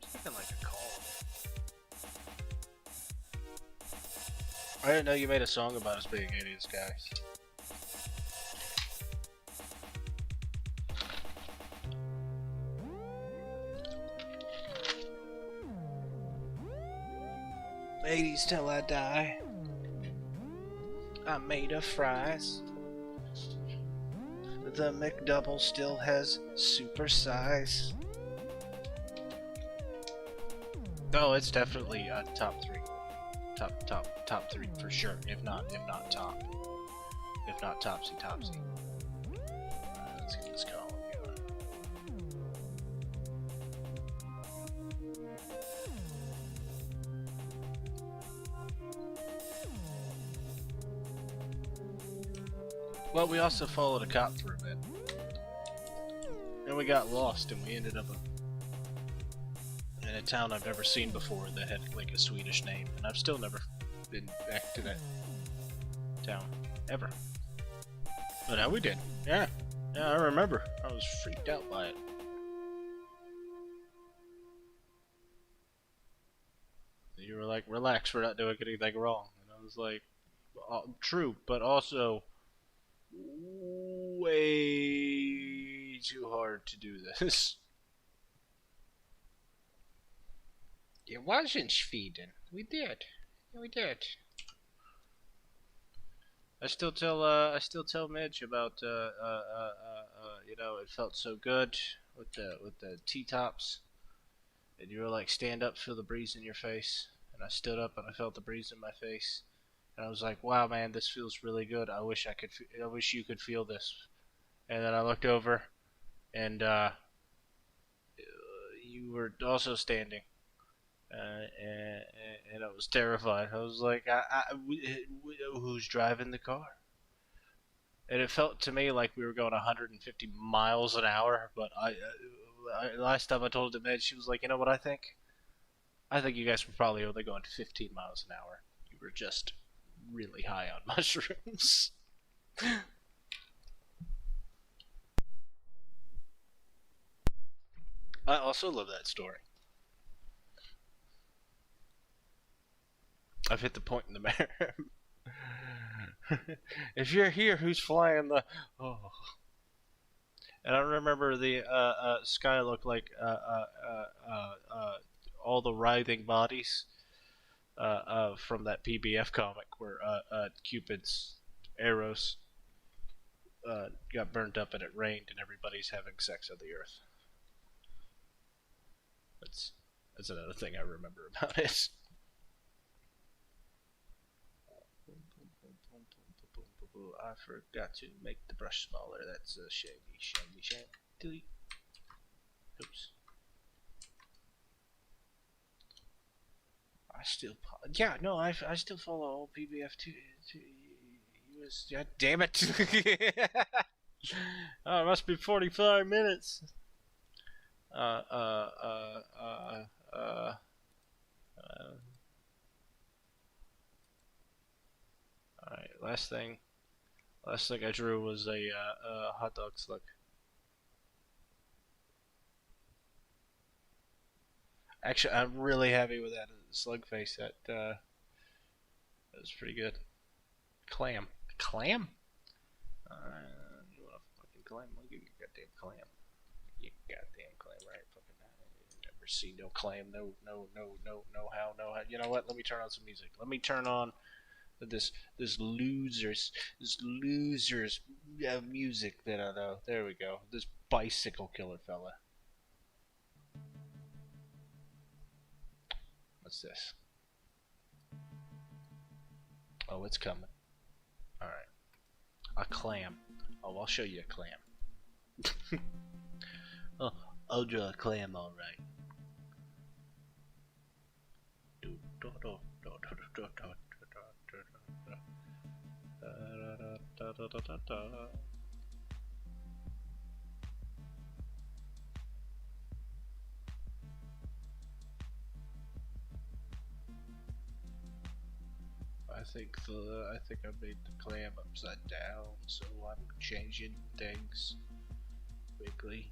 It's looking like a call. I didn't know you made a song about us being idiots, guys. '80s till I die. I'm made of fries. The McDouble still has super size. Oh, it's definitely top three. Top three for sure. If not top. If not topsy. Let's get this column going. Well, we also followed a cop for a bit. And we got lost, and we ended up in a town I've never seen before that had like a Swedish name, and I've still never been back to that town ever. But now we did. Yeah, I remember. I was freaked out by it. You were like, "Relax, we're not doing anything wrong," and I was like, "True, but also way too hard to do this." It wasn't Sweden. We did. Yeah, we did. I still tell Midge about you know, it felt so good with the T-tops, and you were like, stand up, feel the breeze in your face, and I stood up and I felt the breeze in my face, And I was like, wow, man, this feels really good. I wish you could feel this. And then I looked over, and you were also standing. And I was terrified. I was like, who's driving the car? And it felt to me like we were going 150 miles an hour. But last time I told the med, she was like, you know what I think? I think you guys were probably only going 15 miles an hour. You were just really high on mushrooms. I also love that story. I've hit the point in the map. If you're here, who's flying the? Oh. And I remember the sky looked like all the writhing bodies from that PBF comic where Cupid's arrows got burnt up and it rained and everybody's having sex on the earth. That's another thing I remember about it. I forgot to make the brush smaller. That's a shame. Delete. Oops. I still follow old PBF US. God damn it! Oh, it must be 45 minutes. Alright, last thing I drew was a hot dog slug. Actually, I'm really happy with that slug face. That was pretty good. Clam. You want a fucking clam? I'll give you a goddamn clam. You goddamn clam, right? Fucking never see no clam. No how. You know what? Let me turn on some music. Let me turn on this losers music that I know. There we go. This bicycle killer fella. What's this? Oh, it's coming. Alright. A clam. Oh, I'll show you a clam. Oh, I'll draw a clam, alright. I think I made the clam upside down, so I'm changing things quickly.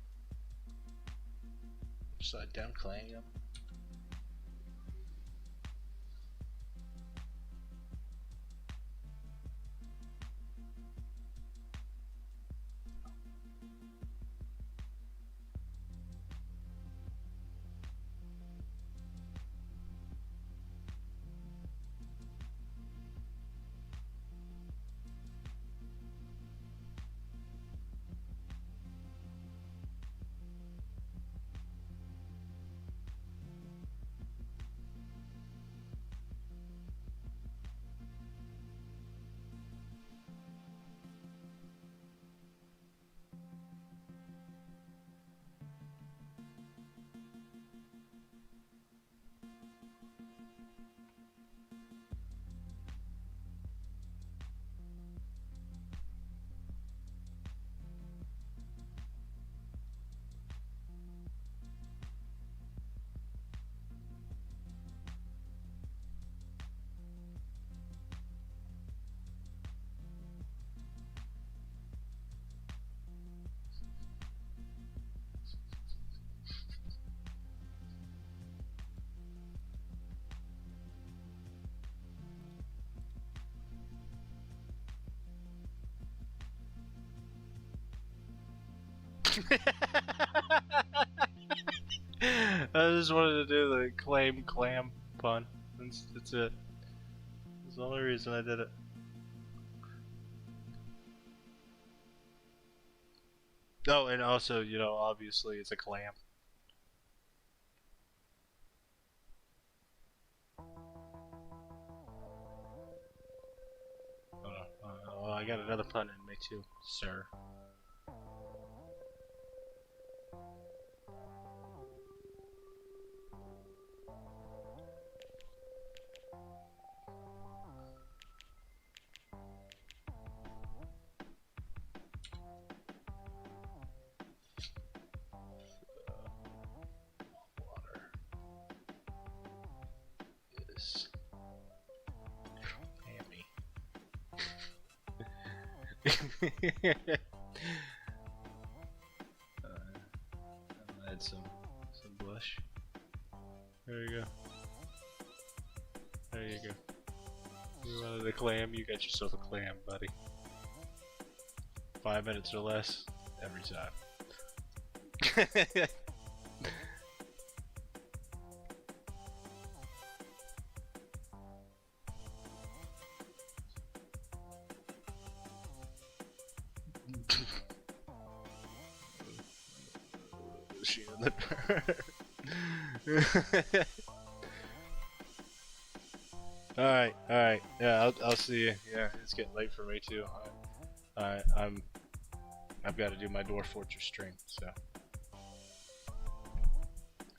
Upside down clam. I just wanted to do the clam pun. That's it. That's the only reason I did it. Oh, and also, you know, obviously it's a clam. I got another pun in me too, sir. Water is hammy. I'll add some blush. There you go. There you go. You wanted a clam? You got yourself a clam, buddy. 5 minutes or less, every time. She in the Alright. Yeah, I'll see you. Yeah, it's getting late for me too. I've got to do my Dwarf Fortress stream, so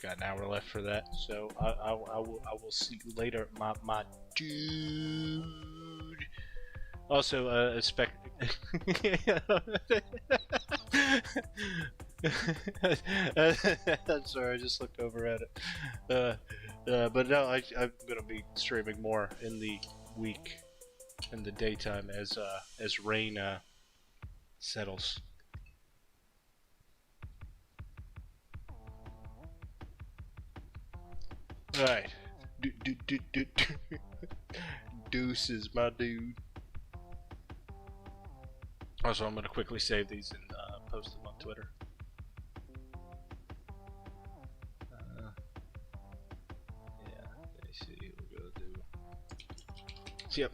got an hour left for that. So I will see you later, my dude. Also, expect. I'm sorry, I just looked over at it. But no, I'm gonna be streaming more in the week, in the daytime, as rain settles. All right, deuces, my dude. Also, I'm gonna quickly save these and post them on Twitter. Yeah, let me see. We're gonna do. Yep.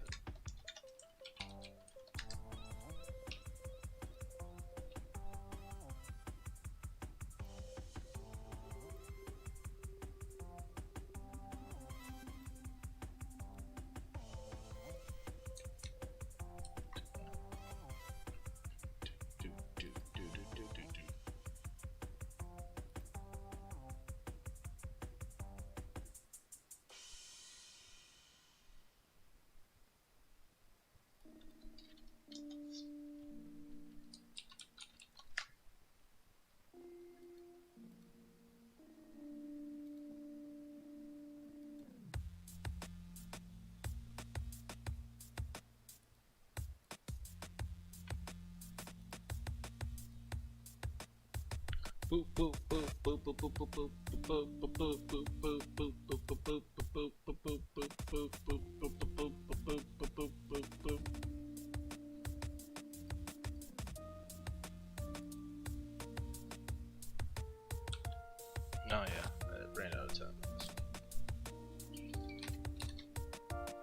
Oh yeah, I ran out of time.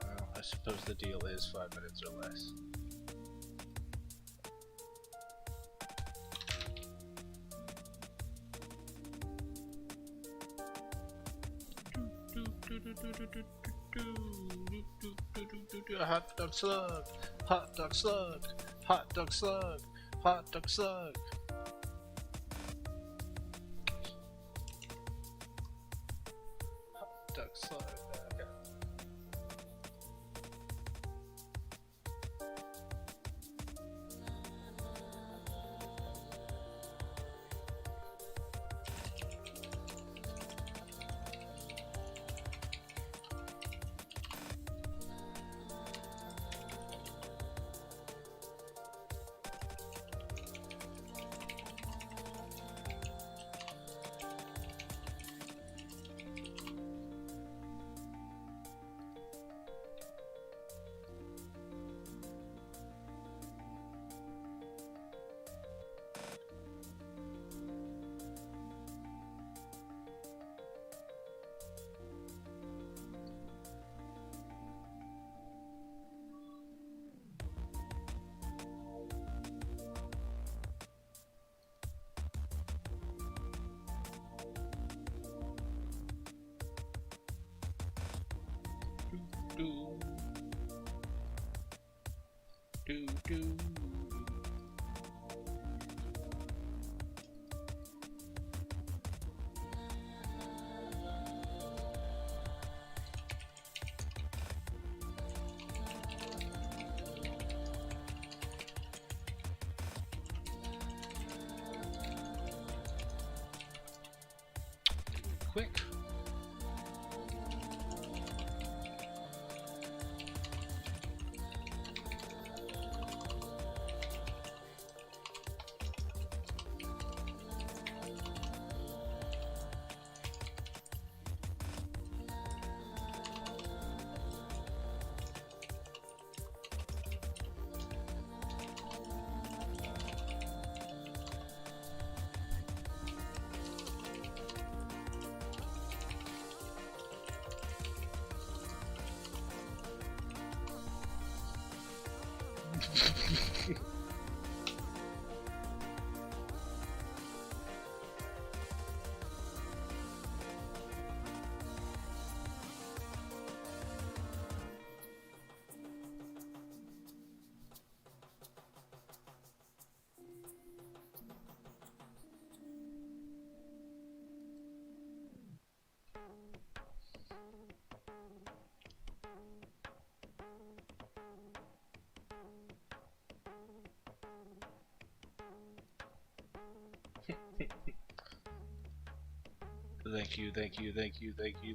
Well, I suppose the deal is 5 minutes or less. Hot dog slug, hot dog slug, hot dog slug, hot dog slug. Hot dog slug. Okay. do. Quick.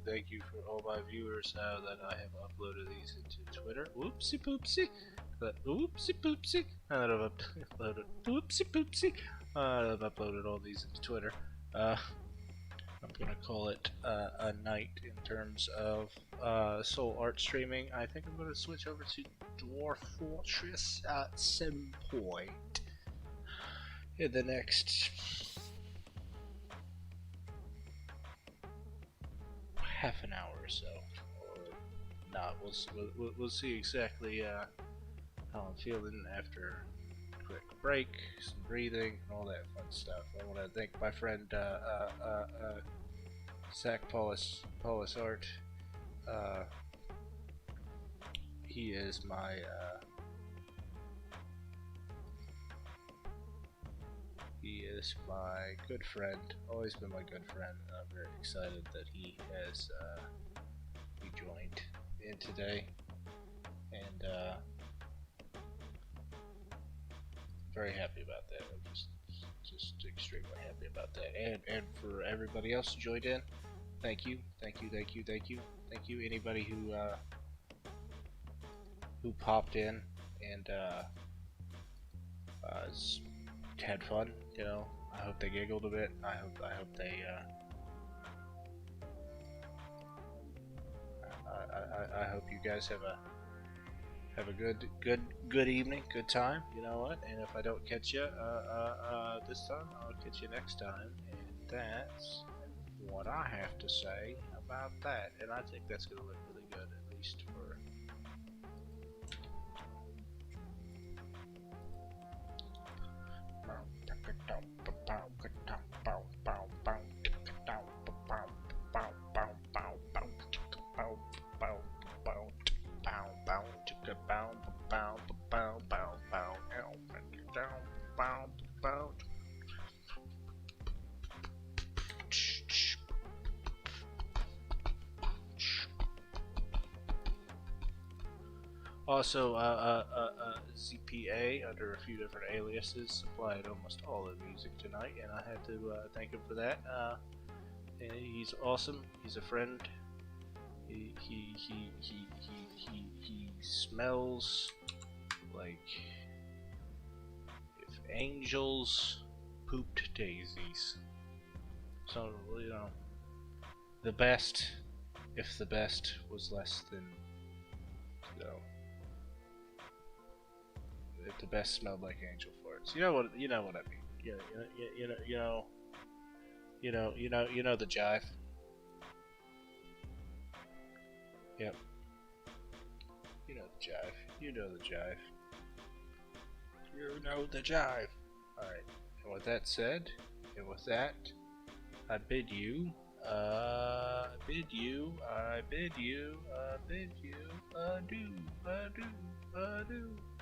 Thank you for all my viewers now that I have uploaded these into Twitter. Whoopsie poopsie. Oopsie poopsie. Now that I've uploaded. Oopsie poopsie. I've uploaded all these into Twitter. I'm gonna call it a night in terms of soul art streaming. I think I'm gonna switch over to Dwarf Fortress at some point in the next half an hour or so, or not. We'll see exactly how I'm feeling after a quick break, some breathing, and all that fun stuff. I want to thank my friend Zach Paulus Art. He is my good friend, always been my good friend, and I'm very excited that he has joined in today, and very happy about that. I'm just extremely happy about that, and for everybody else who joined in, thank you. Anybody who popped in and had fun, you know. I hope they giggled a bit. I hope they I hope you guys have a good evening, good time. You know what? And if I don't catch you this time, I'll catch you next time. And that's what I have to say about that. And I think that's gonna look really good, at least for. Also, ZPA, under a few different aliases, supplied almost all of the music tonight, and I had to thank him for that. And he's awesome. He's a friend. He smells like if angels pooped daisies. So, you know, the best, if the best was less than, you know, if the best smelled like angel farts. You know what I mean. You know the jive. Yep. You know the jive. You know the jive. You know the jive. Alright. And with that said, and with that, I bid you adieu.